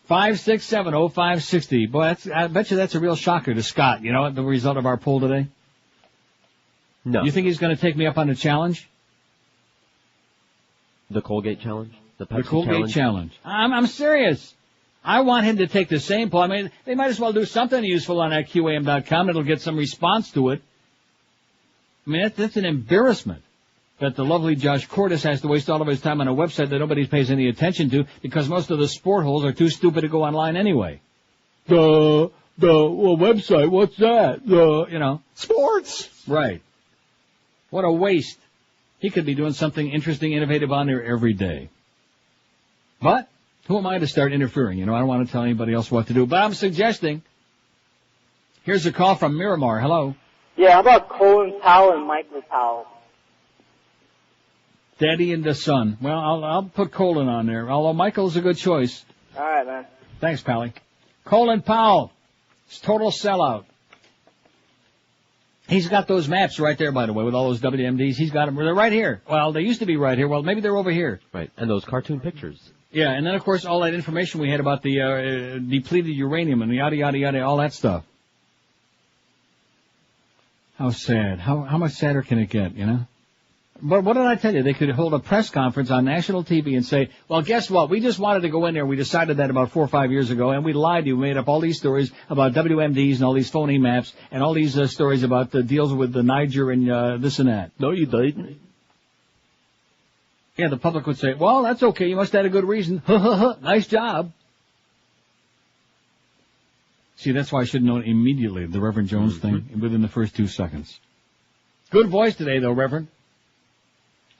5670560. Boy, I bet you that's a real shocker to Scott, you know, the result of our poll today. No. You think he's going to take me up on the challenge? The Colgate challenge? The Pepsi Colgate challenge. I'm serious. I want him to take the same poll. I mean, they might as well do something useful on that QAM.com. It'll get some response to it. I mean, that's an embarrassment that the lovely Josh Cordes has to waste all of his time on a website that nobody pays any attention to because most of the sport holes are too stupid to go online anyway. The website, what's that? Sports. Right. What a waste. He could be doing something interesting, innovative on there every day. But who am I to start interfering? You know, I don't want to tell anybody else what to do. But I'm suggesting. Here's a call from Miramar. Hello. Yeah, how about Colin Powell and Michael Powell? Daddy and the son. Well, I'll put Colin on there, although Michael's a good choice. All right, man. Thanks, Pally. Colin Powell. It's total sellout. He's got those maps right there, by the way, with all those WMDs. He's got them. They're right here. Well, they used to be right here. Well, maybe they're over here. Right. And those cartoon pictures. Yeah, and then, of course, all that information we had about the depleted uranium and yada, yada, yada, all that stuff. How sad. How much sadder can it get, you know? But what did I tell you? They could hold a press conference on national TV and say, well, guess what? We just wanted to go in there. We decided that about 4 or 5 years ago, and we lied to you. We made up all these stories about WMDs and all these phony maps and all these stories about the deals with the Niger and this and that. No, you didn't. Yeah, the public would say, well, that's okay. You must have had a good reason. Nice job. See, that's why I should have known immediately the Reverend Jones thing within the first 2 seconds. Good voice today, though, Reverend.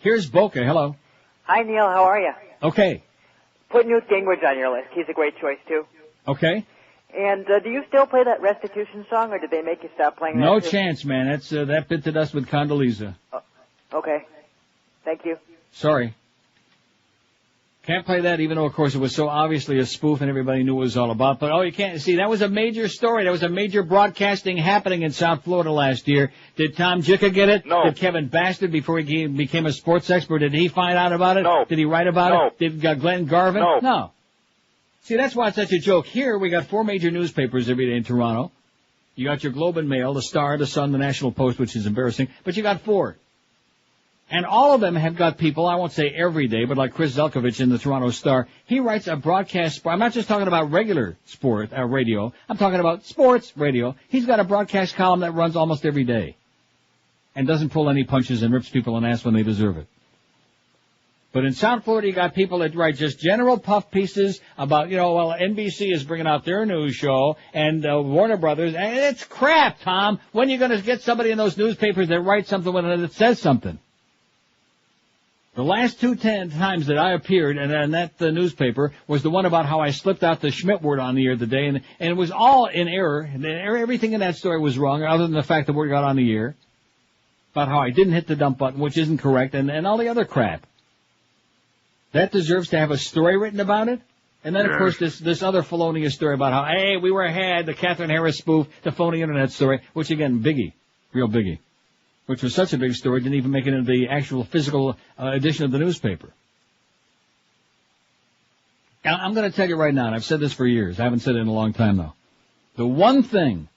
Here's Boca. Hello. Hi, Neil. How are you? Okay. Put Newt Gingrich on your list. He's a great choice, too. Okay. And do you still play that Restitution song, or did they make you stop playing that? No too? chance, man. That's that bit to dust with Condoleezza. Okay. Thank you. Sorry. Can't play that, even though, of course, it was so obviously a spoof and everybody knew what it was all about. But, you can't. See, that was a major story. That was a major broadcasting happening in South Florida last year. Did Tom Jicka get it? No. Did Kevin Bastard, before he became a sports expert, did he find out about it? No. Did he write about it? Did Glenn Garvin? No. No. See, that's why it's such a joke. Here, we got 4 major newspapers every day in Toronto. You got your Globe and Mail, the Star, the Sun, the National Post, which is embarrassing. But you got 4. And all of them have got people, I won't say every day, but like Chris Zelkovich in the Toronto Star, he writes a broadcast, I'm not just talking about regular sport, radio, I'm talking about sports radio. He's got a broadcast column that runs almost every day. And doesn't pull any punches and rips people in the ass when they deserve it. But in South Florida, you got people that write just general puff pieces about, NBC is bringing out their news show, and Warner Brothers, and it's crap, Tom. When are you going to get somebody in those newspapers that writes something when it says something? The last 2 times that I appeared in that newspaper was the one about how I slipped out the Schmidt word on the air the day, and it was all in error. Everything in that story was wrong, other than the fact the word got on the air. About how I didn't hit the dump button, which isn't correct, and all the other crap. That deserves to have a story written about it. And then, of course, this other felonious story about how, hey, we had the Katherine Harris spoof, the phony internet story, which, again, biggie, real biggie, which was such a big story, didn't even make it into the actual physical edition of the newspaper. Now, I'm going to tell you right now, and I've said this for years. I haven't said it in a long time, though. The one thing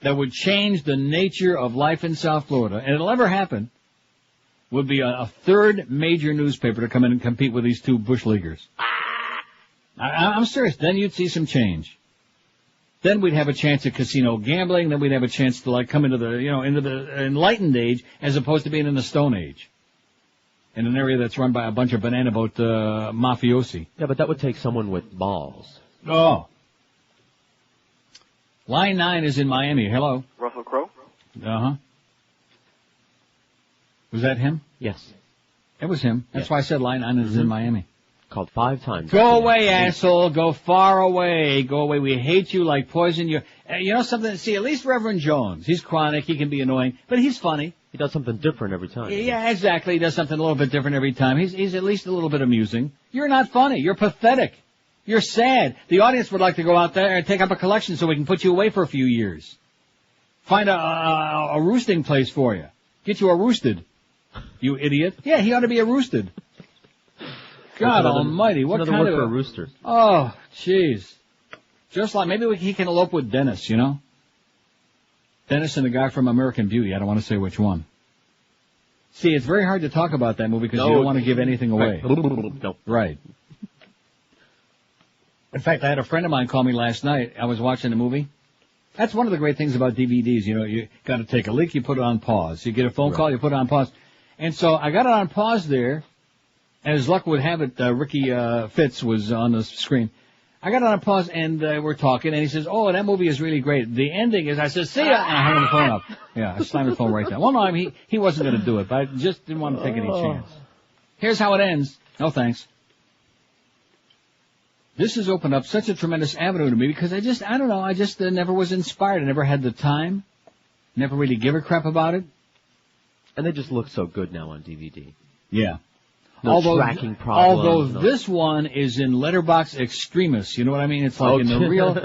that would change the nature of life in South Florida, and it'll never happen, would be a third major newspaper to come in and compete with these two bush leaguers. I'm serious. Then you'd see some change. Then we'd have a chance at casino gambling. Then we'd have a chance to like come into the, into the enlightened age as opposed to being in the Stone Age. In an area that's run by a bunch of banana boat mafiosi. Yeah, but that would take someone with balls. Oh. Line 9 is in Miami. Hello. Russell Crowe? Uh-huh. Was that him? Yes. It was him. That's why I said line 9 is in Miami. Called 5 times. Go away, asshole. Go far away. Go away. We hate you like poison. You know something? See, at least Reverend Jones. He's chronic. He can be annoying. But he's funny. He does something different every time. Yeah, exactly. He does something a little bit different every time. He's at least a little bit amusing. You're not funny. You're pathetic. You're sad. The audience would like to go out there and take up a collection so we can put you away for a few years. Find a roosting place for you. Get you a roosted. You idiot. Yeah, he ought to be a roosted. God almighty, what kind of for a rooster? Oh, jeez. Just like, maybe he can elope with Dennis, Dennis and the guy from American Beauty. I don't want to say which one. See, it's very hard to talk about that movie because you don't want to give anything away. No. Right. In fact, I had a friend of mine call me last night. I was watching a movie. That's one of the great things about DVDs. You got to take a leak, you put it on pause. You get a phone call, you put it on pause. And so I got it on pause there. And as luck would have it, Ricky Fitz was on the screen. I got it on pause, and we're talking, and he says, oh, that movie is really great. The ending is, I said, see ya, and I hung the phone up. Yeah, I slammed the phone right down. Well, no, he wasn't going to do it, but I just didn't want to take any chance. Here's how it ends. No thanks. This has opened up such a tremendous avenue to me because I don't know, I just never was inspired. I never had the time. Never really give a crap about it. And they just look so good now on DVD. Yeah. No tracking problems. Although this one is in Letterbox Extremis, you know what I mean? It's like in the real,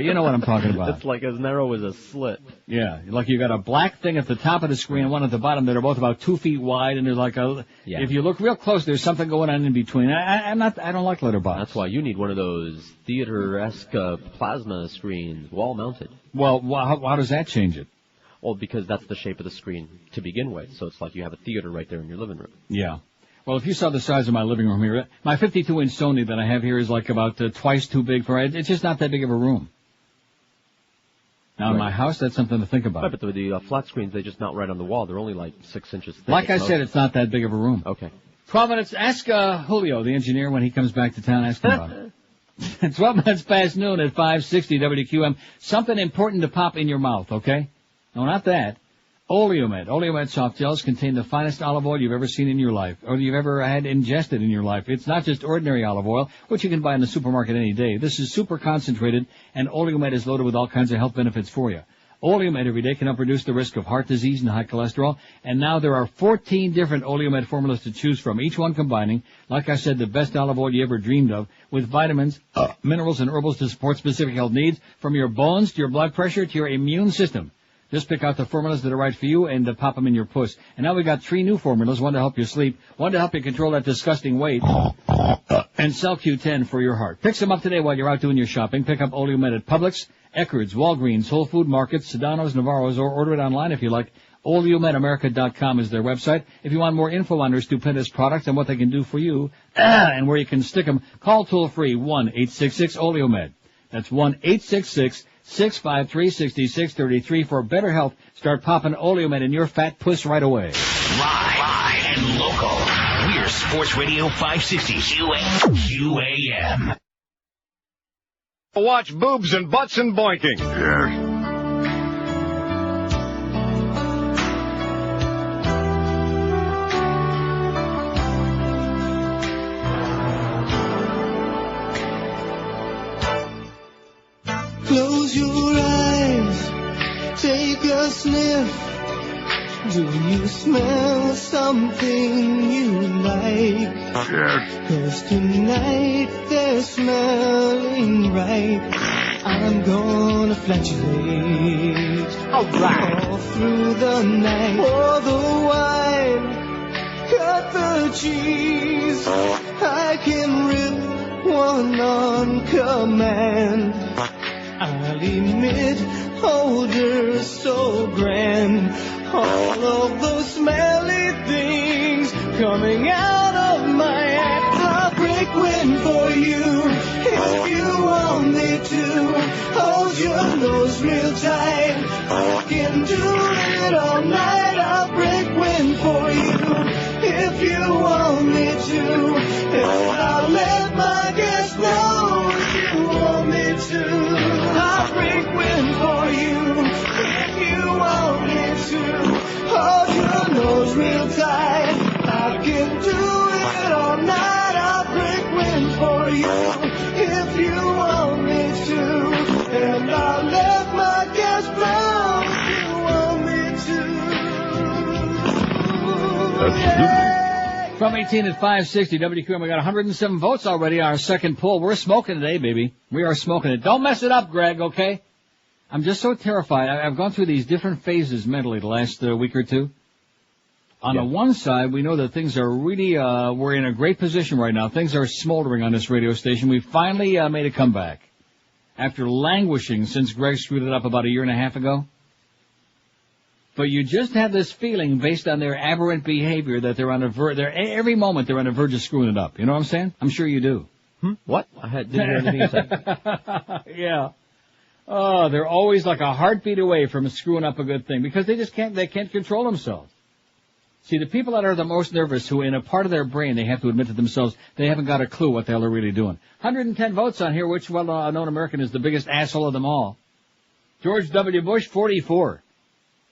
you know what I'm talking about. It's like as narrow as a slit. Yeah, like you got a black thing at the top of the screen and one at the bottom that are both about 2 feet wide, and there's like if you look real close, there's something going on in between. I don't like Letterbox. That's why you need one of those theater-esque plasma screens, wall-mounted. Well, how does that change it? Well, because that's the shape of the screen to begin with, so it's like you have a theater right there in your living room. Yeah. Well, if you saw the size of my living room here, my 52-inch Sony that I have here is like about twice too big for it. It's just not that big of a room. Now, in my house, that's something to think about. Right, but the flat screens, they just mount right on the wall. They're only like 6 inches thick. Like I said, it's not that big of a room. Okay. 12 minutes. Ask Julio, the engineer, when he comes back to town. Ask him about it. 12 minutes past noon at 560 WQAM. Something important to pop in your mouth, okay? No, not that. Oleomed. Oleomed soft gels contain the finest olive oil you've ever seen in your life, or you've ever had ingested in your life. It's not just ordinary olive oil, which you can buy in the supermarket any day. This is super concentrated, and Oleomed is loaded with all kinds of health benefits for you. Oleomed every day can help reduce the risk of heart disease and high cholesterol, and now there are 14 different Oleomed formulas to choose from, each one combining, like I said, the best olive oil you ever dreamed of, with vitamins, minerals, and herbals to support specific health needs, from your bones to your blood pressure to your immune system. Just pick out the formulas that are right for you and pop them in your puss. And now we got 3 new formulas, one to help you sleep, one to help you control that disgusting weight, and Cell Q10 for your heart. Pick some up today while you're out doing your shopping. Pick up Oleomed at Publix, Eckerd's, Walgreens, Whole Food Markets, Sedano's, Navarro's, or order it online if you like. OleomedAmerica.com is their website. If you want more info on their stupendous products and what they can do for you, and where you can stick them, call toll-free 1-866-OLEOMED. That's 1-866-653-6633 for better health. Start popping Oleomed in your fat puss right away. Live and local. We're Sports Radio 560 QAM. Watch boobs and butts and boinking. Yes. Close your eyes, take a sniff, Do you smell something you like? Yes. 'Cause tonight they're smelling right. I'm gonna flatulate all through the night. Pour the wine, cut the cheese. I can rip one on command. I'll emit odors so grand. All of those smelly things coming out of my act. I'll break wind for you if you want me to. Hold your nose real tight. I can do it all night. I'll break wind for you if you want me to. And I'll let my guests know if you want me to. I'll break wind for you if you want me to. Hold your nose real tight. I can do it all night. I'll break wind for you if you want me to. And I'll let my guests know if you want me to. From 18 at 560 WQAM, we got 107 votes already. Our second poll. We're smoking today, baby. We are smoking it. Don't mess it up, Greg, okay? I'm just so terrified. I've gone through these different phases mentally the last week or two. On the one side, we know that things are really, we're in a great position right now. Things are smoldering on this radio station. We finally made a comeback. After languishing since Greg screwed it up about a year and a half ago. But you just have this feeling based on their aberrant behavior that they're on a every moment they're on the verge of screwing it up. You know what I'm saying? I'm sure you do. What? Didn't hear anything you said. Yeah. Oh, they're always like a heartbeat away from screwing up a good thing because they can't control themselves. See, the people that are the most nervous, who in a part of their brain they have to admit to themselves they haven't got a clue what the hell they're really doing. 110 votes on here. Which well-known American is the biggest asshole of them all? George W. Bush, 44.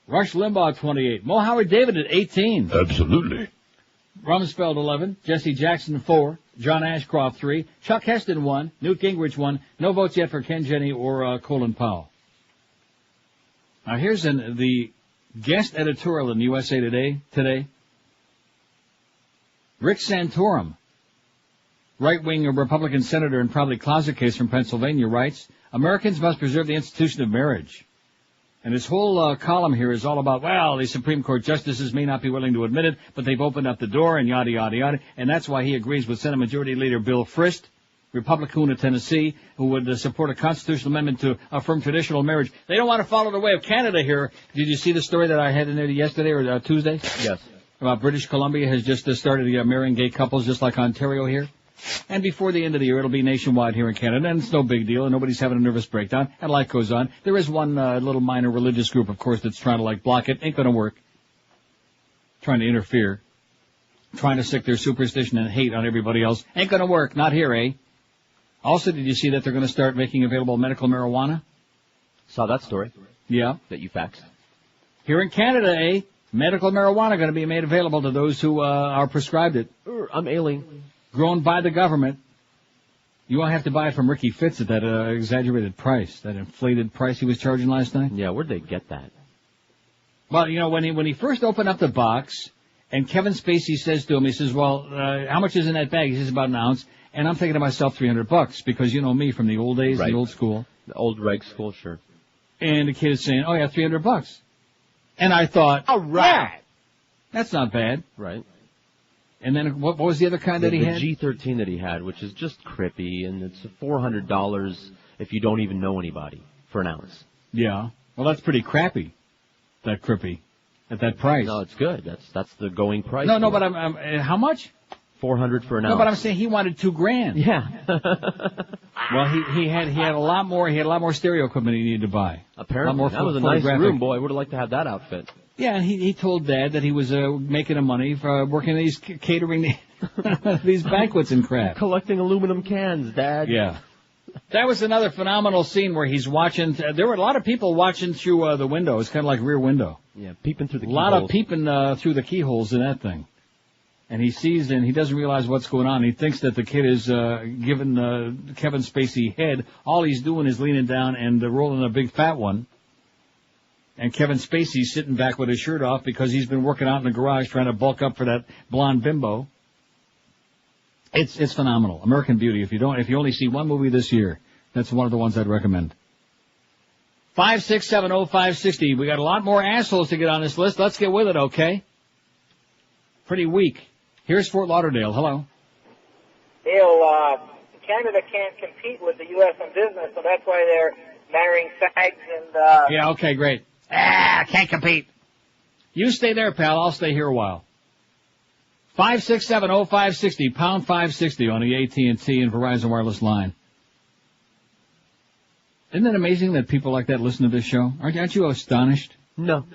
Rush Limbaugh, 28. Mo Howard David at 18. Absolutely. Rumsfeld, 11. Jesse Jackson, 4. John Ashcroft, 3. Chuck Heston, 1. Newt Gingrich, 1. No votes yet for Ken Jenney or Colin Powell. Now here's the guest editorial in USA Today. Rick Santorum, right-wing Republican senator and probably closet case from Pennsylvania, writes, Americans must preserve the institution of marriage. And his whole column here is all about, well, the Supreme Court justices may not be willing to admit it, but they've opened up the door and yada, yada, yada. And that's why he agrees with Senate Majority Leader Bill Frist, Republican of Tennessee, who would support a constitutional amendment to affirm traditional marriage. They don't want to follow the way of Canada here. Did you see the story that I had in there yesterday or Tuesday? Yes. About British Columbia has just started marrying gay couples just like Ontario here. And before the end of the year, it'll be nationwide here in Canada, and it's no big deal, and nobody's having a nervous breakdown, and life goes on. There is one little minor religious group, of course, that's trying to, block it. Ain't gonna work. Trying to interfere. Trying to stick their superstition and hate on everybody else. Ain't gonna work. Not here, eh? Also, did you see that they're gonna start making available medical marijuana? Saw that story. Yeah. That you faxed. Here in Canada, eh? Medical marijuana gonna be made available to those who are prescribed it. I'm ailing. Grown by the government. You won't have to buy it from Ricky Fitz at that exaggerated price, that inflated price he was charging last night. Yeah, where'd they get that? Well, when he first opened up the box, and Kevin Spacey says to him, he says, well, how much is in that bag? He says about an ounce. And I'm thinking to myself, $300, because you know me from the old days, right. The old school. The old reg school, sure. And the kid is saying, oh yeah, $300. And I thought, all right, yeah, that's not bad. Right. And then what was the other kind that he had? The G13 that he had, which is just crippy, and it's $400 if you don't even know anybody for an ounce. Yeah. Well, that's pretty crappy. That crippy. At that price. No, it's good. That's the going price. No, but I'm how much? $400 for an ounce. No, but I'm saying he wanted $2,000. Yeah. Well, he had a lot more stereo equipment he needed to buy. Apparently, that was a nice room, boy. I would have liked to have that outfit. Yeah, and he told Dad that he was making the money for working these catering these banquets and crap. Collecting aluminum cans, Dad. Yeah. That was another phenomenal scene where he's watching. There were a lot of people watching through the window. It's kind of like Rear Window. Yeah, peeping through the keyholes. A lot of peeping through the keyholes in that thing. And he sees and he doesn't realize what's going on. He thinks that the kid is giving Kevin Spacey head. All he's doing is leaning down and rolling a big fat one. And Kevin Spacey's sitting back with his shirt off because he's been working out in the garage trying to bulk up for that blonde bimbo. It's phenomenal. American Beauty. If you only see one movie this year, that's one of the ones I'd recommend. 5670560. We got a lot more assholes to get on this list. Let's get with it, okay? Pretty weak. Here's Fort Lauderdale. Hello. Neil, Canada can't compete with the U.S. in business, so that's why they're marrying fags and, Yeah, okay, great. Can't compete. You stay there, pal. I'll stay here a while. 5670560, pound 560 on the AT&T and Verizon wireless line. Isn't it amazing that people like that listen to this show? Aren't you astonished? No.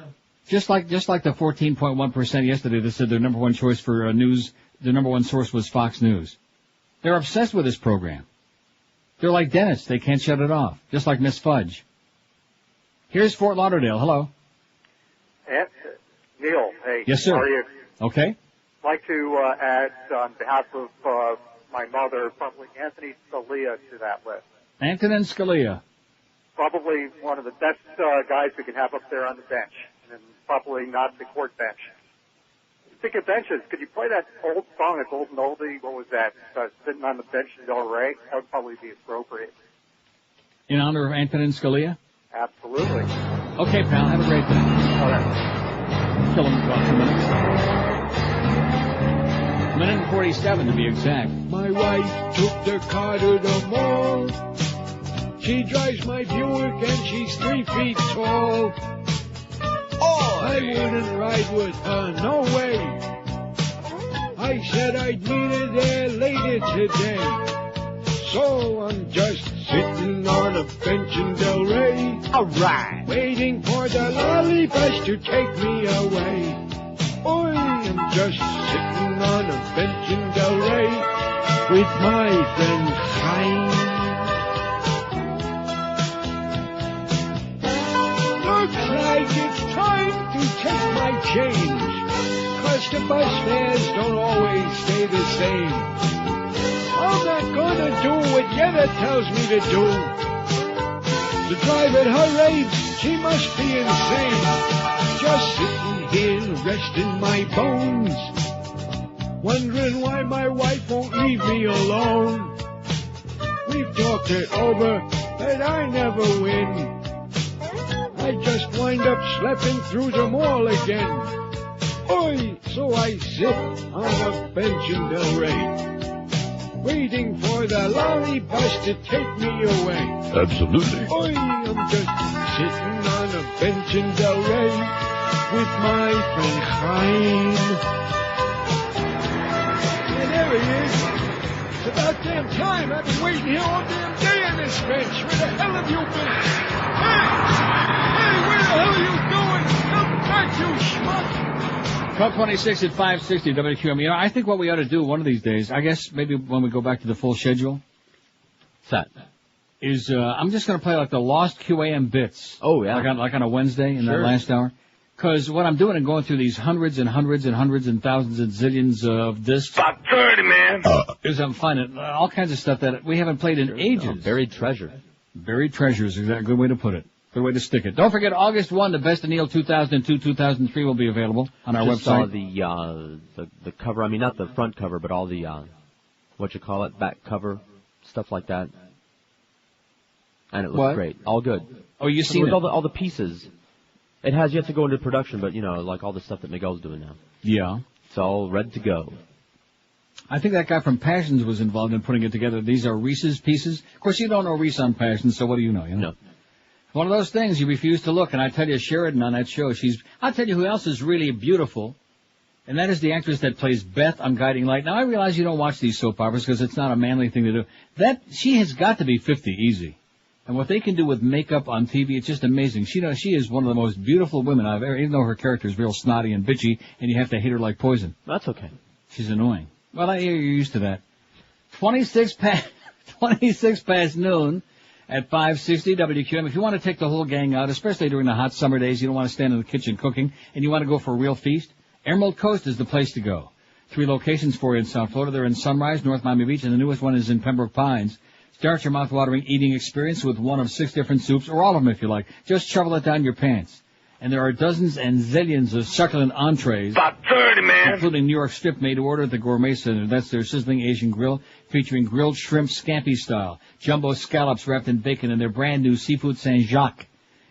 Just like the 14.1% yesterday that said their number one choice for news, their number one source was Fox News. They're obsessed with this program. They're like dentists. They can't shut it off. Just like Miss Fudge. Here's Fort Lauderdale. Hello. Neil, hey. Yes, sir. How are you? Okay. I'd like to add on behalf of my mother, probably Anthony Scalia to that list. Antonin Scalia. Probably one of the best guys we can have up there on the bench, and probably not the court bench. Speaking of benches, could you play that old song, a golden oldie? What was that? Sitting on the bench in Del Rey? That would probably be appropriate. In honor of Antonin Scalia? Absolutely. Okay, pal. Have a great day. All right. Kill him in about 2 minutes. Minute and 47 to be exact. My wife took the car to the mall. She drives my Buick and she's 3 feet tall. Oh, I wouldn't ride with her, no way. I said I'd meet her there later today. So I'm just sitting on a bench in Del Rey. Alright. Waiting for the lolly bus to take me away. Oi, I'm just sitting on a bench in Del Rey with my friend Hein. Looks like it's time to take my change, 'cause the bus fares don't always stay the same. I'm not gonna do what Yetta tells me to do. To drive at her age, she must be insane. Just sitting here resting my bones, wondering why my wife won't leave me alone. We've talked it over, but I never win. I just wind up schlepping through the mall again. Oi, so I sit on a bench in Del Rey, waiting for the lolly bus to take me away. Absolutely. Oi, I'm just sitting on a bench in Del Rey with my friend Hein. And there he is. It's about damn time. I've been waiting here all damn day on this bench. Where the hell have you been? Hey, where the hell are you going? Come back, you schmuck. 1226 at 560 WQAM. You know, I think what we ought to do one of these days, I guess maybe when we go back to the full schedule, is I'm just going to play like the lost QAM bits. Oh, yeah. Like on a Wednesday in that last hour. Because what I'm doing and going through these hundreds and hundreds and hundreds and thousands and zillions of discs. About 30, man. Is I'm finding all kinds of stuff that we haven't played in ages. Buried treasure. Buried treasures is a good way to put it. Good way to stick it. Don't forget, August 1, the Best of Neil 2002-2003 will be available on our Just website. Saw the cover. I mean, not the front cover, but all the back cover, stuff like that. And it looks great. All good. Oh, you seen it? All the pieces. It has yet to go into production, but like all the stuff that Miguel's doing now. Yeah. It's all ready to go. I think that guy from Passions was involved in putting it together. These are Reese's pieces. Of course, you don't know Reese on Passions, so what do you know? No. One of those things, you refuse to look. And I tell you, Sheridan on that show, I'll tell you who else is really beautiful. And that is the actress that plays Beth on Guiding Light. Now, I realize you don't watch these soap operas because it's not a manly thing to do. She has got to be 50 easy. And what they can do with makeup on TV, it's just amazing. She is one of the most beautiful women I've ever, even though her character is real snotty and bitchy, and you have to hate her like poison. That's okay. She's annoying. Well, you're used to that. 26 past noon at 560 WQAM. If you want to take the whole gang out, especially during the hot summer days, you don't want to stand in the kitchen cooking, and you want to go for a real feast, Emerald Coast is the place to go. 3 locations for you in South Florida. They're in Sunrise, North Miami Beach, and the newest one is in Pembroke Pines. Start your mouth-watering eating experience with one of 6 different soups, or all of them if you like. Just shovel it down your pants. And there are dozens and zillions of succulent entrees. About 30, man. Including New York strip made to order at the Gourmet Center. That's their sizzling Asian grill, featuring grilled shrimp scampi style, jumbo scallops wrapped in bacon, and their brand new seafood Saint-Jacques.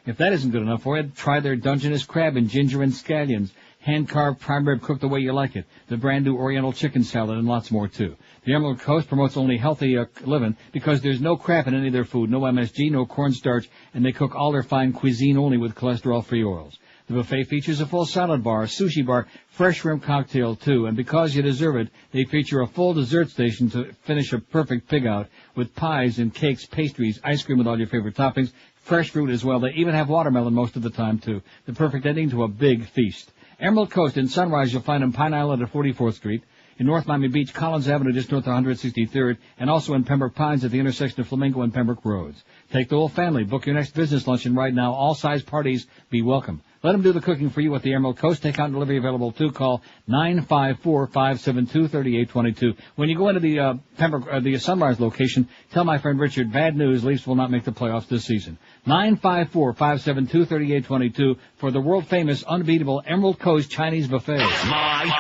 If that isn't good enough for you, try their Dungeness crab and ginger and scallions, hand-carved prime rib cooked the way you like it, the brand new Oriental chicken salad, and lots more too. The Emerald Coast promotes only healthy living because there's no crap in any of their food, no MSG, no cornstarch, and they cook all their fine cuisine only with cholesterol-free oils. The buffet features a full salad bar, a sushi bar, fresh shrimp cocktail too, and because you deserve it, they feature a full dessert station to finish a perfect pig out with pies and cakes, pastries, ice cream with all your favorite toppings, fresh fruit as well. They even have watermelon most of the time too. The perfect ending to a big feast. Emerald Coast in Sunrise, you'll find in Pine Island at 44th Street. In North Miami Beach, Collins Avenue, just north of 163rd, and also in Pembroke Pines at the intersection of Flamingo and Pembroke Roads. Take the whole family. Book your next business luncheon right now. All size parties. Be welcome. Let them do the cooking for you at the Emerald Coast. Take out and delivery available too. Call 954-572-3822. When you go into the the Sunrise location, tell my friend Richard, bad news, Leafs will not make the playoffs this season. 954-572-3822 for the world-famous, unbeatable Emerald Coast Chinese buffet. Live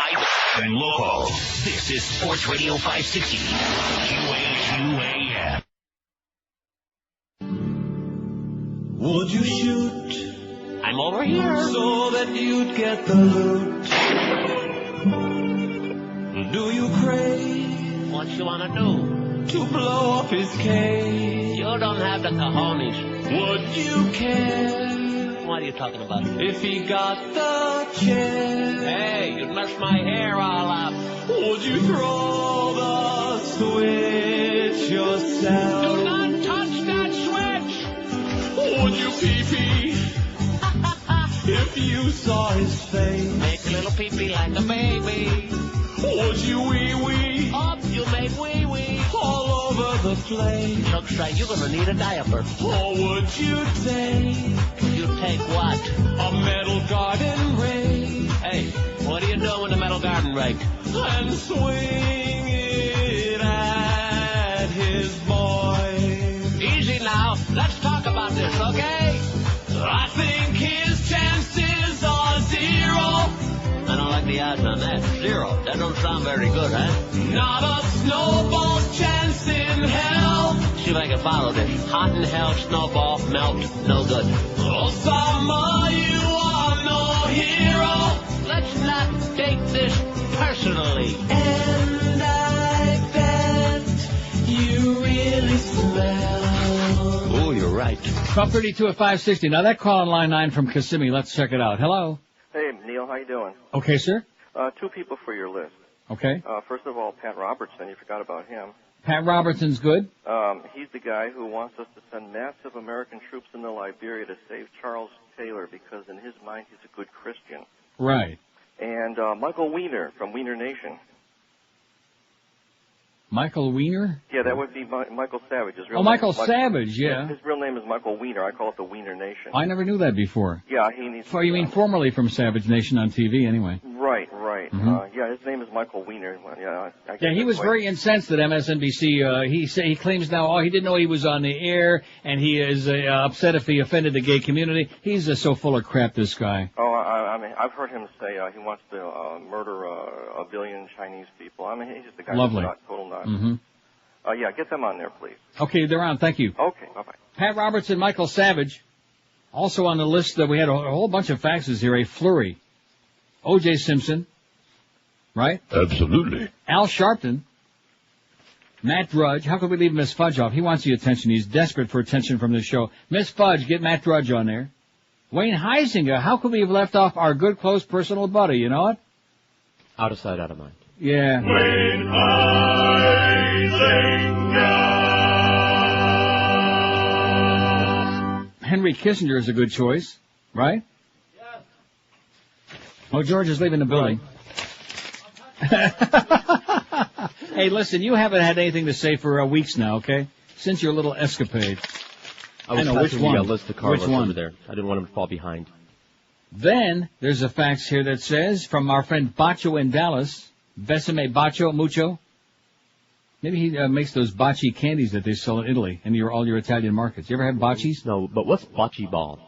and local. This is Sports Radio 560. QAM. Would you shoot? I'm over here. So that you'd get the loot. Do you crave? What you wanna do? To blow up his cave. You don't have the cojones. Would you care? What are you talking about? If he got the chance. Hey, you'd mess my hair all up. Would you throw the switch yourself? Do not touch that switch! Would you pee-pee? If you saw his face. Make a little pee-pee like a baby. Would you wee-wee? Up, you made wee-wee. All over the place. Looks like you're gonna need a diaper. Or would you take? You take what? A metal garden rake. Hey, what are you doing with a metal garden rake? And swing it at his boy. Easy now. Let's talk about this, okay? I think his chances are zero. I don't like the odds on that. Zero. That don't sound very good, huh? Not a snowball's chance in hell. See if I can follow this. Hot in hell, snowball, melt, no good. Osama, you are no hero. Let's not take this personally. And I bet you really smell. Oh, you're right. 1232 at 560. Now that call on line 9 from Kissimmee. Let's check it out. Hello. Hey, Neil, how you doing? Okay, sir. Two people for your list. Okay. First of all, Pat Robertson. You forgot about him. Pat Robertson's good. He's the guy who wants us to send massive American troops into Liberia to save Charles Taylor because in his mind he's a good Christian. Right. And Michael Weiner from Weiner Nation. Michael Weiner? Yeah, that would be Michael Savage. His real name Michael is Savage, yeah. His real name is Michael Weiner. I call it the Weiner Nation. I never knew that before. Yeah, he needs. You mean formerly from Savage Nation on TV, anyway? Right. Mm-hmm. Yeah, his name is Michael Weiner. Yeah, he was very incensed at MSNBC. He claims now, he didn't know he was on the air, and he is upset if he offended the gay community. He's so full of crap, this guy. Oh, I mean, I've heard him say he wants to murder a billion Chinese people. I mean, he's just the guy Lovely. who's total nuts. Mm-hmm. Yeah, get them on there, please. Okay, they're on. Thank you. Okay, bye-bye. Pat Robertson, Michael Savage. Also on the list, we had a whole bunch of faxes here. A flurry. O.J. Simpson. Right? Absolutely. Al Sharpton. Matt Drudge. How could we leave Miss Fudge off? He wants the attention. He's desperate for attention from this show. Miss Fudge, get Matt Drudge on there. Wayne Heisinger. How could we have left off our good, close, personal buddy? You know what? Out of sight, out of mind. Yeah. Wayne Heisinger. Henry Kissinger is a good choice, right? Yes. Oh, George is leaving the building. Hey, listen, you haven't had anything to say for weeks now, okay? Since your little escapade. I was which one? A list of Carlos Which one? over there. I didn't want him to fall behind. Then there's a fax here that says from our friend Bacho in Dallas, Besame Bacho Mucho. Maybe he makes those bocce candies that they sell in Italy and all your Italian markets. You ever have bocces? No, but what's bocce ball?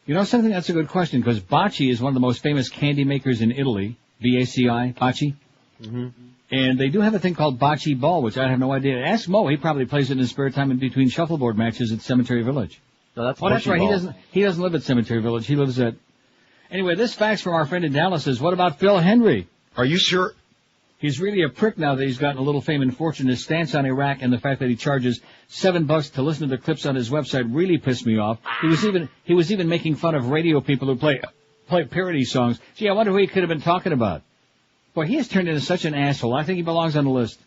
You know something? That's a good question, because Bacci is one of the most famous candy makers in Italy. B-A-C-I, Bacci. Mm-hmm. And they do have a thing called Bocce Ball, which I have no idea. Ask Mo. He probably plays it in his spare time in between shuffleboard matches at Cemetery Village. No, that's that's right. Ball. He doesn't live at Cemetery Village. He lives at... Anyway, this fax from our friend in Dallas is, what about Phil Hendrie? Are you sure? He's really a prick now that he's gotten a little fame and fortune. His stance on Iraq and the fact that he charges $7 to listen to the clips on his website really pissed me off. He was even making fun of radio people who play parody songs. Gee, I wonder who he could have been talking about. Boy, he has turned into such an asshole. I think he belongs on the list.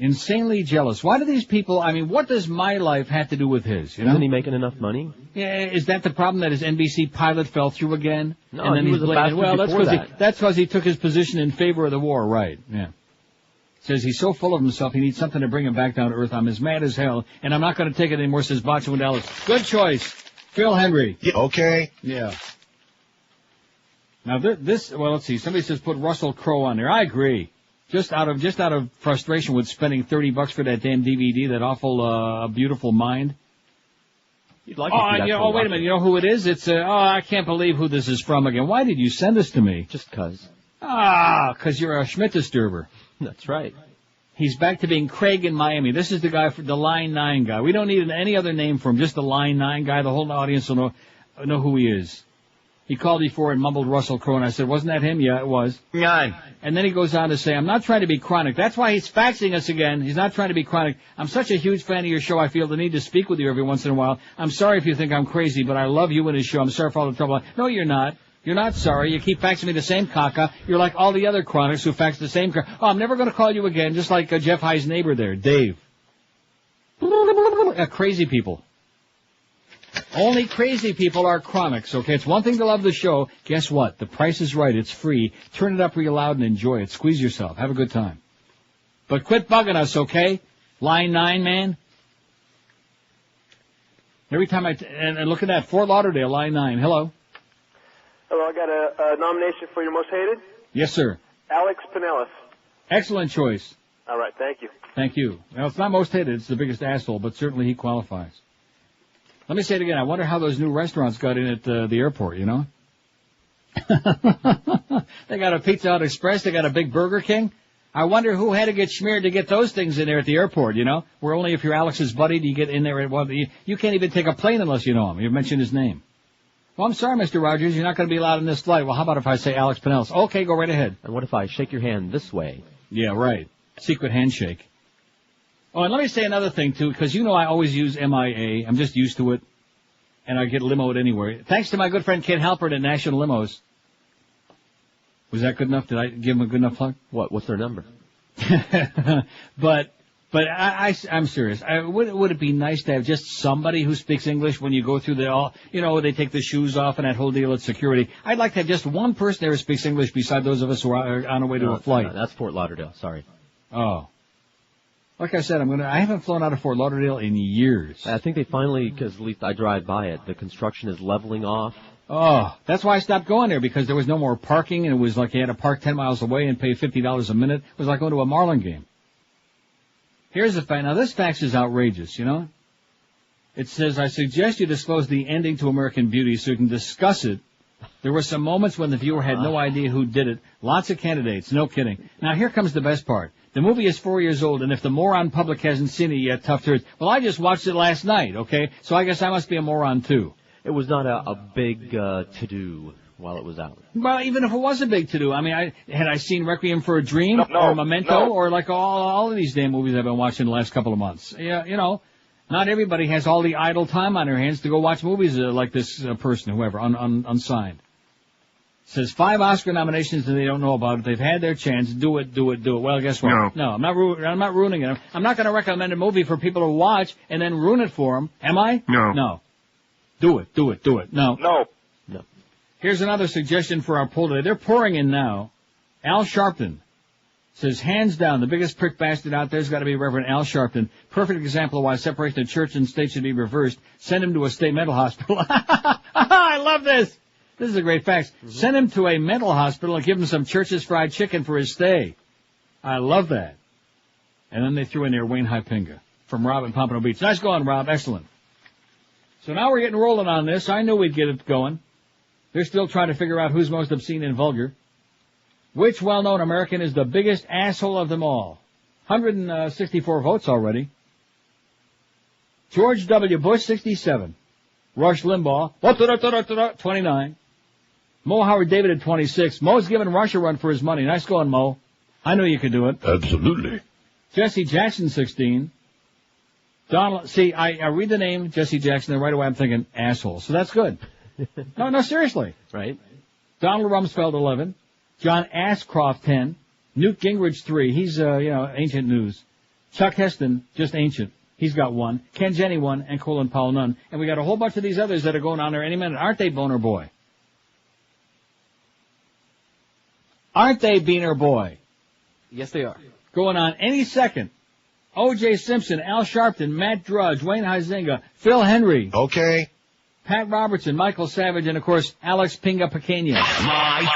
Insanely jealous. Why do these people, I mean, what does my life have to do with his? You know? Isn't he making enough money? Yeah, is that the problem, that his NBC pilot fell through again? No, and then he was a bastard before that. That's because he took his position in favor of the war, right? Yeah. Says he's so full of himself, he needs something to bring him back down to earth. I'm as mad as hell, and I'm not going to take it anymore, says Bocce Dallas. Good choice. Phil Hendrie. Yeah, okay. Yeah. Now well, let's see. Somebody says put Russell Crowe on there. I agree. Just out of frustration with spending $30 for that damn DVD, that awful, Beautiful Mind. You'd like wait a minute. You know who it is? It's, I can't believe who this is from again. Why did you send this to me? Just 'cause. 'Cause you're a Schmidt disturber. That's right. He's back to being Craig in Miami. This is the guy, the Line 9 guy. We don't need any other name for him. Just the Line 9 guy. The whole audience will know who he is. He called before and mumbled Russell Crowe, and I said, wasn't that him? Yeah, it was. Nine. And then he goes on to say, I'm not trying to be chronic. That's why he's faxing us again. He's not trying to be chronic. I'm such a huge fan of your show, I feel the need to speak with you every once in a while. I'm sorry if you think I'm crazy, but I love you and his show. I'm sorry for all the trouble. No, you're not. You're not sorry. You keep faxing me the same caca. You're like all the other chronics who fax the same caca. Oh, I'm never going to call you again, just like Jeff High's neighbor there, Dave. Crazy people. Only crazy people are chronics, okay? It's one thing to love the show. Guess what? The price is right. It's free. Turn it up real loud and enjoy it. Squeeze yourself. Have a good time. But quit bugging us, okay? Line 9, man. Every time and look at that. Fort Lauderdale, Line 9. Hello. Hello, I got a nomination for your most hated. Yes, sir. Alex Pinellas. Excellent choice. All right, thank you. Thank you. Well, it's not most hated. It's the biggest asshole, but certainly he qualifies. Let me say it again. I wonder how those new restaurants got in at the airport, you know? They got a Pizza Hut Express. They got a big Burger King. I wonder who had to get smeared to get those things in there at the airport, you know? Where only if you're Alex's buddy do you get in there. You can't even take a plane unless you know him. You've mentioned his name. Well, I'm sorry, Mr. Rogers. You're not going to be allowed in this flight. Well, how about if I say Alex Pinellas? Okay, go right ahead. And what if I shake your hand this way? Yeah, right. Secret handshake. Oh, and let me say another thing, too, because you know I always use MIA. I'm just used to it. And I get limoed anywhere. Thanks to my good friend Kid Halpert at National Limos. Was that good enough? Did I give him a good enough plug? What's their number? But I'm serious. Would it be nice to have just somebody who speaks English when you go through they take the shoes off and that whole deal at security? I'd like to have just one person there who speaks English beside those of us who are on our way to a flight. No, that's Fort Lauderdale. Sorry. Oh. Like I said, I haven't flown out of Fort Lauderdale in years. I think they finally, because at least I drive by it, the construction is leveling off. Oh, that's why I stopped going there, because there was no more parking, and it was like you had to park 10 miles away and pay $50 a minute. It was like going to a Marlin game. Here's the fact. Now, this fax is outrageous, you know? It says, I suggest you disclose the ending to American Beauty so you can discuss it. There were some moments when the viewer had no idea who did it. Lots of candidates, no kidding. Now, here comes the best part. The movie is 4 years old, and if the moron public hasn't seen it yet, tough turds. Well, I just watched it last night, okay? So I guess I must be a moron, too. It was not a big to-do while it was out. Well, even if it was a big to-do, I mean, had I seen Requiem for a Dream or Memento or like all of these damn movies I've been watching the last couple of months? Yeah, you know, not everybody has all the idle time on their hands to go watch movies like this person, whoever, unsigned. Says 5 Oscar nominations and they don't know about it. They've had their chance. Do it. Well, guess what? No, I'm not ruining it. I'm not going to recommend a movie for people to watch and then ruin it for them. Am I? No. Do it. No. Here's another suggestion for our poll today. They're pouring in now. Al Sharpton says, hands down, the biggest prick bastard out there's got to be Reverend Al Sharpton. Perfect example of why separation of church and state should be reversed. Send him to a state mental hospital. I love this. This is a great fact. Mm-hmm. Send him to a mental hospital and give him some Church's fried chicken for his stay. I love that. And then they threw in there Wayne Hypinga from Rob in Pompano Beach. Nice going, Rob. Excellent. So now we're getting rolling on this. I knew we'd get it going. They're still trying to figure out who's most obscene and vulgar. Which well-known American is the biggest asshole of them all? 164 votes already. George W. Bush, 67. Rush Limbaugh, 29. Mo Howard David at 26. Mo's giving Rush a run for his money. Nice going, Mo. I knew you could do it. Absolutely. Jesse Jackson, 16. Donald, see, I read the name Jesse Jackson, and right away I'm thinking asshole. So that's good. No, seriously. Right. Donald Rumsfeld, 11. John Ashcroft, 10. Newt Gingrich, 3. He's, ancient news. Chuck Heston, just ancient. He's got 1. Ken Jenney, 1. And Colin Powell, none. And we got a whole bunch of these others that are going on there any minute. Aren't they, Boner Boy? Aren't they, Beaner Boy? Yes, they are. Going on any second. O.J. Simpson, Al Sharpton, Matt Drudge, Wayne Huizenga, Phil Hendrie. Okay. Pat Robertson, Michael Savage, and, of course, Alex Pinga Pequeña. Live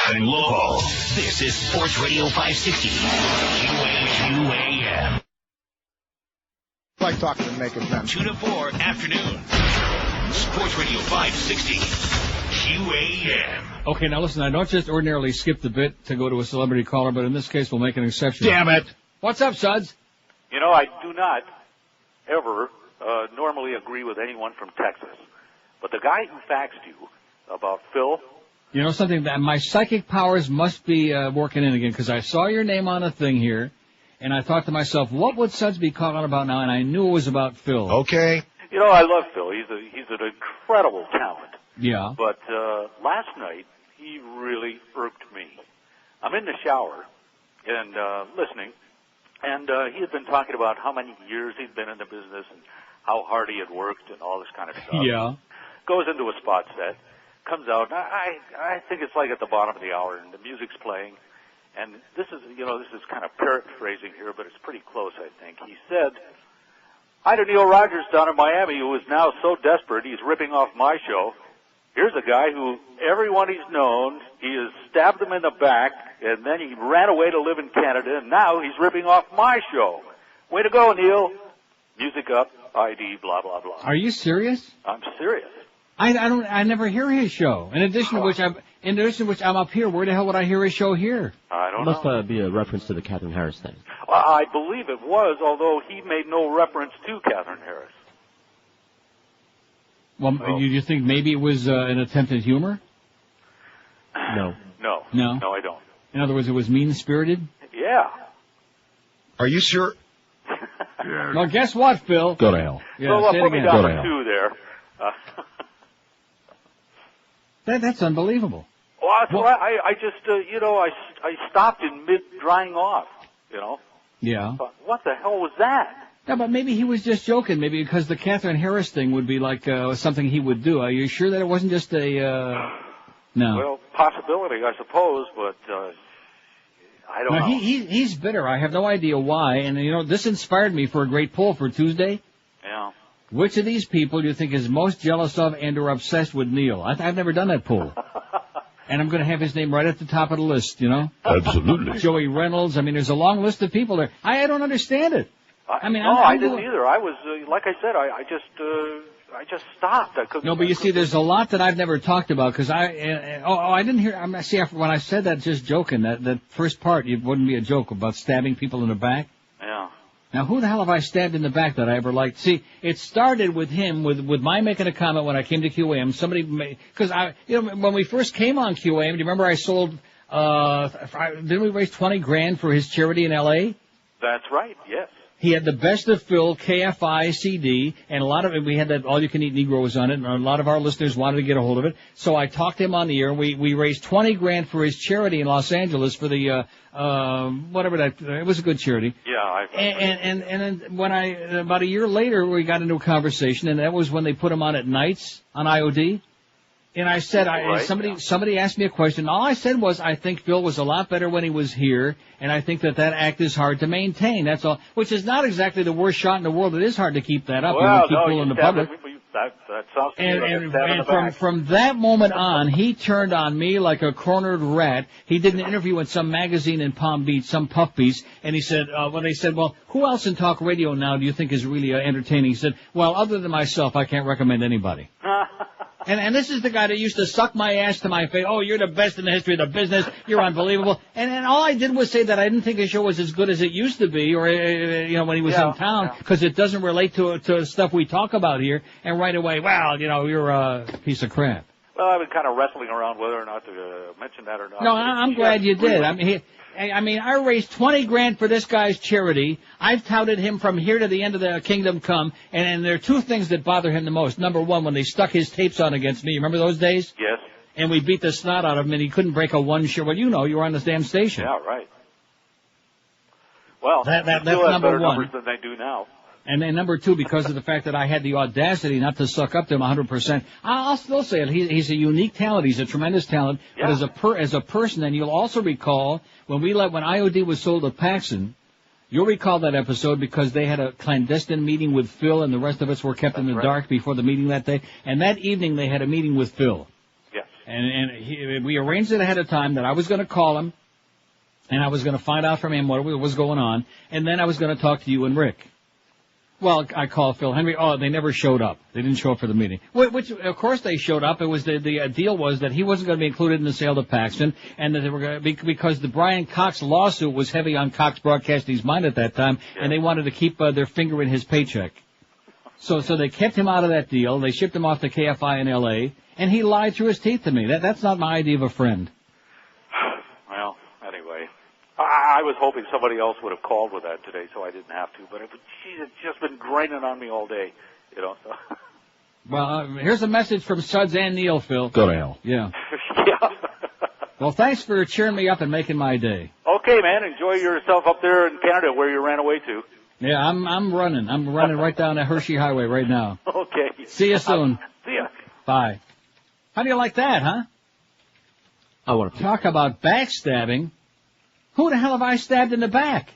and local. This is Sports Radio 560. QAM. I like talking and making sense. 2 to 4 afternoon. Sports Radio 560. QAM. Okay, now listen, I don't just ordinarily skip the bit to go to a celebrity caller, but in this case we'll make an exception. Damn it! What's up, Suds? You know, I do not ever normally agree with anyone from Texas. But the guy who faxed you about Phil... You know something, that my psychic powers must be working in again, because I saw your name on a thing here, and I thought to myself, what would Suds be calling about now? And I knew it was about Phil. Okay. You know, I love Phil. He's an incredible talent. Yeah. But last night, he really irked me. I'm in the shower and listening, and he had been talking about how many years he'd been in the business and how hard he had worked and all this kind of stuff. Yeah. Goes into a spot set, comes out. I think it's like at the bottom of the hour, and the music's playing. And this is kind of paraphrasing here, but it's pretty close, I think. He said, I had a Neil Rogers down in Miami who is now so desperate he's ripping off my show. Here's a guy who everyone he's known, he has stabbed him in the back, and then he ran away to live in Canada, and now he's ripping off my show. Way to go, Neil. Music up, ID, blah, blah, blah. Are you serious? I'm serious. I never hear his show. In addition to which I'm up here. Where the hell would I hear his show here? I don't know. Must be a reference to the Katherine Harris thing. I believe it was, although he made no reference to Katherine Harris. Well, you think maybe it was an attempt at humor? No. No, I don't. In other words, it was mean-spirited? Yeah. Are you sure? Well, guess what, Phil? Go to hell. Yeah, so say it put me again. down to 2 there. That's unbelievable. Well, that's what I just, I stopped in mid-drying off, Yeah. What the hell was that? Yeah, but maybe he was just joking. Maybe because the Katherine Harris thing would be like something he would do. Are you sure that it wasn't just a... No. Well, possibility, I suppose, but I don't know. He's bitter. I have no idea why. And, this inspired me for a great poll for Tuesday. Yeah. Which of these people do you think is most jealous of and or obsessed with Neil? I've never done that poll. And I'm going to have his name right at the top of the list, Absolutely. Joey Reynolds. I mean, there's a long list of people there. I don't understand it. I didn't either. I was, like I said, I just stopped. I couldn't. No, but you see, there's a lot that I've never talked about because I didn't hear. When I said that, just joking. That first part, it wouldn't be a joke about stabbing people in the back. Yeah. Now, who the hell have I stabbed in the back that I ever liked? See, it started with him, with my making a comment when I came to QAM. Because when we first came on QAM, do you remember I sold? Didn't we raise $20,000 for his charity in L.A.? That's right. Yes. He had the Best of Phil KFI CD, and a lot of it, we had that All You Can Eat Negroes on it, and a lot of our listeners wanted to get a hold of it. So I talked to him on the air, and we raised $20,000 for his charity in Los Angeles for the, it was a good charity. Yeah, And then when about a year later, we got into a conversation, and that was when they put him on at nights on IOD. And I said, somebody asked me a question. All I said was, I think Phil was a lot better when he was here, and I think that act is hard to maintain. That's all. Which is not exactly the worst shot in the world. It is hard to keep that up. Well, keep fooling the public. That sounds to me like a stab in the back. From that moment on, he turned on me like a cornered rat. He did an interview in some magazine in Palm Beach, some puff piece, and he said, when they said, well, who else in talk radio now do you think is really entertaining? He said, well, other than myself, I can't recommend anybody. And this is the guy that used to suck my ass to my face. Oh, you're the best in the history of the business. You're unbelievable. And all I did was say that I didn't think his show was as good as it used to be, or when he was in town, because it doesn't relate to stuff we talk about here. And right away, well, you're a piece of crap. Well, I've been kind of wrestling around whether or not to mention that or not. No, I'm glad you did. I mean, I raised $20,000 for this guy's charity. I've touted him from here to the end of the kingdom come, and there are two things that bother him the most. Number one, when they stuck his tapes on against me. Remember those days? Yes. And we beat the snot out of him, and he couldn't break a one show. Well, you were on this damn station. Yeah, right. Well, that's still have number better one. numbers than they do now. And then number two, because of the fact that I had the audacity not to suck up to him 100%, I'll still say it. He's a unique talent. He's a tremendous talent. Yeah. But as a person, and you'll also recall when IOD was sold to Paxson, you'll recall that episode because they had a clandestine meeting with Phil, and the rest of us were kept in the dark before the meeting that day. And that evening they had a meeting with Phil. Yes. And we arranged it ahead of time that I was going to call him, and I was going to find out from him what was going on, and then I was going to talk to you and Rick. Well, I called Phil Hendrie. Oh, they never showed up. They didn't show up for the meeting. Which, of course, they showed up. It was the deal was that he wasn't going to be included in the sale to Paxton, and that they were going to because the Brian Cox lawsuit was heavy on Cox Broadcasting's mind at that time, and they wanted to keep their finger in his paycheck. So they kept him out of that deal. They shipped him off to KFI in L.A., and he lied through his teeth to me. That's not my idea of a friend. Well, anyway. I was hoping somebody else would have called with that today, so I didn't have to. But she's just been grinding on me all day, So. Well, here's a message from Suds and Neil, Phil. Go to hell. Yeah. Yeah. Well, thanks for cheering me up and making my day. Okay, man. Enjoy yourself up there in Canada, where you ran away to. Yeah, I'm running. I'm running right down the Hershey Highway right now. Okay. See you soon. See ya. Bye. How do you like that, huh? I want to talk about backstabbing. Who the hell have I stabbed in the back?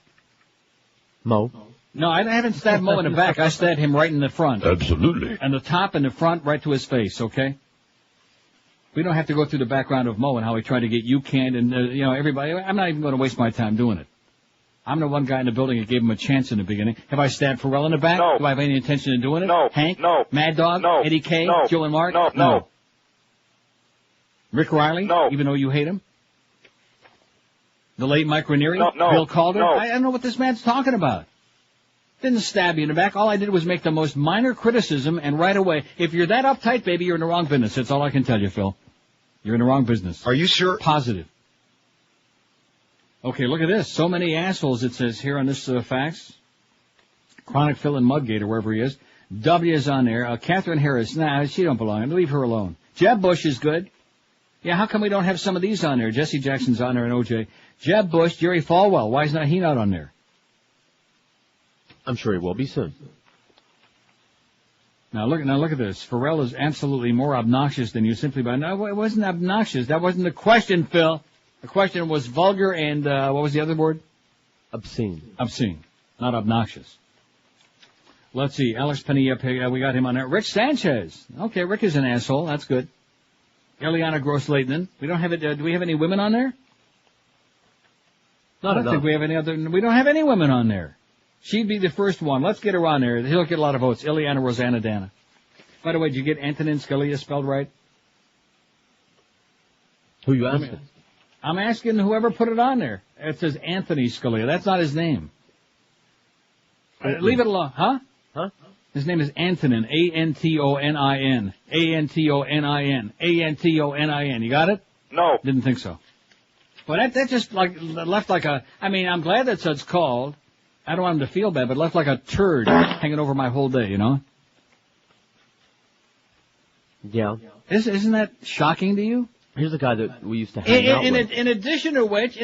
Mo. No, I haven't stabbed Mo in the back. I stabbed him right in the front. Absolutely. And the top and the front right to his face, okay? We don't have to go through the background of Mo and how he tried to get you canned and, everybody. I'm not even going to waste my time doing it. I'm the one guy in the building that gave him a chance in the beginning. Have I stabbed Ferrall in the back? No. Do I have any intention of doing it? No. Hank? No. Mad Dog? No. Eddie K? No. Joe and Mark? No. Rick Riley? No. Even though you hate him? The late Mike Ranieri? No. Bill Calder? No. I don't know what this man's talking about. Didn't stab you in the back. All I did was make the most minor criticism, and right away, if you're that uptight, baby, you're in the wrong business. That's all I can tell you, Phil. You're in the wrong business. Are you sure? Positive. Okay, look at this. So many assholes, it says here on this fax. Chronic Phil in Mudgate, or wherever he is. W is on there. Katherine Harris. Nah, she don't belong. Leave her alone. Jeb Bush is good. Yeah, how come we don't have some of these on there? Jesse Jackson's on there and OJ. Jeb Bush, Jerry Falwell. Why is he not on there? I'm sure he will be soon. Now look at this. Ferrall is absolutely more obnoxious than you simply by. No, it wasn't obnoxious. That wasn't the question, Phil. The question was vulgar and what was the other word? Obscene. Obscene, not obnoxious. Let's see. Alex Penilla, we got him on there. Rick Sanchez. Okay, Rick is an asshole. That's good. Eliana Gross-Leitner. We don't have it. Do we have any women on there? Not I don't think we have any other. We don't have any women on there. She'd be the first one. Let's get her on there. He'll get a lot of votes. Ileana Rosanna Dana. By the way, did you get Antonin Scalia spelled right? Who you asking? I'm asking whoever put it on there. It says Anthony Scalia. That's not his name. Leave it alone. Huh? His name is Antonin. A-N-T-O-N-I-N. A-N-T-O-N-I-N. A-N-T-O-N-I-N. You got it? No. Didn't think so. Well, that just left like a. I mean, I'm glad that's what it's called. I don't want him to feel bad, but left like a turd hanging over my whole day, Yeah. Isn't that shocking to you? Here's a guy that we used to hang out with. In addition to which,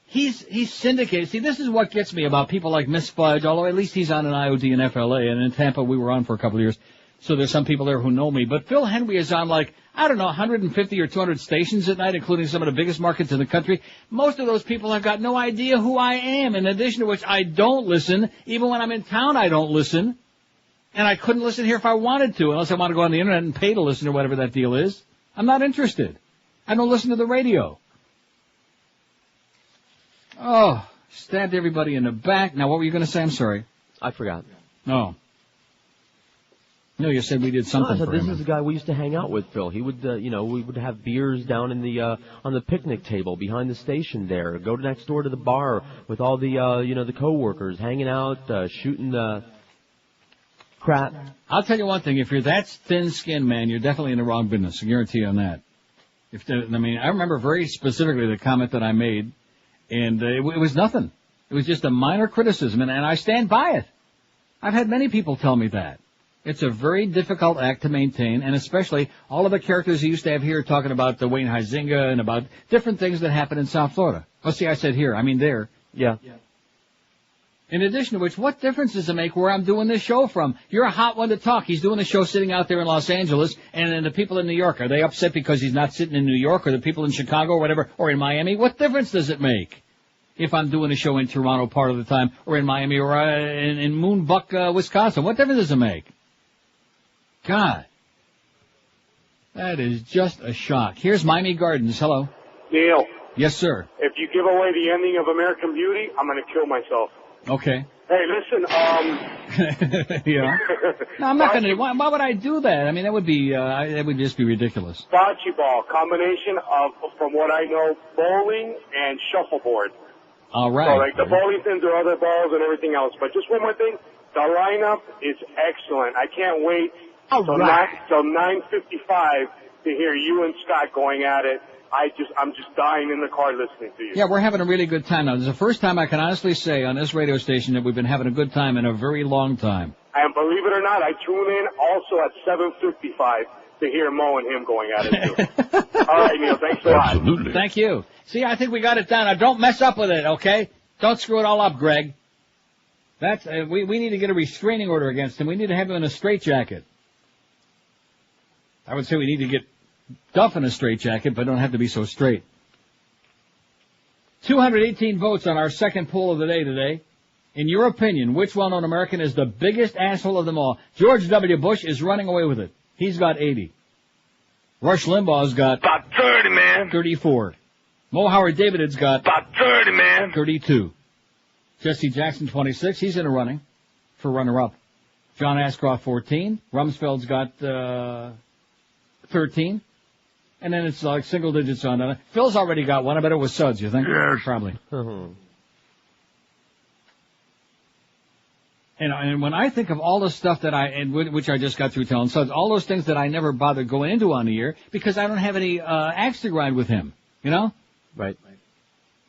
he's syndicated. See, this is what gets me about people like Miss Fudge, although at least he's on an IOD in FLA, and in Tampa we were on for a couple of years. So there's some people there who know me. But Phil Hendrie is on 150 or 200 stations at night, including some of the biggest markets in the country. Most of those people have got no idea who I am. In addition to which, I don't listen. Even when I'm in town, I don't listen. And I couldn't listen here if I wanted to, unless I want to go on the internet and pay to listen to whatever that deal is. I'm not interested. I don't listen to the radio. Oh, stabbed everybody in the back. Now, what were you going to say? I'm sorry. I forgot. No. No, you said we did something for him. This is the guy we used to hang out with, Phil. He would, we would have beers down in the on the picnic table behind the station there. Go next door to the bar with all the, the coworkers, hanging out, shooting the crap. I'll tell you one thing. If you're that thin-skinned, man, you're definitely in the wrong business. I guarantee you on that. I remember very specifically the comment that I made, and it was nothing. It was just a minor criticism, and I stand by it. I've had many people tell me that. It's a very difficult act to maintain, and especially all of the characters you used to have here talking about the Wayne Huizinga and about different things that happen in South Florida. Oh, see, I said here. I mean there. Yeah. In addition to which, what difference does it make where I'm doing this show from? You're a hot one to talk. He's doing the show sitting out there in Los Angeles, and then the people in New York, are they upset because he's not sitting in New York, or the people in Chicago or whatever, or in Miami? What difference does it make if I'm doing a show in Toronto part of the time, or in Miami, or in Moonbuck, Wisconsin? What difference does it make? God. That is just a shock. Here's Miami Gardens. Hello. Neil. Yes, sir. If you give away the ending of American Beauty, I'm going to kill myself. Okay. Hey, listen, yeah. No, I'm not going to. Why would I do that? I mean, that would just be ridiculous. Bocce ball, combination of, from what I know, bowling and shuffleboard. All right. So, like, the bowling pins are other balls and everything else. But just one more thing. The lineup is excellent. I can't wait till 9:55 to hear you and Scott going at it. I'm just dying in the car listening to you. Yeah, we're having a really good time now. This is the first time I can honestly say on this radio station that we've been having a good time in a very long time. And believe it or not, I tune in also at 7:55 to hear Mo and him going at it too. All right, Neil, thanks a lot. Absolutely. Thank you. See, I think we got it down. Now, don't mess up with it, okay? Don't screw it all up, Greg. That's we need to get a restraining order against him. We need to have him in a straitjacket. I would say we need to get Duff in a straitjacket, but don't have to be so straight. 218 votes on our second poll of the day today. In your opinion, which well-known American is the biggest asshole of them all? George W. Bush is running away with it. He's got 80. Rush Limbaugh's got about 30, man. 34. Mo Howard David's got about 30, man. 32. Jesse Jackson, 26. He's in a running for runner-up. John Ashcroft, 14. Rumsfeld's got 13. And then it's like single digits on that. Phil's already got one. I bet it was Suds, you think? Yes. Probably. And when I think of all the stuff that which I just got through telling Suds, all those things that I never bothered going into on the air because I don't have any axe to grind with him, you know? Right.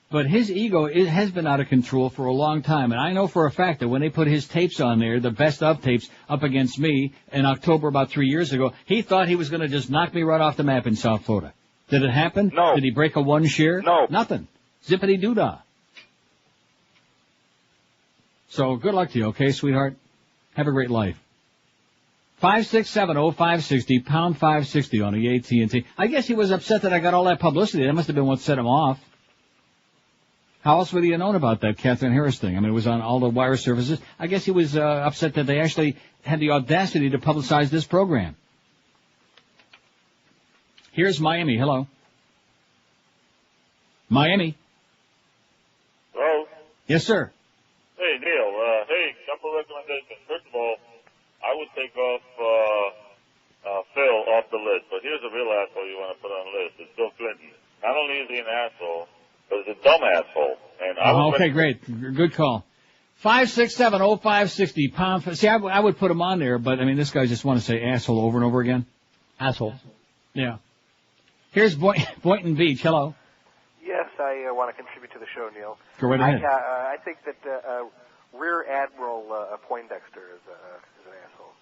But his ego has been out of control for a long time, and I know for a fact that when they put his tapes on there, the best of tapes, up against me in October about 3 years ago, he thought he was going to just knock me right off the map in South Florida. Did it happen? No. Did he break a one share? No. Nothing. Zippity-doo-dah. So good luck to you, okay, sweetheart? Have a great life. 5670560, pound 560 on the AT&T. I guess he was upset that I got all that publicity. That must have been what set him off. How else would he have known about that Katherine Harris thing? I mean, it was on all the wire services. I guess he was upset that they actually had the audacity to publicize this program. Here's Miami. Hello. Miami. Hello? Yes, sir. Hey, Neil. Couple recommendations. First of all, I would take off Phil off the list. But here's a real asshole you want to put on the list. It's Bill Clinton. Not only is he an asshole, but he's a dumb asshole. And okay, great. Good call. 5670560, pound. See, I would put him on there, but, I mean, this guy just want to say asshole over and over again. Asshole. Yeah. Here's Boynton Beach. Hello. Yes, I want to contribute to the show, Neil. Go right ahead. I think that Rear Admiral Poindexter is an asshole.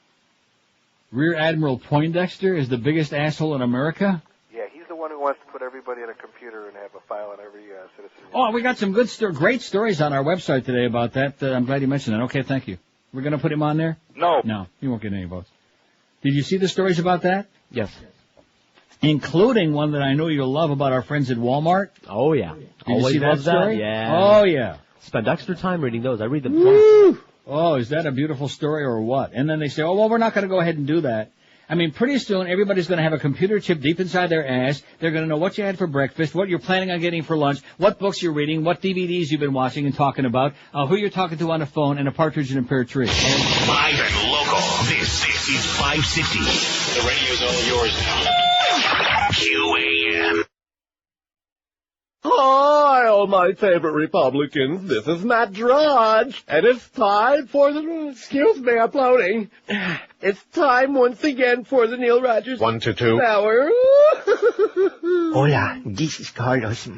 Rear Admiral Poindexter is the biggest asshole in America? Yeah, he's the one who wants to put everybody on a computer and have a file on every citizen. Oh, we got some great stories on our website today about that. I'm glad you mentioned that. Okay, thank you. We're going to put him on there? No. No, he won't get any votes. Did you see the stories about that? Yes. Including one that I know you'll love about our friends at Walmart. Oh, yeah. Did you see that story? Yeah. Oh, yeah. Spend extra time reading those. I read them Woo! twice. Oh, is that a beautiful story or what? And then they say, oh, well, we're not going to go ahead and do that. I mean, pretty soon everybody's going to have a computer chip deep inside their ass. They're going to know what you had for breakfast, what you're planning on getting for lunch, what books you're reading, what DVDs you've been watching and talking about, who you're talking to on the phone, and a partridge in a pear tree. Live and local. This is 560. The radio's all yours now. QAM. Hi, all my favorite Republicans. This is Matt Drudge, and it's time for the... Excuse me, uploading. It's time once again for the Neil Rogers... 1 to 2. Hour. Hola, this is Carlos.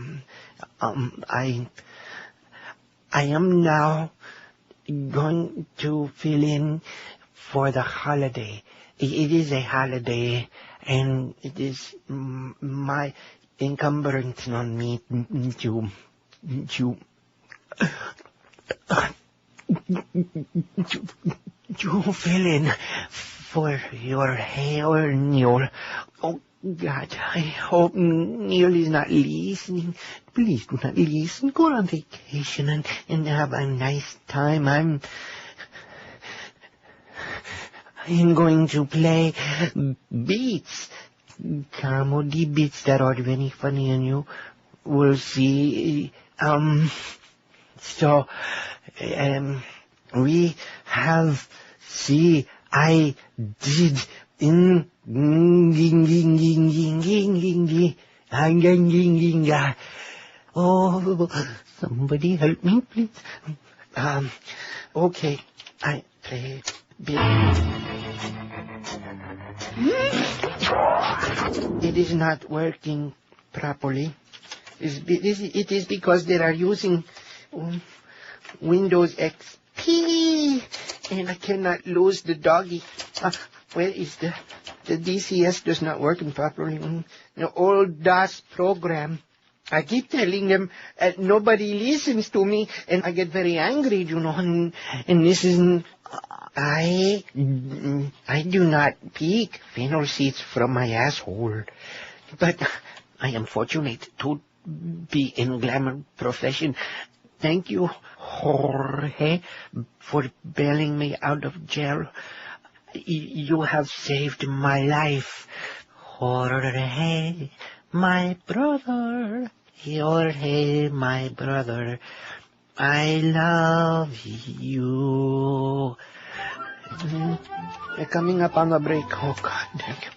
I am now going to fill in for the holiday. It is a holiday, and it is my... encumbrance on me to fill in for your hair, Neil. Oh, God, I hope Neil is not listening. Please do not listen. Go on vacation and have a nice time. I'm going to play beats. Comedy bits that are very funny, and you will see. We have see. I did in. Oh, somebody help me, please. Okay, I play bit. It is not working properly. It is because they are using Windows XP, and I cannot lose the doggy. Where is the DCS does not working properly? The old DOS program. I keep telling them nobody listens to me, and I get very angry, you know. And this is. I do not pick fennel seeds from my asshole, but I am fortunate to be in glamour profession. Thank you, Jorge, for bailing me out of jail. You have saved my life, Jorge, my brother. Jorge, my brother, I love you. They're coming up on the break. Oh, God, thank you.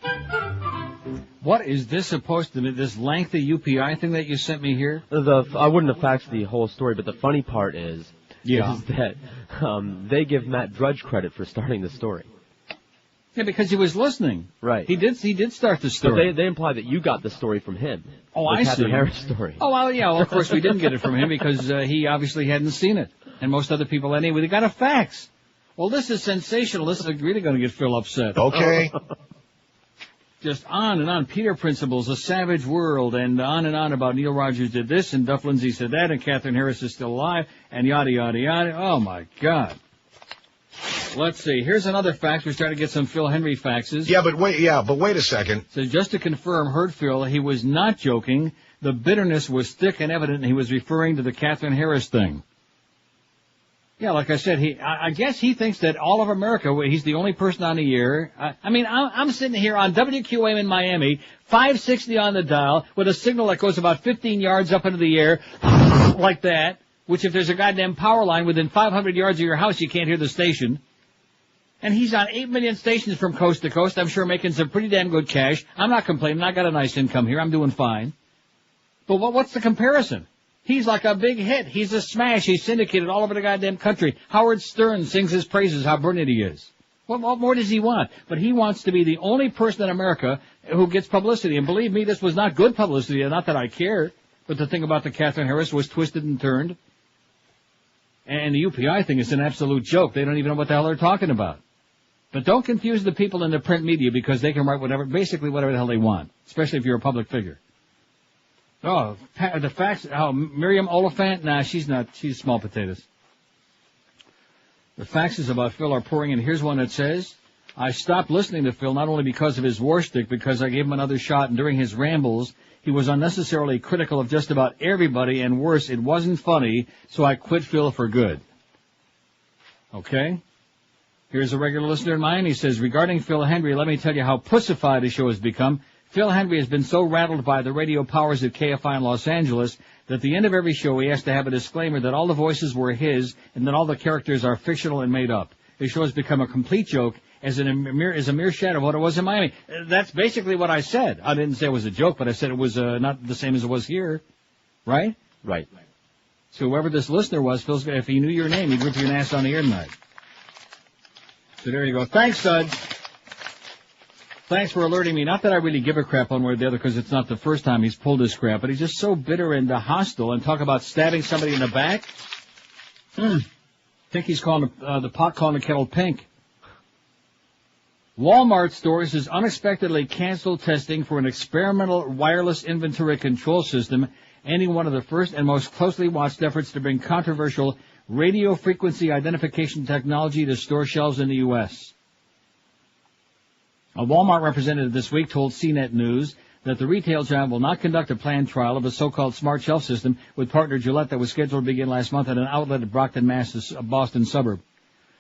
What is this supposed to be, this lengthy UPI thing that you sent me here? I wouldn't have faxed the whole story, but the funny part is that they give Matt Drudge credit for starting the story. Yeah, because he was listening. Right. He did start the story. But they imply that you got the story from him. Oh, I see. The Katherine Harris story. Oh, well, yeah, well, of course we didn't get it from him because he obviously hadn't seen it. And most other people anyway, they got a fax. Well, this is sensational. This is really going to get Phil upset. Okay. Just on and on. Peter Principles, A Savage World, and on about Neil Rogers did this, and Duff Lindsay said that, and Katherine Harris is still alive, and yada, yada, yada. Oh, my God. Let's see. Here's another fax. We're starting to get some Phil Hendrie faxes. Yeah, but wait a second. So just to confirm, heard Phil, he was not joking. The bitterness was thick and evident, and he was referring to the Katherine Harris thing. Yeah, like I said, I guess he thinks that all of America, he's the only person on the air. I'm sitting here on WQAM in Miami, 560 on the dial, with a signal that goes about 15 yards up into the air, like that, which if there's a goddamn power line within 500 yards of your house, you can't hear the station. And he's on 8 million stations from coast to coast, I'm sure making some pretty damn good cash. I'm not complaining, I got a nice income here, I'm doing fine. But what's the comparison? He's like a big hit. He's a smash. He's syndicated all over the goddamn country. Howard Stern sings his praises, how brilliant he is. What more does he want? But he wants to be the only person in America who gets publicity. And believe me, this was not good publicity. Not that I care. But the thing about the Katherine Harris was twisted and turned. And the UPI thing is an absolute joke. They don't even know what the hell they're talking about. But don't confuse the people in the print media because they can write basically whatever the hell they want. Especially if you're a public figure. Oh, the facts, Miriam Oliphant? Nah, she's not. She's small potatoes. The faxes about Phil are pouring in. Here's one that says, I stopped listening to Phil not only because of his war stick, because I gave him another shot, and during his rambles, he was unnecessarily critical of just about everybody, and worse, it wasn't funny, so I quit Phil for good. Okay. Here's a regular listener in mine. He says, regarding Phil Hendrie, let me tell you how pussified his show has become. Phil Hendrie has been so rattled by the radio powers at KFI in Los Angeles that at the end of every show he has to have a disclaimer that all the voices were his and that all the characters are fictional and made up. His show has become a complete joke as a mere shadow of what it was in Miami. That's basically what I said. I didn't say it was a joke, but I said it was not the same as it was here. Right? Right. So whoever this listener was, Phil's, if he knew your name, he'd rip your ass on the air tonight. So there you go. Thanks, Sud. Thanks for alerting me. Not that I really give a crap one way or the other, because it's not the first time he's pulled this crap, but he's just so bitter and hostile, and talk about stabbing somebody in the back. Think he's calling the pot calling the kettle pink. Walmart stores has unexpectedly canceled testing for an experimental wireless inventory control system, ending one of the first and most closely watched efforts to bring controversial radio frequency identification technology to store shelves in the U.S. A Walmart representative this week told CNET News that the retail giant will not conduct a planned trial of a so-called smart shelf system with partner Gillette that was scheduled to begin last month at an outlet at Brockton, Mass., a Boston suburb.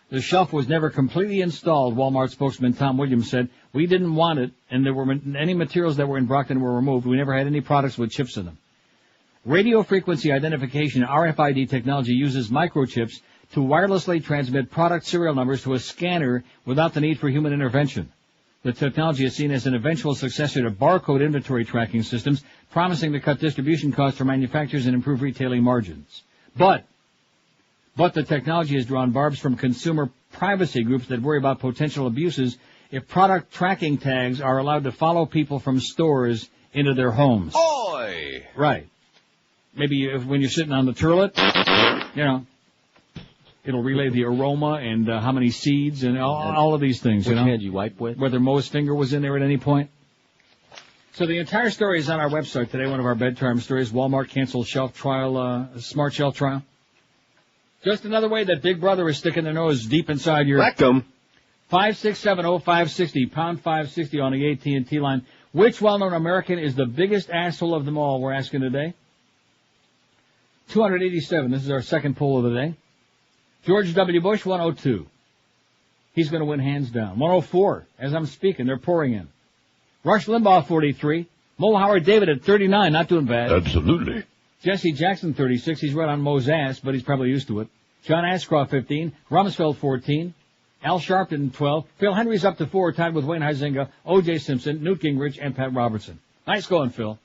The shelf was never completely installed, Walmart spokesman Tom Williams said. We didn't want it, and there were any materials that were in Brockton were removed. We never had any products with chips in them. Radio frequency identification, RFID technology, uses microchips to wirelessly transmit product serial numbers to a scanner without the need for human intervention. The technology is seen as an eventual successor to barcode inventory tracking systems, promising to cut distribution costs for manufacturers and improve retailing margins. But the technology has drawn barbs from consumer privacy groups that worry about potential abuses if product tracking tags are allowed to follow people from stores into their homes. Oi! Right. Maybe when you're sitting on the toilet, it'll relay the aroma and how many seeds and all of these things. Which hand you wipe with? Whether Moe's finger was in there at any point. So the entire story is on our website today. One of our bedtime stories: Walmart canceled shelf trial, smart shelf trial. Just another way that Big Brother is sticking their nose deep inside your rectum. 5670560, pound 560 on the AT&T line. Which well-known American is the biggest asshole of them all? We're asking today. 287. This is our second poll of the day. George W. Bush, 102. He's going to win hands down. 104. As I'm speaking, they're pouring in. Rush Limbaugh, 43. Mo Howard David at 39. Not doing bad. Absolutely. Jesse Jackson, 36. He's right on Mo's ass, but he's probably used to it. John Ashcroft, 15. Rumsfeld, 14. Al Sharpton, 12. Phil Hendrie's up to 4, tied with Wayne Huizenga, O.J. Simpson, Newt Gingrich, and Pat Robertson. Nice going, Phil.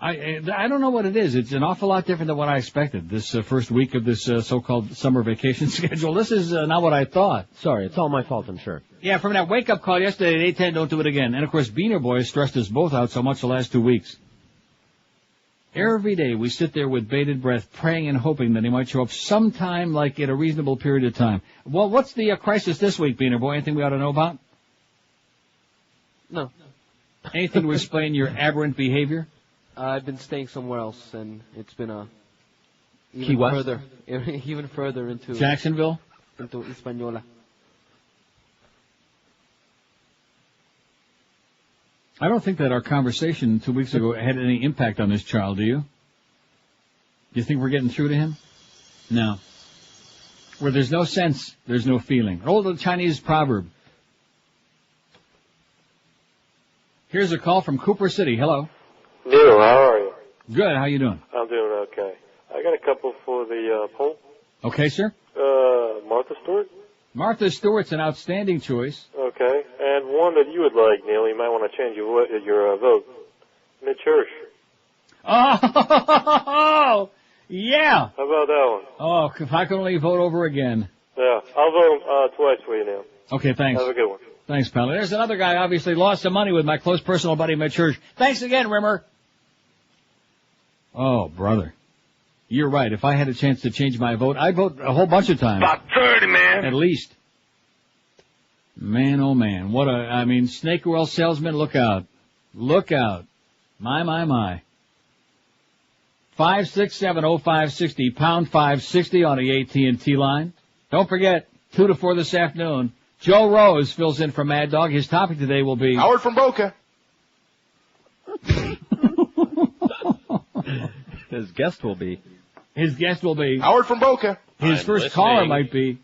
I don't know what it is. It's an awful lot different than what I expected. This first week of this so-called summer vacation schedule. This is not what I thought. Sorry, it's all my fault, I'm sure. Yeah, from that wake-up call yesterday at 8:10, don't do it again. And, of course, Beaner Boy stressed us both out so much the last 2 weeks. Every day we sit there with bated breath, praying and hoping that he might show up sometime, like in a reasonable period of time. Well, what's the crisis this week, Beaner Boy? Anything we ought to know about? No. Anything to explain your aberrant behavior? I've been staying somewhere else, and it's been Key West? even further into Jacksonville, into Hispaniola. I don't think that our conversation 2 weeks ago had any impact on this child. Do you? Do you think we're getting through to him? No. Where there's no sense, there's no feeling. An old Chinese proverb. Here's a call from Cooper City. Hello. Neil, how are you? Good. How you doing? I'm doing okay. I got a couple for the poll. Okay, sir. Martha Stewart? Martha Stewart's an outstanding choice. Okay. And one that you would like, Neil. You might want to change your vote. Mitch Hirsch. Oh, yeah. How about that one? Oh, if I could only vote over again. Yeah. I'll vote twice for you, Neil. Okay, thanks. Have a good one. Thanks, pal. There's another guy obviously lost some money with my close personal buddy, Mitch Hirsch. Thanks again, Rimmer. Oh, brother. You're right. If I had a chance to change my vote, I'd vote a whole bunch of times. About 30, man. At least. Man, oh, man. Snake oil salesman, look out. Look out. My. 5670560, pound 560 on the AT&T line. Don't forget, 2 to 4 this afternoon. Joe Rose fills in for Mad Dog. His topic today will be... Howard from Boca. His guest will be... Howard from Boca. His first caller might be.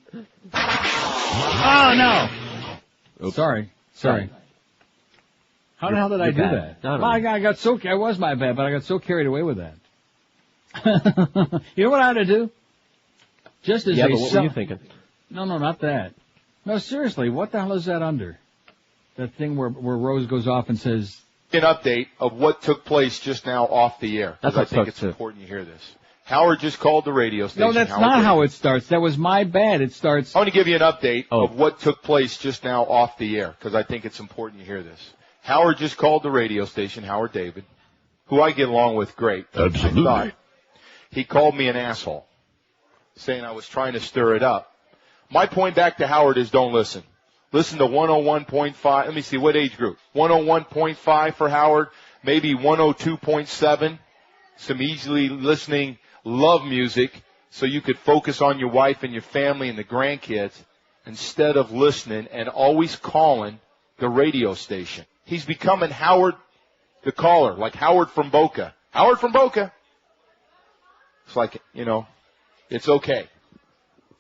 Oh, no. Oops. Sorry. How the hell did I do that? I got so, I was my bad, but I got so carried away with that. You know what I ought to do? Just as but what were you thinking? No, not that. No, seriously, what the hell is that under? That thing where Rose goes off and says... An update of what took place just now off the air. Because I think it's important you hear this. Howard just called the radio station. No, that's not how it starts. That was my bad. It starts... I want to give you an update of what took place just now off the air, because I think it's important you hear this. Howard just called the radio station, Howard David, who I get along with great. Absolutely. He called me an asshole, saying I was trying to stir it up. My point back to Howard is don't listen. Listen to 101.5. Let me see, what age group? 101.5 for Howard, maybe 102.7. Some easily listening love music so you could focus on your wife and your family and the grandkids instead of listening and always calling the radio station. He's becoming Howard the caller, like Howard from Boca. Howard from Boca. It's like, it's okay.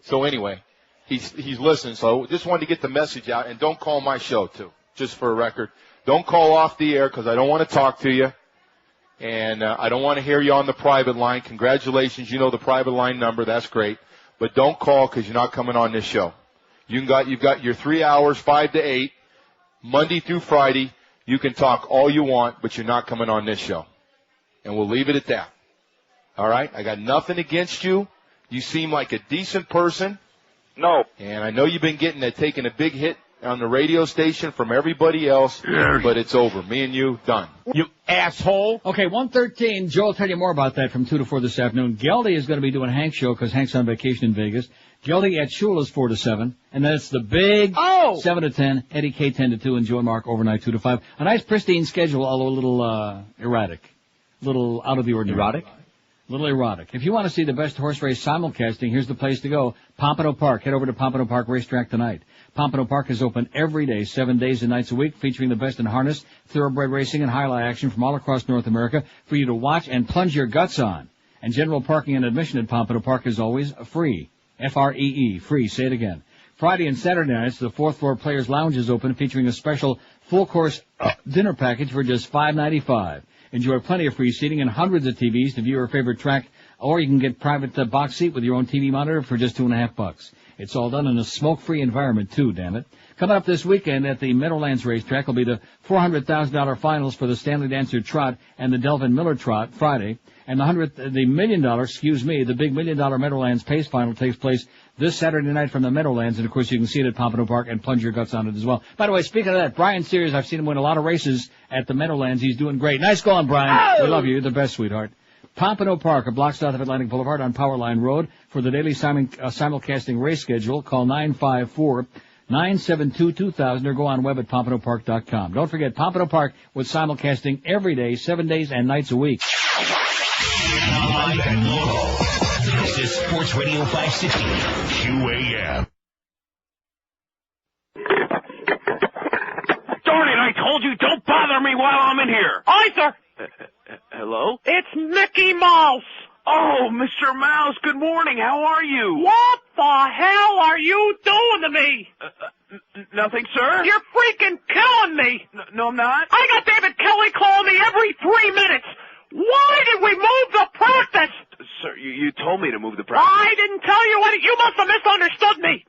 So anyway, he's listening. So just wanted to get the message out, and don't call my show too, just for a record. Don't call off the air because I don't want to talk to you. And I don't want to hear you on the private line. Congratulations, you know the private line number. That's great. But don't call because you're not coming on this show. You've got your 3 hours, 5 to 8, Monday through Friday. You can talk all you want, but you're not coming on this show. And we'll leave it at that. All right? I got nothing against you. You seem like a decent person. No. And I know you've been taking a big hit on the radio station from everybody else, but it's over. Me and you, done. You asshole. Okay, 1:13. Joe will tell you more about that from 2 to 4 this afternoon. Geldy is going to be doing Hank's show because Hank's on vacation in Vegas. Geldy at Shula's 4 to 7. And then it's the big 7 to 10. Eddie K 10 to 2 and Joe and Mark overnight 2 to 5. A nice pristine schedule, although a little erratic. A little out of the ordinary. Erotic? A little erotic. If you want to see the best horse race simulcasting, here's the place to go. Pompano Park. Head over to Pompano Park Racetrack tonight. Pompano Park is open every day, 7 days and nights a week, featuring the best in harness, thoroughbred racing, and highlight action from all across North America for you to watch and plunge your guts on. And general parking and admission at Pompano Park is always free. F-R-E-E. Free. Say it again. Friday and Saturday nights, the 4th floor Players Lounge is open, featuring a special full-course dinner package for just $5.95. Enjoy plenty of free seating and hundreds of TVs to view your favorite track, or you can get private box seat with your own TV monitor for just $2.50. It's all done in a smoke-free environment, too, damn it. Coming up this weekend at the Meadowlands Racetrack will be the $400,000 finals for the Stanley Dancer Trot and the Delvin Miller Trot Friday. And the big $1 million Meadowlands Pace Final takes place this Saturday night from the Meadowlands. And, of course, you can see it at Pompano Park and plunge your guts on it as well. By the way, speaking of that, Brian Sears, I've seen him win a lot of races at the Meadowlands. He's doing great. Nice going, Brian. We love you. You're the best, sweetheart. Pompano Park, a block south of Atlantic Boulevard on Powerline Road. For the daily simulcasting race schedule, call 954-972-2000 or go on web at pompanopark.com. Don't forget, Pompano Park with simulcasting every day, 7 days and nights a week. This is Sports Radio 560, QAM. Darn it, I told you, don't bother me while I'm in here. Arthur! Hello? It's Mickey Mouse! Oh, Mr. Mouse, good morning. How are you? What the hell are you doing to me? Nothing, sir. You're freaking killing me! No, I'm not. I got David Kelly calling me every 3 minutes! Why did we move the practice? Sir, you told me to move the practice. I didn't tell you anything. You must have misunderstood me.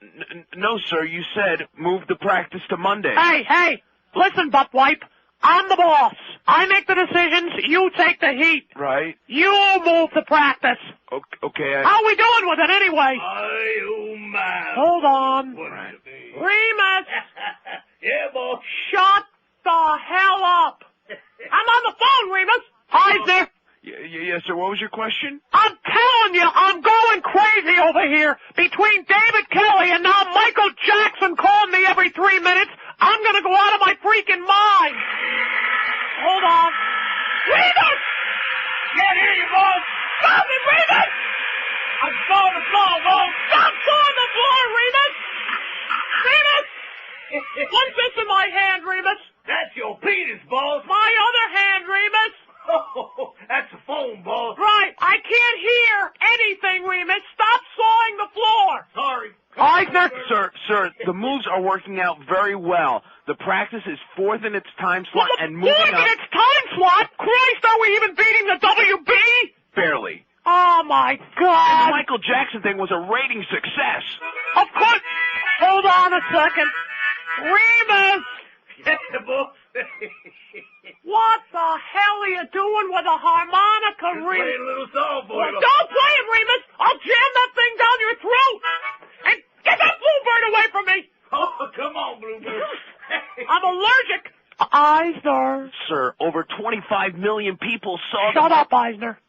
No, sir, you said move the practice to Monday. Hey, listen, butt wipe. I'm the boss. I make the decisions. You take the heat. Right. You move the practice. Okay. How we doing with it anyway? Hold on. Right. Remus. Yeah, boss. Shut the hell up. I'm on the phone, Remus. Hi there. Yes, sir. What was your question? I'm telling you, I'm going crazy over here. Between David Kelly and now Michael Jackson calling me every 3 minutes, I'm going to go out of my freaking mind. Hold on. Remus! Can't hear you, boss. Stop it, Remus! I'm sawing the floor, boss. Stop sawing the floor, Remus! Remus! What's this in my hand, Remus? That's your penis, boss. My other hand, Remus! Oh, that's a phone, boss. Right. I can't hear anything, Remus. Stop sawing the floor. are working out very well. The practice is fourth in its time slot and moving Fourth up. in its time slot? Christ, are we even beating the WB? Barely. Oh, my And God. the Michael Jackson thing was a rating success. Of course. Hold on a second. Remus! What the hell are you doing with a harmonica, Remus? playing a little song for Well, you. don't play it, Remus. I'll jam that thing down your throat. And get that bluebird away from me. Oh, come on, Bluebird. I'm allergic. Eisner. Sir, over 25 million people saw Shut up, Eisner.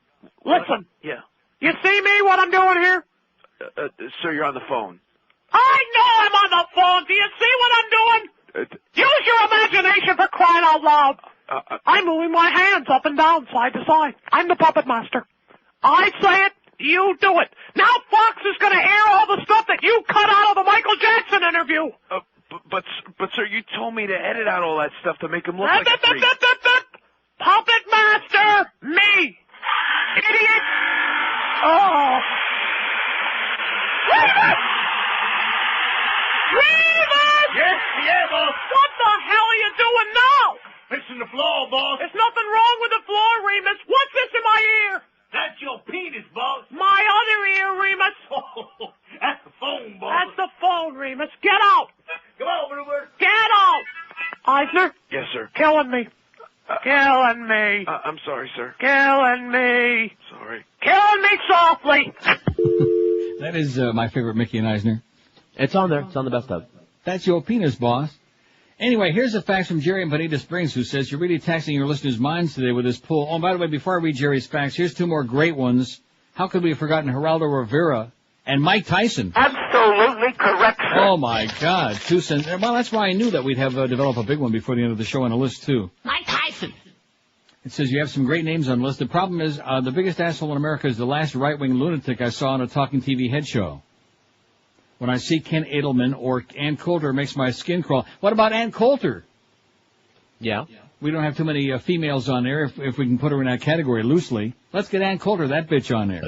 Listen. Yeah. You see me, what I'm doing here? Sir, you're on the phone. I know I'm on the phone. Do you see what I'm doing? Use your imagination for crying out loud. I'm moving my hands up and down, side to side. I'm the puppet master. I say it, you do it. Now Fox is going to air all the stuff that you cut out of the Michael Jackson interview. But sir, you told me to edit out all that stuff to make him look like a freak. Puppet master, me. Idiot. Oh. Remus! Yeah, boss. What the hell are you doing now? Fixing the floor, boss. There's nothing wrong with the floor, Remus. What's this in my ear? That's your penis, boss. My other ear, Remus. That's the phone, boss. That's the phone, Remus. Get out. Come on, Bluebird. Get out. Eisner? Yes, sir. Killing me. Killing me. I'm sorry, sir. Killing me. Sorry. Killing me softly. That is my favorite Mickey and Eisner. It's on there. It's on the best of. That's your penis, boss. Anyway, here's a fax from Jerry in Bonita Springs, who says, you're really taxing your listeners' minds today with this poll. Oh, by the way, before I read Jerry's fax, here's two more great ones. How could we have forgotten Geraldo Rivera and Mike Tyson? Absolutely correct, sir. Oh, my God. 2 cents. Well, that's why I knew that we'd have develop a big one before the end of the show on a list, too. Mike Tyson. It says you have some great names on the list. The problem is the biggest asshole in America is the last right-wing lunatic I saw on a talking TV head show. When I see Ken Edelman or Ann Coulter, it makes my skin crawl. What about Ann Coulter? Yeah. We don't have too many females on there if we can put her in that category loosely. Let's get Ann Coulter, that bitch, on there.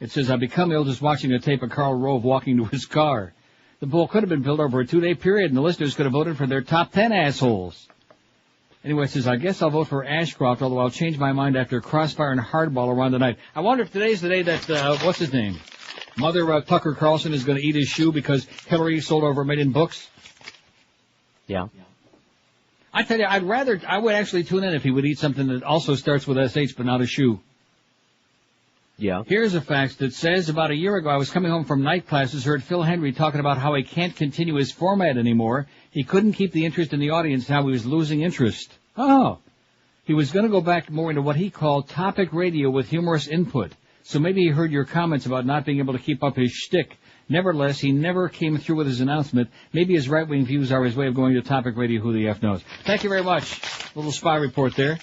It says, I become ill just watching the tape of Karl Rove walking to his car. The poll could have been filled over a 2-day period, and the listeners could have voted for their top 10 assholes. Anyway, it says, I guess I'll vote for Ashcroft, although I'll change my mind after Crossfire and Hardball around the night. I wonder if today's the day that, what's his name? Mother Tucker Carlson is going to eat his shoe because Hillary sold over $1 million books? Yeah. I tell you, I would actually tune in if he would eat something that also starts with SH but not a shoe. Yeah. Here's a fact that says about a year ago I was coming home from night classes, heard Phil Hendrie talking about how he can't continue his format anymore. He couldn't keep the interest in the audience, how he was losing interest. Oh. He was going to go back more into what he called topic radio with humorous input. So maybe he heard your comments about not being able to keep up his shtick. Nevertheless, he never came through with his announcement. Maybe his right-wing views are his way of going to topic radio, who the F knows. Thank you very much. Little spy report there.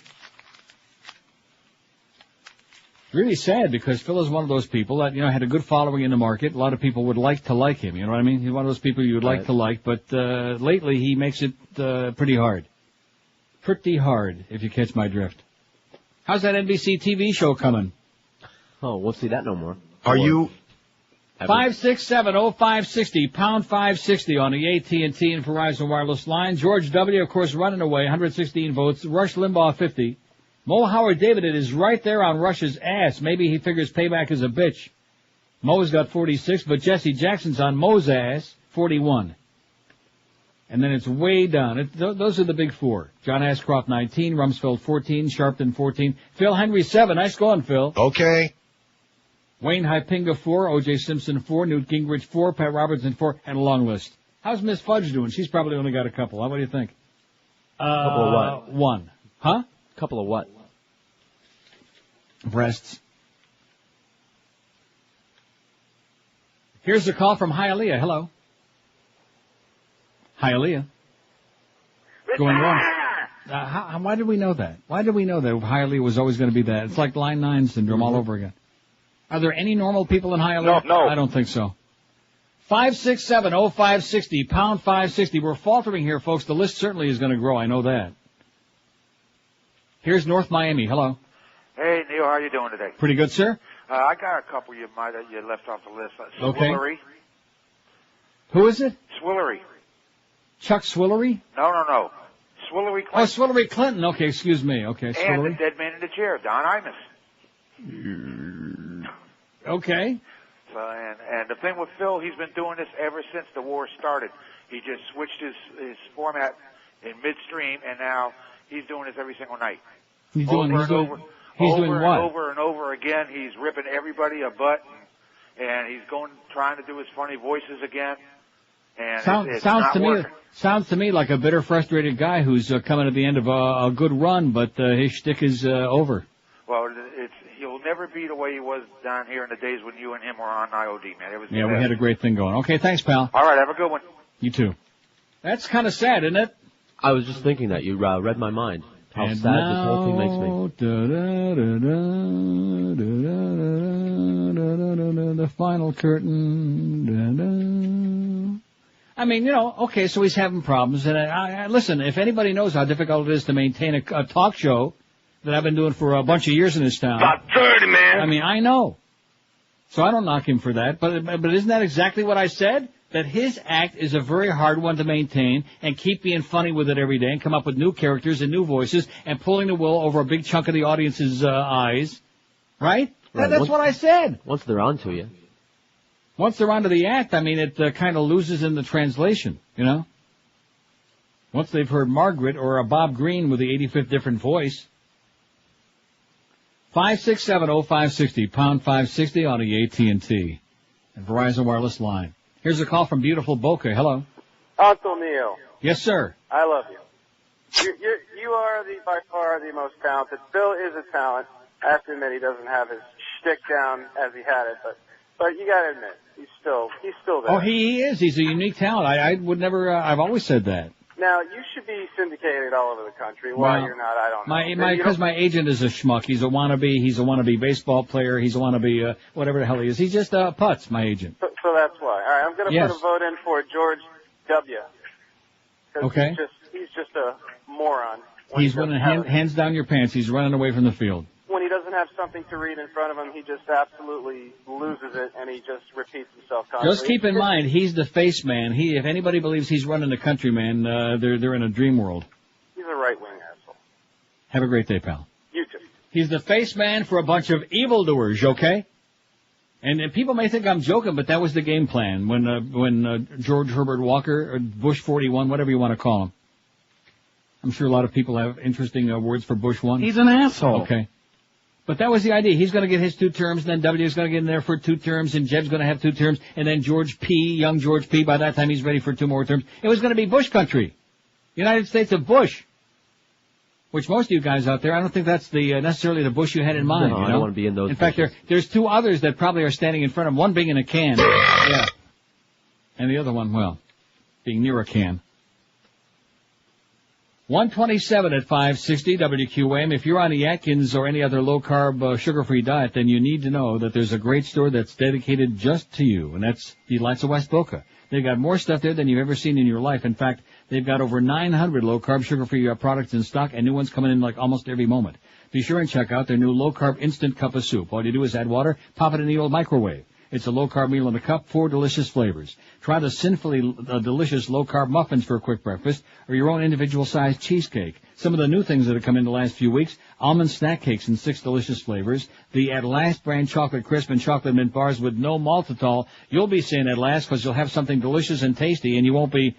Really sad because Phil is one of those people that, had a good following in the market. A lot of people would like to like him, you know what I mean? He's one of those people you would like to like, but lately he makes it pretty hard. Pretty hard, if you catch my drift. How's that NBC TV show coming? Oh, we'll see that no more. Are you... 567-0560, pound 560 on the AT&T and Verizon wireless line. George W., of course, running away, 116 votes. Rush Limbaugh, 50. Mo Howard David is right there on Rush's ass. Maybe he figures payback is a bitch. Mo's got 46, but Jesse Jackson's on Mo's ass, 41. And then it's way down. Those are the big four. John Ashcroft, 19. Rumsfeld, 14. Sharpton, 14. Phil Hendrie, 7. Nice going, Phil. Okay. Wayne Hypinga, 4. O.J. Simpson, 4. Newt Gingrich, 4. Pat Robertson, 4. And a long list. How's Miss Fudge doing? She's probably only got a couple. What do you think? Couple of what? 1. Huh? Couple of what? Breasts. Here's a call from Hialeah. Hello. Hialeah. Going wrong. Why did we know that? Why did we know that Hialeah was always going to be that? It's like Line 9 syndrome all over again. Are there any normal people in Hialeah? No. I don't think so. 567-0560, pound 560. We're faltering here, folks. The list certainly is going to grow. I know that. Here's North Miami. Hello. Hey, Neil, how you doing today? Pretty good, sir. I got a couple you left off the list. Okay. Swillery. Who is it? Swillery. Chuck Swillery? No. Swillery Clinton. Oh, Swillery Clinton. Okay, excuse me. Okay, And the Swillery. dead man in the chair, Don Imus. Okay. So, and the thing with Phil, he's been doing this ever since the war started. He just switched his format in midstream, and now he's doing this every single night. He's doing what? Over and over again. He's ripping everybody a butt, and he's trying to do his funny voices again. And it's not working. Sounds to me like a bitter, frustrated guy who's coming to the end of a good run, but his shtick is over. Well, he'll never be the way he was down here in the days when you and him were on IOD, man. It was Yeah, we had a great thing going. Okay, thanks, pal. All right, have a good one. You too. That's kind of sad, isn't it? I was just thinking that. You read my mind. How And sad this whole thing makes me. The final curtain. I mean, okay, so he's having problems. And I listen, if anybody knows how difficult it is to maintain a talk show that I've been doing for a bunch of years in this town. About 30, man. I mean, I know. So I don't knock him for that. But isn't that exactly what I said? That his act is a very hard one to maintain and keep being funny with it every day and come up with new characters and new voices and pulling the wool over a big chunk of the audience's eyes. Right? That's what I said. Once they're onto you. Once they're onto the act, I mean, it kind of loses in the translation, Once they've heard Margaret or a Bob Green with the 85th different voice. 5670560, pound 560 on the AT&T and Verizon Wireless line. Here's a call from beautiful Boca. Hello. Antonio. Yes, sir. I love you. You are by far the most talented. Phil is a talent. I have to admit he doesn't have his shtick down as he had it, but you got to admit he's still there. Oh, he is. He's a unique talent. I would never. I've always said that. Now you should be syndicated all over the country. Why you're not, I don't know. Because my agent is a schmuck. He's a wannabe. He's a wannabe baseball player. He's a wannabe whatever the hell he is. He's just putz. My agent. So that's why. All right, I'm going to put a vote in for George W. Okay. He's just a moron. He's running hands down your pants. He's running away from the field. When he doesn't have something to read in front of him, he just absolutely loses it, and he just repeats himself constantly. Just keep in mind, he's the face man. If anybody believes he's running the country, man, they're in a dream world. He's a right-wing asshole. Have a great day, pal. You too. He's the face man for a bunch of evildoers, okay? And people may think I'm joking, but that was the game plan when George Herbert Walker, or Bush 41, whatever you want to call him. I'm sure a lot of people have interesting words for Bush 1. He's an asshole. Okay. But that was the idea. He's going to get his 2 terms, and then W is going to get in there for 2 terms, and Jeb's going to have 2 terms, and then George P., young George P., by that time he's ready for 2 more terms. It was going to be Bush country. United States of Bush. Which most of you guys out there, I don't think that's the necessarily the Bush you had in mind. No, I don't want to be in those. In fact, there's 2 others that probably are standing in front of him, one being in a can. Yeah. And the other one, well, being near a can. 127 at 560 WQAM. If you're on the Atkins or any other low-carb, sugar-free diet, then you need to know that there's a great store that's dedicated just to you, and that's Delights of West Boca. They've got more stuff there than you've ever seen in your life. In fact, they've got over 900 low-carb, sugar-free products in stock, and new ones coming in like almost every moment. Be sure and check out their new low-carb instant cup of soup. All you do is add water, pop it in the old microwave. It's a low-carb meal in a cup, 4 delicious flavors. Try the sinfully delicious low-carb muffins for a quick breakfast, or your own individual-sized cheesecake. Some of the new things that have come in the last few weeks, almond snack cakes in 6 delicious flavors, the At Last brand chocolate crisp and chocolate mint bars with no maltitol. You'll be saying At Last because you'll have something delicious and tasty, and you won't be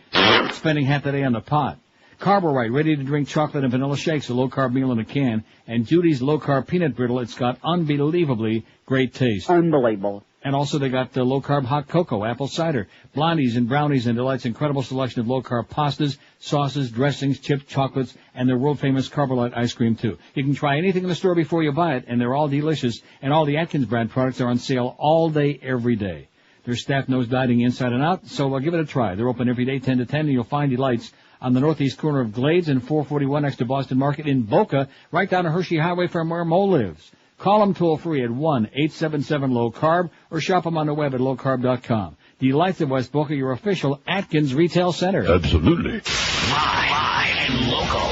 spending half the day on the pot. Carborite, ready-to-drink chocolate and vanilla shakes, a low-carb meal in a can, and Judy's low-carb peanut brittle. It's got unbelievably great taste. Unbelievable. And also they got low-carb hot cocoa, apple cider, blondies and brownies and Delight's incredible selection of low-carb pastas, sauces, dressings, chips, chocolates, and their world-famous Carbolite ice cream, too. You can try anything in the store before you buy it, and they're all delicious, and all the Atkins brand products are on sale all day, every day. Their staff knows dieting inside and out, so give it a try. They're open every day, 10 to 10, and you'll find Delight's on the northeast corner of Glades and 441 next to Boston Market in Boca, right down the Hershey Highway from where Mo lives. Call them toll-free at 1-877-LOW-CARB or shop them on the web at lowcarb.com. Delights of West Boca, your official Atkins retail center. Absolutely. Live and local.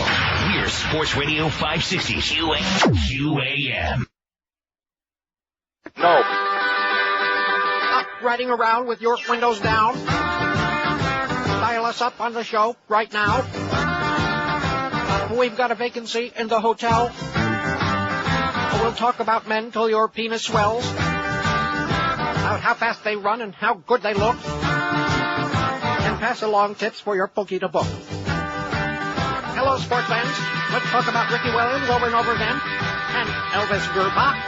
We're Sports Radio 560 QAM. No. Riding around with your windows down? Dial us up on the show right now. We've got a vacancy in the hotel. We'll talk about men till your penis swells. About how fast they run and how good they look. And pass along tips for your bookie to book. Hello, sports fans. Let's talk about Ricky Williams over and over again. And Elvis Gerba.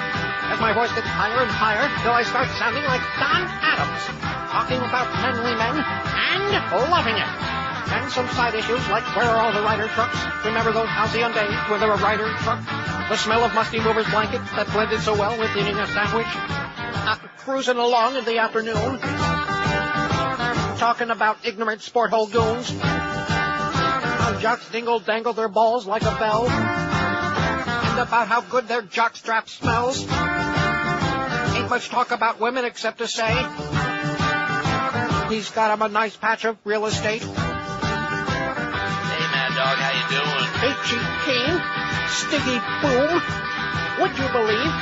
As my voice gets higher and higher till I start sounding like Don Adams. Talking about manly men and loving it. And some side issues like where are all the rider trucks? Remember those halcyon days where there were rider trucks? The smell of musty movers' blankets that blended so well with eating a sandwich? Cruising along in the afternoon. Talking about ignorant sport hole goons. How jocks dingle-dangle their balls like a bell. And about how good their jockstrap smells. Ain't much talk about women except to say he's got him a nice patch of real estate. Hey, Mad Dog, how you doing? H.E. Keen, Stiggy Boom, would you believe,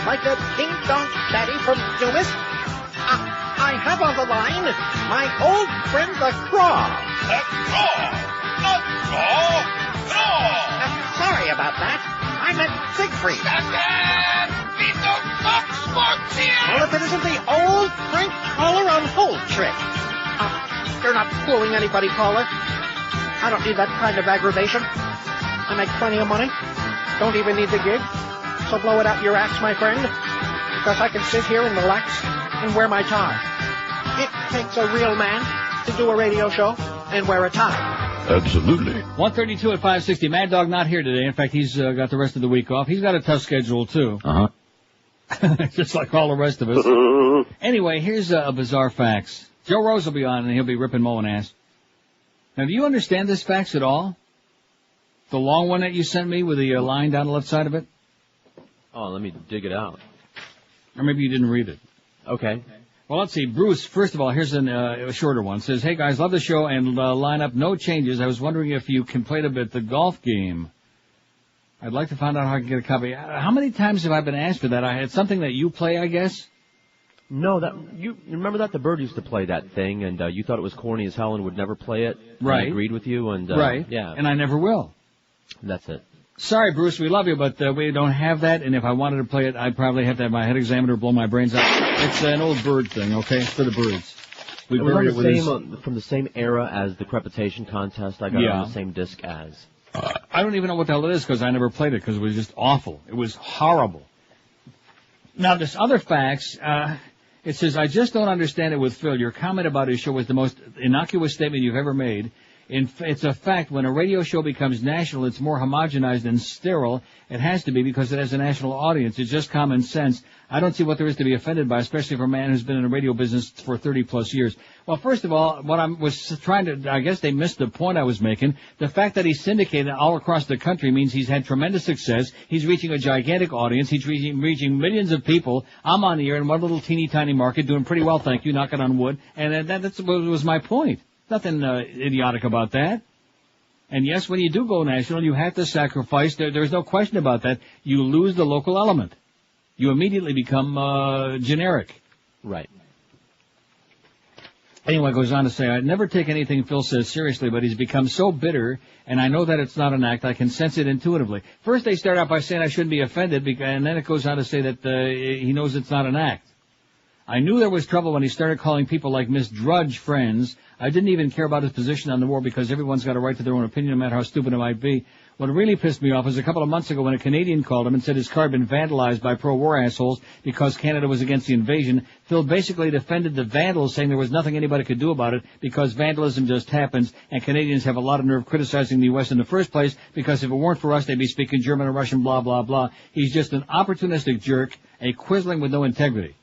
like a King Donk Daddy from Dumas, I have on the line my old friend the Craw. The Craw! Not Craw! Craw! Sorry about that. I meant Siegfried. Well, if it isn't the old Frank Caller on hold trick. You're not fooling anybody, caller. I don't need that kind of aggravation. I make plenty of money. Don't even need the gig. So blow it out your ass, my friend. Because I can sit here and relax and wear my tie. It takes a real man to do a radio show and wear a tie. Absolutely. 132 at 560. Mad Dog not here today. In fact, he's got the rest of the week off. He's got a tough schedule, too. Uh-huh. Just like all the rest of us. Anyway, here's a bizarre fax. Joe Rose will be on, and he'll be ripping Mo an ass. Now, do you understand this fax at all? The long one that you sent me with the line down the left side of it? Oh, let me dig it out. Or maybe you didn't read it. Okay. Well, let's see. Bruce, first of all, here's a shorter one. Says, hey, guys, love the show and line up. No changes. I was wondering if you can play a bit the golf game. I'd like to find out how I can get a copy. How many times have I been asked for that? I had something that you play, I guess? No, that you remember that the Bird used to play that thing, and you thought it was corny as hell and would never play it. Right. I agreed with you, and right. Yeah. And I never will. That's it. Sorry, Bruce, we love you, but we don't have that, and if I wanted to play it, I'd probably have to have my head examined or blow my brains out. It's an old bird thing, okay? It's for the birds. We buried it with from the same era as the crepitation contest. I got it on the same disc as. I don't even know what the hell it is because I never played it because it was just awful. It was horrible. Now, this other fax, it says, I just don't understand it with Phil. Your comment about his show was the most innocuous statement you've ever made. It's a fact. When a radio show becomes national, it's more homogenized and sterile. It has to be because it has a national audience. It's just common sense. I don't see what there is to be offended by, especially for a man who's been in the radio business for 30-plus years. Well, first of all, what I was trying to, I guess they missed the point I was making. The fact that he's syndicated all across the country means he's had tremendous success. He's reaching a gigantic audience. He's reaching millions of people. I'm on the air in one little teeny-tiny market doing pretty well, thank you, knocking on wood. And that was my point. Nothing idiotic about that. And yes, when you do go national, you have to sacrifice. There's no question about that. You lose the local element. You immediately become generic. Right. Anyway, goes on to say, I never take anything Phil says seriously, but he's become so bitter, and I know that it's not an act. I can sense it intuitively. First, they start out by saying I shouldn't be offended, and then it goes on to say that he knows it's not an act. I knew there was trouble when he started calling people like Miss Drudge friends. I didn't even care about his position on the war because everyone's got a right to their own opinion, no matter how stupid it might be. What really pissed me off was a couple of months ago when a Canadian called him and said his car had been vandalized by pro-war assholes because Canada was against the invasion. Phil basically defended the vandals, saying there was nothing anybody could do about it because vandalism just happens, and Canadians have a lot of nerve criticizing the U.S. in the first place because if it weren't for us, they'd be speaking German and Russian, blah, blah, blah. He's just an opportunistic jerk, a quizzling with no integrity.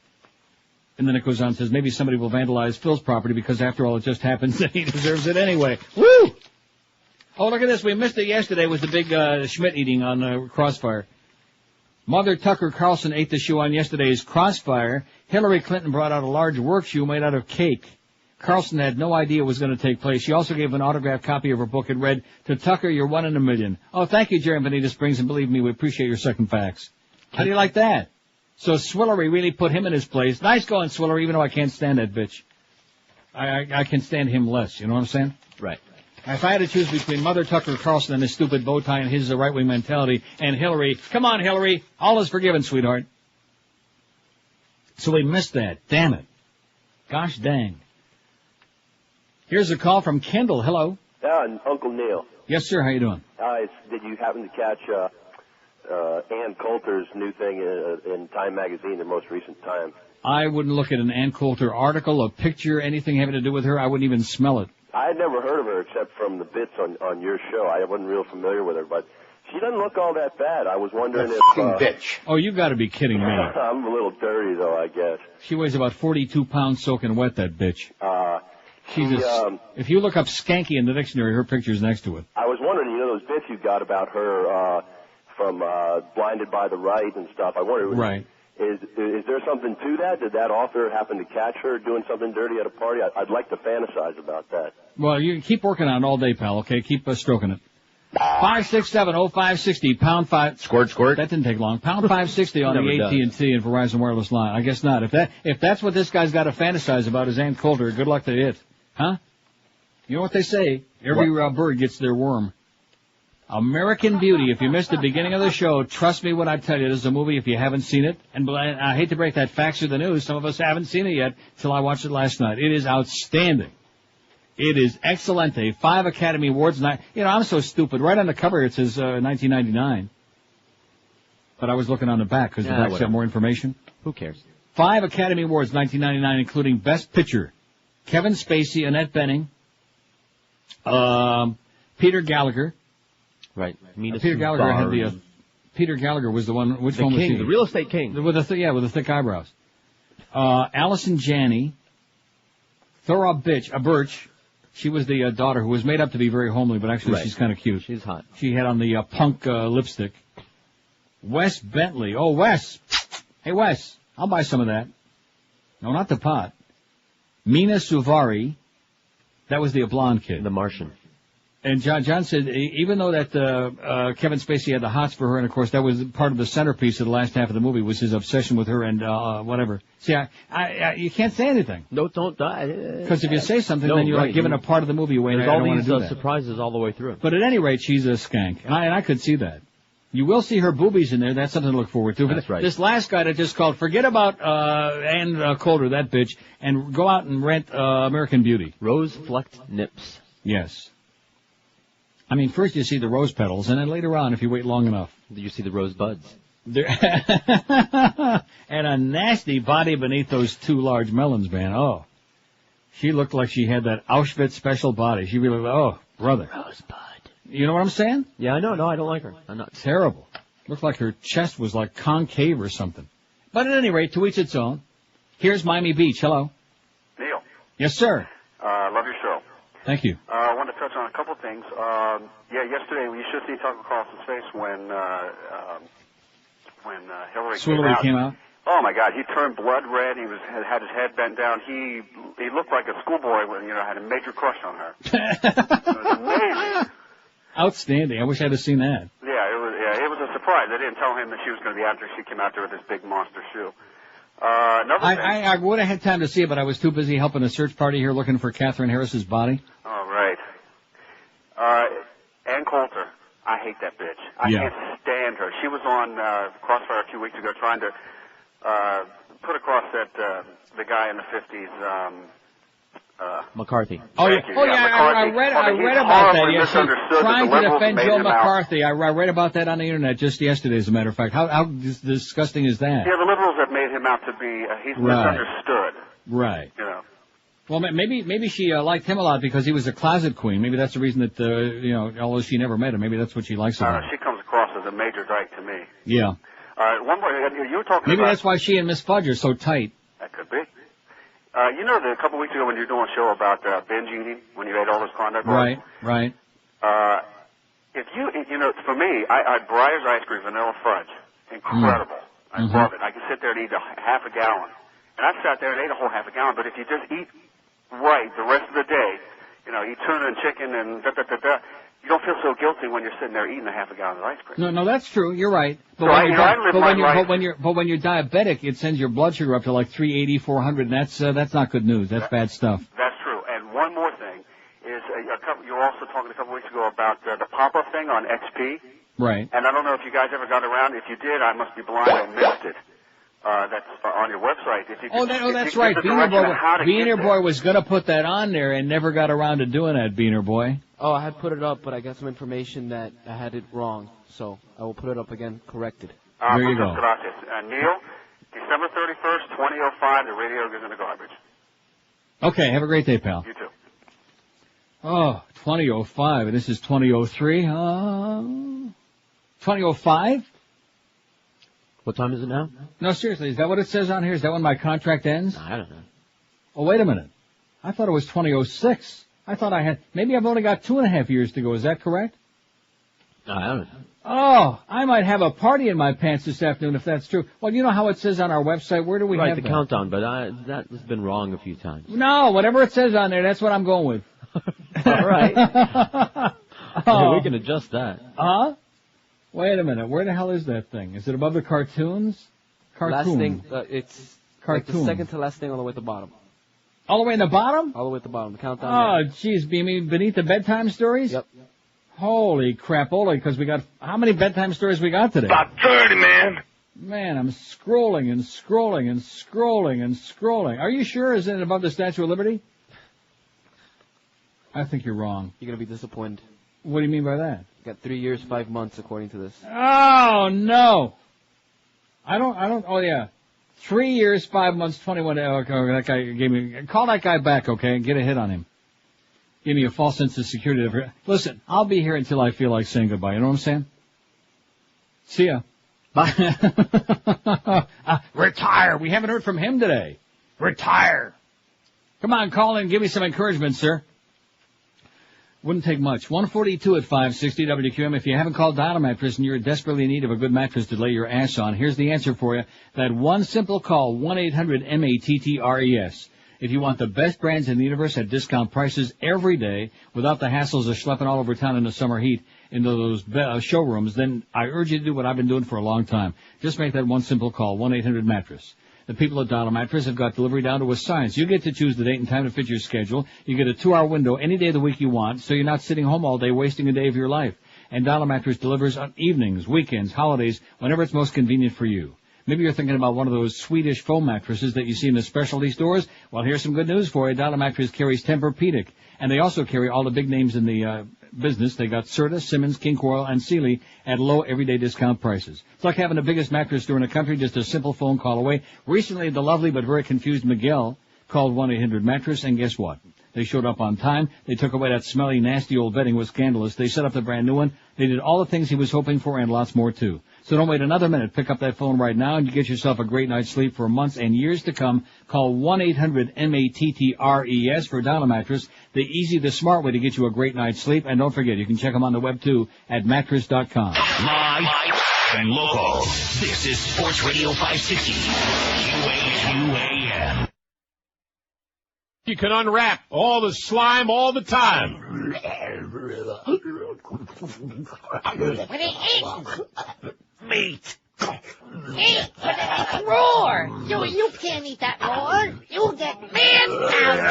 And then it goes on and says, maybe somebody will vandalize Phil's property because, after all, it just happens and he deserves it anyway. Woo! Oh, look at this. We missed it yesterday with the big Schmidt eating on Crossfire. Mother Tucker Carlson ate the shoe on yesterday's Crossfire. Hillary Clinton brought out a large work shoe made out of cake. Carlson had no idea it was going to take place. She also gave an autographed copy of her book. It read, to Tucker, you're one in a million. Oh, thank you, Jerry Benita Springs, and believe me, we appreciate your second fax. How do you like that? So Swillery really put him in his place. Nice going, Swillery, even though I can't stand that bitch. I can stand him less. You know what I'm saying? Right. If I had to choose between Mother Tucker Carlson and his stupid bow tie and his right-wing mentality and Hillary, come on, Hillary, all is forgiven, sweetheart. So we missed that. Damn it. Gosh dang. Here's a call from Kendall. Hello. Uncle Neil. Yes, sir. How you doing? Did you happen to catch Ann Coulter's new thing in Time Magazine, the most recent Time? I wouldn't look at an Ann Coulter article, a picture, anything having to do with her. I wouldn't even smell it. I had never heard of her except from the bits on your show. I wasn't real familiar with her, but she doesn't look all that bad. I was wondering if... bitch. Oh, you got to be kidding me. I'm a little dirty, though, I guess. She weighs about 42 pounds soaking wet, that bitch. If you look up skanky in the dictionary, her picture's next to it. I was wondering, those bits you got about her from Blinded by the Right and stuff. I wonder... Right. Is there something to that? Did that author happen to catch her doing something dirty at a party? I'd like to fantasize about that. Well, you keep working on it all day, pal, okay? Keep stroking it. 567-0560, pound 5... Squirt. That didn't take long. Pound 560 on the AT&T and Verizon Wireless line. I guess not. If that's what this guy's got to fantasize about is Ann Coulter, good luck to it. Huh? You know what they say? Every bird gets their worm. American Beauty. If you missed the beginning of the show, trust me when I tell you, this is a movie if you haven't seen it. And I hate to break that fact through the news. Some of us haven't seen it yet till I watched it last night. It is outstanding. It is excellent. 5 Academy Awards. And I'm so stupid. Right on the cover it says 1999. But I was looking on the back because the back's got more information. Who cares? 5 Academy Awards 1999, including Best Picture. Kevin Spacey, Annette Bening, Peter Gallagher. Right. Peter Gallagher had the. Peter Gallagher was the one. Which one was he? The real estate king. With the thick eyebrows. Allison Janney. Thora Birch. She was the daughter who was made up to be very homely, but actually she's kind of cute. She's hot. She had on the punk lipstick. Wes Bentley. Oh, Wes. Hey, Wes. I'll buy some of that. No, not the pot. Mina Suvari. That was the blonde kid. The Martian. And John said, even though that Kevin Spacey had the hots for her, and of course that was part of the centerpiece of the last half of the movie, was his obsession with her and whatever. See, you can't say anything. No, don't die. Because if you say something, then you're like giving a part of the movie away. There's and I all don't want these to do that. surprises all the way through. But at any rate, she's a skank, and I could see that. You will see her boobies in there. That's something to look forward to. That's right. This last guy that just called, forget about Ann Coulter, that bitch, and go out and rent American Beauty. Rose-flecked nips. Yes. I mean, first you see the rose petals, and then later on, if you wait long enough. You see the rose buds. And a nasty body beneath those 2 large melons, man. Oh. She looked like she had that Auschwitz special body. She really, brother. Rosebud. You know what I'm saying? Yeah, I know. No, I don't like her. I'm not. Terrible. Looked like her chest was like concave or something. But at any rate, to each its own. Here's Miami Beach. Hello. Neil. Yes, sir. Love your show. Thank you. I wanted to touch on a couple things. Yesterday you should see Tucker Carlson's face when Hillary came out. Oh my God, he turned blood red. He had his head bent down. He looked like a schoolboy when had a major crush on her. It was amazing. Outstanding. I wish I'd have seen that. It was a surprise. They didn't tell him that she was going to be after she came out there with this big monster shoe. I would have had time to see it, but I was too busy helping a search party here looking for Katherine Harris's body. All right. Ann Coulter. I hate that bitch. I can't stand her. She was on Crossfire a few weeks ago trying to put across that the guy in the 50s. McCarthy. McCarthy. I read about that. Yes, trying to defend Joe McCarthy. I read about that on the internet just yesterday, as a matter of fact. How disgusting is that? Yeah, the liberals have made him out to be he's misunderstood. Right. Well, maybe she liked him a lot because he was a closet queen. Maybe that's the reason that although she never met him, maybe that's what she likes about him. She comes across as a major dyke to me. Yeah. One more. You were talking maybe about. That's why she and Miss Fudge are so tight. That could be. A couple weeks ago when you were doing a show about binge eating, when you ate all those Klondike bars. Right. If for me, Breyer's ice cream, vanilla fudge, incredible. I love it. I can sit there and eat half a gallon. And I sat there and ate a whole half a gallon, but if you just eat right the rest of the day, eat tuna and chicken and you don't feel so guilty when you're sitting there eating a half a gallon of ice cream. No, that's true. You're right. But when you're diabetic, it sends your blood sugar up to like 380, 400, and that's not good news. That's bad stuff. That's true. you were also talking a couple weeks ago about the pop-up thing on XP. Right. And I don't know if you guys ever got around. If you did, I must be blind and missed it. That's on your website. If you could, That's right. Beaner Boy was going to put that on there and never got around to doing that, Beaner Boy. Oh, I had put it up, but I got some information that I had it wrong. So I will put it up again, corrected. There you go. Gracias. Neil, December 31st, 2005, the radio goes in the garbage. Okay, have a great day, pal. You too. Oh, 2005, and this is 2003. 2005? What time is it now? No, seriously, is that what it says on here? Is that when my contract ends? I don't know. Oh, wait a minute. I thought it was 2006. I thought maybe I've only got 2.5 years to go. Is that correct? I don't know. Oh, I might have a party in my pants this afternoon if that's true. Well, you know how it says on our website? Where do we have the that? countdown, but that has been wrong a few times. No, whatever it says on there, that's what I'm going with. All right. We can adjust that. Huh? Wait a minute. Where the hell is that thing? Is it above the cartoons? Last thing, it's cartoon. Like the second to last thing all the way at the bottom. All the way in the bottom? All the way at the bottom. The countdown. Oh, jeez. You mean beneath the bedtime stories? Yep. Holy crapola, because we got, how many bedtime stories we got today? About 30, man. Man, I'm scrolling and scrolling and scrolling and scrolling. Are you sure? Is it above the Statue of Liberty? I think you're wrong. You're going to be disappointed. What do you mean by that? You got 3 years, 5 months, according to this. Oh, no. Oh, yeah. 3 years, 5 months, 21 days. Okay, that guy gave me, call that guy back, okay, and get a hit on him. Give me a false sense of security. Listen, I'll be here until I feel like saying goodbye. You know what I'm saying? See ya. Bye. Retire. We haven't heard from him today. Retire. Come on, call in. Give me some encouragement, sir. Wouldn't take much. 142 at 560 WQAM. If you haven't called Dial a Mattress and you're desperately in need of a good mattress to lay your ass on, here's the answer for you. That one simple call, 1-800-MATTRES. If you want the best brands in the universe at discount prices every day without the hassles of schlepping all over town in the summer heat into those showrooms, then I urge you to do what I've been doing for a long time. Just make that one simple call, 1-800-MATTRESS. The people at Dial a Mattress have got delivery down to a science. You get to choose the date and time to fit your schedule. You get a 2-hour window any day of the week you want, so you're not sitting home all day wasting a day of your life. And Dial a Mattress delivers on evenings, weekends, holidays, whenever it's most convenient for you. Maybe you're thinking about one of those Swedish foam mattresses that you see in the specialty stores. Well, here's some good news for you. Dial a Mattress carries Tempur-Pedic, and they also carry all the big names in the business. They got Serta, Simmons, King Coil, and Sealy at low everyday discount prices. It's like having the biggest mattress store in the country, just a simple phone call away. Recently, the lovely but very confused Miguel called 1-800-Mattress, and guess what? They showed up on time. They took away that smelly, nasty old bedding with scandalous. They set up the brand new one. They did all the things he was hoping for and lots more, too. So don't wait another minute. Pick up that phone right now and you get yourself a great night's sleep for months and years to come. Call 1-800-MATTRES for Dial a Mattress, the easy, the smart way to get you a great night's sleep. And don't forget, you can check them on the web, too, at mattress.com. Live and local. This is Sports Radio 560. QAM. You can unwrap all the slime all the time. What are you eating? Meat. Eat, put it in the roar. You can't eat that roar. You'll get man out of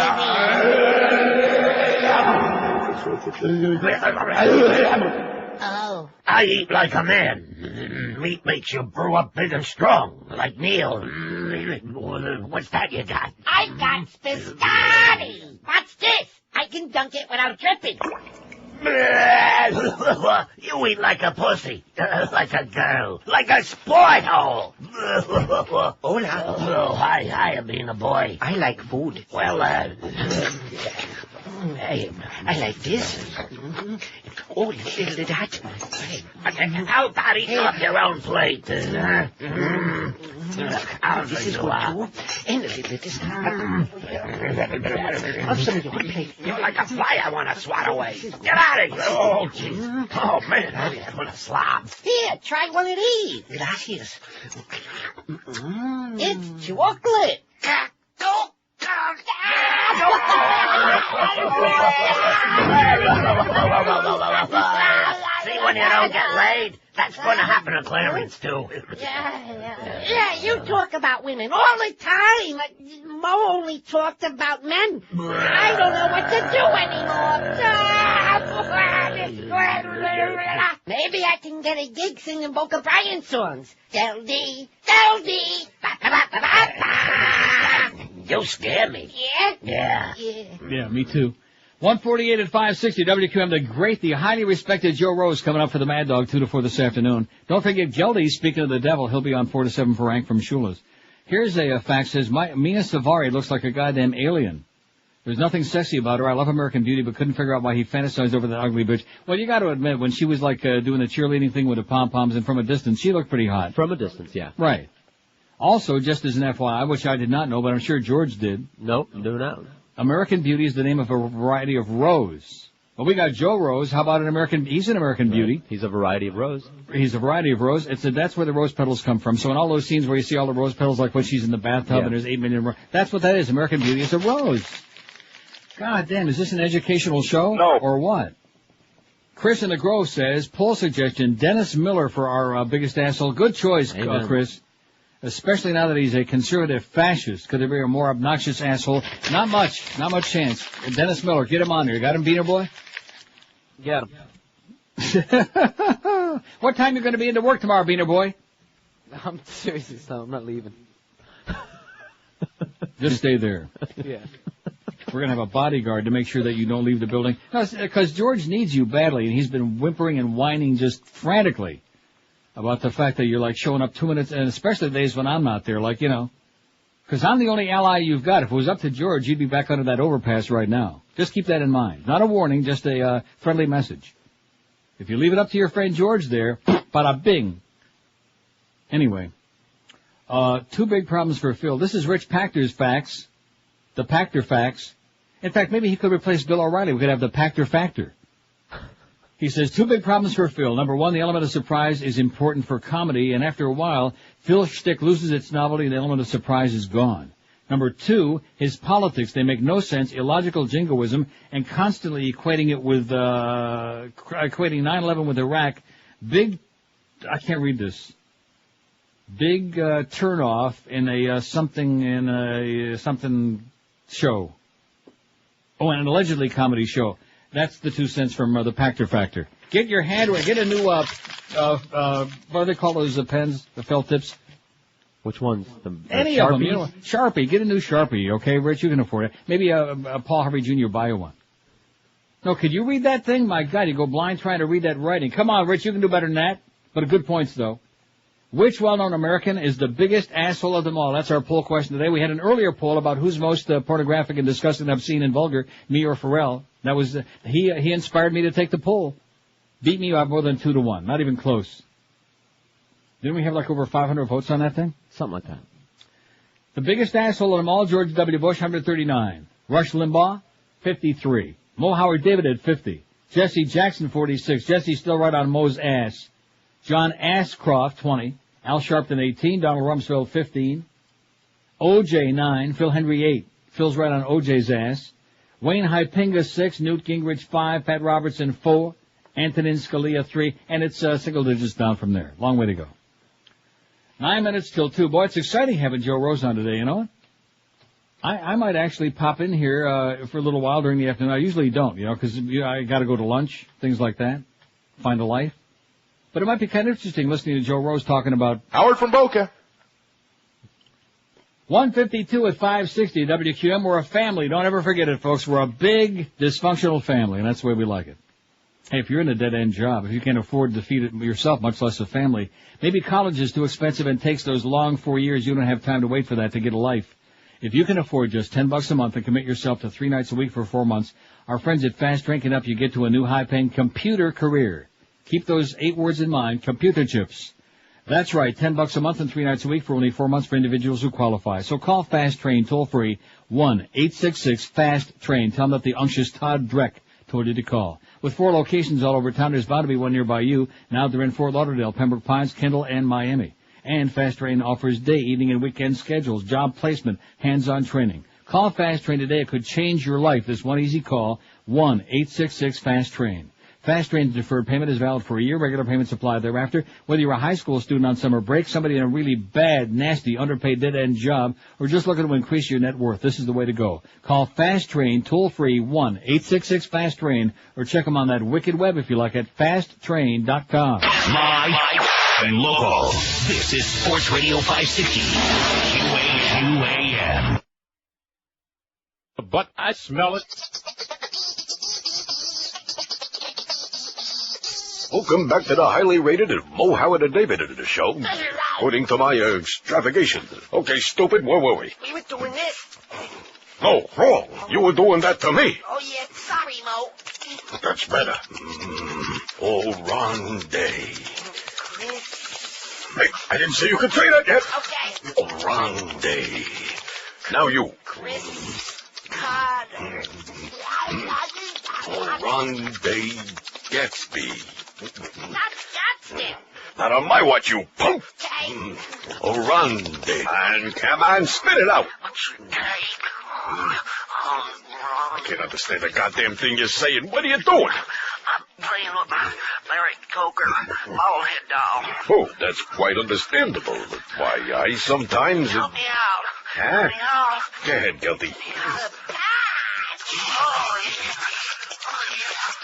here. Oh. I eat like a man. Meat makes you brew up big and strong, like Neil. What's that you got? I got biscotti. Watch this. I can dunk it without dripping. You eat like a pussy, like a girl, like a sport hole. Hola. Oh, hi, being a boy. I like food. Well, I like this. Oh, little that. How about eating off your own plate? This is good too. And a little this. Have some of your plate. You're like a fly I want to swat away. Get out of here. Oh, jeez. Oh, man, I'm full of slobs. Here, try one of these. Gracias. It's chocolate. See, when you don't get laid, that's going to happen to Clarence, too. Yeah, You talk about women all the time. Mo only talked about men. I don't know what to do anymore. Maybe I can get a gig singing Boca Brian songs. Del-dee, del-dee, ba-ba-ba-ba-ba. You scare me. Yeah? Yeah, me too. 148 at 560 WQAM, the highly respected Joe Rose coming up for the Mad Dog 2 to 4 this afternoon. Don't forget Geldy, speaking of the devil, he'll be on 4 to 7 for Rank from Shula's. Here's a fact, says, Mina Savari looks like a goddamn alien. There's nothing sexy about her. I love American Beauty, but couldn't figure out why he fantasized over that ugly bitch. Well, you got to admit, when she was like doing the cheerleading thing with the pom-poms and from a distance, she looked pretty hot. From a distance, yeah. Right. Also, just as an FYI, which I did not know, but I'm sure George did. Nope, do not. American Beauty is the name of a variety of rose. Well, we got Joe Rose. How about he's an American Beauty. He's a variety of rose. He's a variety of rose. That's where the rose petals come from. So in all those scenes where you see all the rose petals, like when she's in the bathtub and there's 8 million that's what that is. American Beauty is a rose. God damn, is this an educational show? No. Or what? Chris in the Grove says, poll suggestion, Dennis Miller for our biggest asshole. Good choice, Chris. Especially now that he's a conservative fascist. Could there be a more obnoxious asshole? Not much chance. Dennis Miller, get him on there. You got him, Beaner Boy? Got him. What time you going to be into work tomorrow, Beaner Boy? I'm seriously, so I'm not leaving. Just stay there. Yeah. We're going to have a bodyguard to make sure that you don't leave the building. No, because George needs you badly, and he's been whimpering and whining just frantically about the fact that you're like showing up 2 minutes, and especially the days when I'm not there, like, because I'm the only ally you've got. If it was up to George, you'd be back under that overpass right now. Just keep that in mind. Not a warning, just a friendly message. If you leave it up to your friend George there, bada bing. Anyway, 2 big problems for Phil. This is Rich Pachter's facts, the Pachter facts. In fact, maybe he could replace Bill O'Reilly. We could have the Pachter factor. He says 2 big problems for Phil. Number 1, the element of surprise is important for comedy, and after a while, Phil's shtick loses its novelty and the element of surprise is gone. Number 2, his politics, they make no sense, illogical jingoism, and constantly equating it with, equating 9/11 with Iraq. I can't read this. Big, turnoff in a something show. Oh, and an allegedly comedy show. That's the 2 cents from the Pachter factor. Get your hand, get a new, what do they call those pens, the felt tips? Which ones? The Any Sharpies? of them, Sharpie, get a new Sharpie, okay, Rich, you can afford it. Maybe Paul Harvey Jr. buy you one. No, could you read that thing? My God, you go blind trying to read that writing. Come on, Rich, you can do better than that. But good points, though. Which well-known American is the biggest asshole of them all? That's our poll question today. We had an earlier poll about who's most pornographic and disgusting, obscene, and vulgar, me or Ferrall. That was he inspired me to take the poll. Beat me out more than 2 to 1. Not even close. Didn't we have like over 500 votes on that thing? Something like that. The biggest asshole of them all, George W. Bush, 139. Rush Limbaugh, 53. Mo Howard David at 50. Jesse Jackson, 46. Jesse's still right on Mo's ass. John Ashcroft, 20. Al Sharpton, 18. Donald Rumsfeld, 15. OJ, 9. Phil Hendrie, 8. Phil's right on OJ's ass. Wayne Hypinga, 6. Newt Gingrich, 5. Pat Robertson, 4. Antonin Scalia, 3. And it's single digits down from there. Long way to go. 9 minutes till 2. Boy, it's exciting having Joe Rose on today, you know what? I might actually pop in here for a little while during the afternoon. I usually don't, because I got to go to lunch, things like that, find a life. But it might be kind of interesting listening to Joe Rose talking about Howard from Boca. 152 at 560 WQAM. We're a family. Don't ever forget it, folks. We're a big, dysfunctional family, and that's the way we like it. Hey, if you're in a dead-end job, if you can't afford to feed it yourself, much less a family, maybe college is too expensive and takes those long 4 years. You don't have time to wait for that to get a life. If you can afford just $10 a month and commit yourself to 3 nights a week for 4 months, our friends at Fast Train can help you get to a new high-paying computer career. Keep those 8 words in mind, computer chips. That's right, $10 a month and 3 nights a week for only 4 months for individuals who qualify. So call Fast Train toll-free, 1-866-FAST-TRAIN. Tell them that the unctuous Todd Dreck told you to call. With 4 locations all over town, there's bound to be one nearby you. Now they're in Fort Lauderdale, Pembroke Pines, Kendall, and Miami. And Fast Train offers day, evening, and weekend schedules, job placement, hands-on training. Call Fast Train today. It could change your life. This one easy call, 1-866-FAST-TRAIN. Fast Train's deferred payment is valid for a year. Regular payments apply thereafter. Whether you're a high school student on summer break, somebody in a really bad, nasty, underpaid, dead-end job, or just looking to increase your net worth, this is the way to go. Call Fast Train, toll-free, 1-866-FAST-TRAIN, or check them on that wicked web if you like at fasttrain.com. Live and local. This is Sports Radio 560. QAM. But I smell it. Welcome back to the highly rated and Mo Howard and David show. According to my extravagation. Okay, stupid, where were we? We were doing this. No, wrong. You were doing that to me. Oh, yeah. Sorry, Mo. That's better. Oh, Ron Day. Hey, I didn't say you could say that yet. Okay. Oh, Ron Day. Now you. Chris Carter. Oh, Ron Day Gatsby. That's Gatsby. Not on my watch, you punk. Okay. Oh, Ron Day. And come on, spit it out. I can't understand the goddamn thing you're saying. What are you doing? I'm playing with my Larry Coker bobblehead doll. Oh, that's quite understandable. Why, I sometimes... Help me out. Huh? Help me out. Go ahead, Guilty.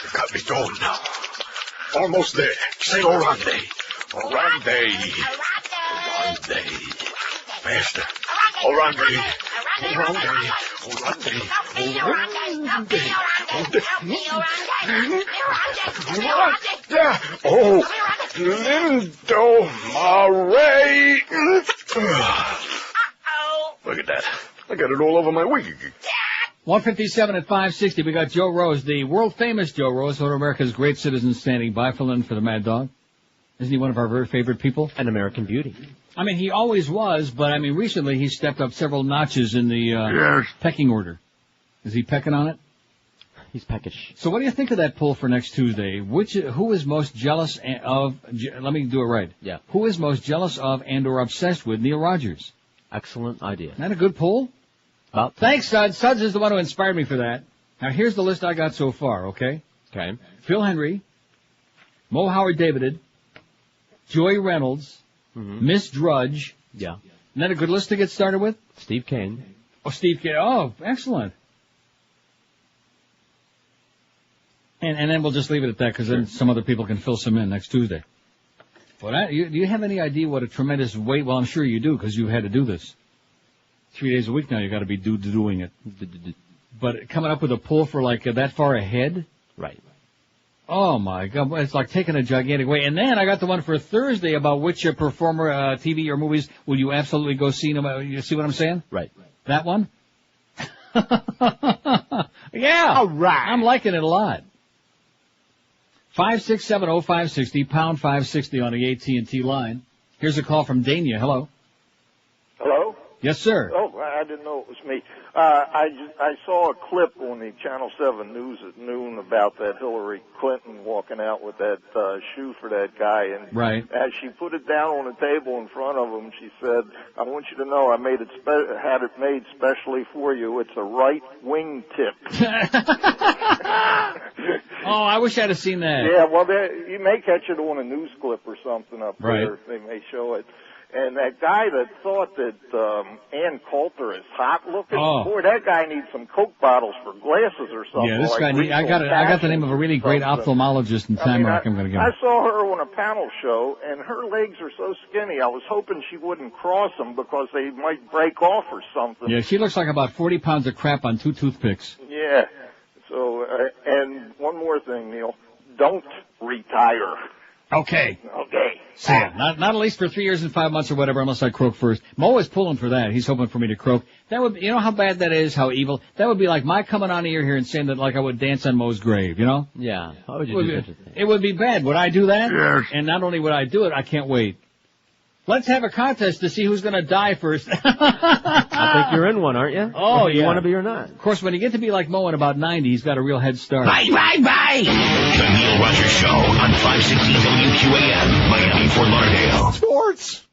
You got me going now. Almost there. Say Orande. Orande. Orande. Faster. Orande. Orande. Orande. Yeah. Oh, Lindo Marais. Look at that. I got it all over my wig. 157 at 560. We got Joe Rose, the world-famous Joe Rose, one of America's great citizens, standing by, filling in for the Mad Dog. Isn't he one of our very favorite people? An American beauty. I mean, he always was, but I mean, recently he stepped up several notches in the pecking order. Is he pecking on it? He's peckish. So what do you think of that poll for next Tuesday? Who is most jealous of, let me do it right. Yeah. Who is most jealous of and or obsessed with Neil Rogers? Excellent idea. Isn't that a good poll? Thanks, Suds. Suds is the one who inspired me for that. Now, here's the list I got so far, okay? Okay. Phil Hendrie, Mo Howard Davided, Joy Reynolds, Miss Drudge. Yeah. Isn't that a good list to get started with? Steve Kane. Oh, Steve Kane. Oh, excellent. And then we'll just leave it at that, because then some other people can fill some in next Tuesday. Well, do you have any idea what a tremendous weight? Well, I'm sure you do, because you had to do this. 3 days a week now, you got to be doing it. But coming up with a poll for like that far ahead? Right. Oh my God, it's like taking a gigantic weight. And then I got the one for Thursday about which performer, TV or movies will you absolutely go see. You see what I'm saying? Right. That one? Yeah. All right. I'm liking it a lot. 5670560, pound 560 on the AT&T line. Here's a call from Dania. Hello. Hello? Yes, sir. Oh, I didn't know it was me. I saw a clip on the Channel 7 News at noon about that Hillary Clinton walking out with that shoe for that guy. And right. As she put it down on the table in front of him, she said, I want you to know I made it had it made specially for you. It's a right wing tip. Oh, I wish I'd have seen that. Yeah, well, you may catch it on a news clip or something up there. Right. They may show it. And that guy that thought that Ann Coulter is hot looking, boy, that guy needs some Coke bottles for glasses or something. Yeah, this like guy. I got the name of a really great ophthalmologist in Time Rock. I'm going to give I him. saw her on a panel show, and her legs are so skinny. I was hoping she wouldn't cross them because they might break off or something. Yeah, she looks like about 40 pounds of crap on 2 toothpicks. Yeah. So, and one more thing, Neil. Don't retire. Okay. Okay. So, not at least for 3 years and 5 months or whatever, unless I croak first. Mo is pulling for that. He's hoping for me to croak. That would, you know how bad that is, how evil? That would be like my coming on here and saying that like I would dance on Mo's grave, you know? Yeah. How would you do such a thing? It would be bad. Would I do that? Yes. And not only would I do it, I can't wait. Let's have a contest to see who's going to die first. I think you're in one, aren't you? Oh, Whether yeah. you want to be or not. Of course, when you get to be like Mo in about 90, he's got a real head start. Bye. The Neil Rogers Show on 560 WQAM, Miami, Fort Lauderdale. Sports.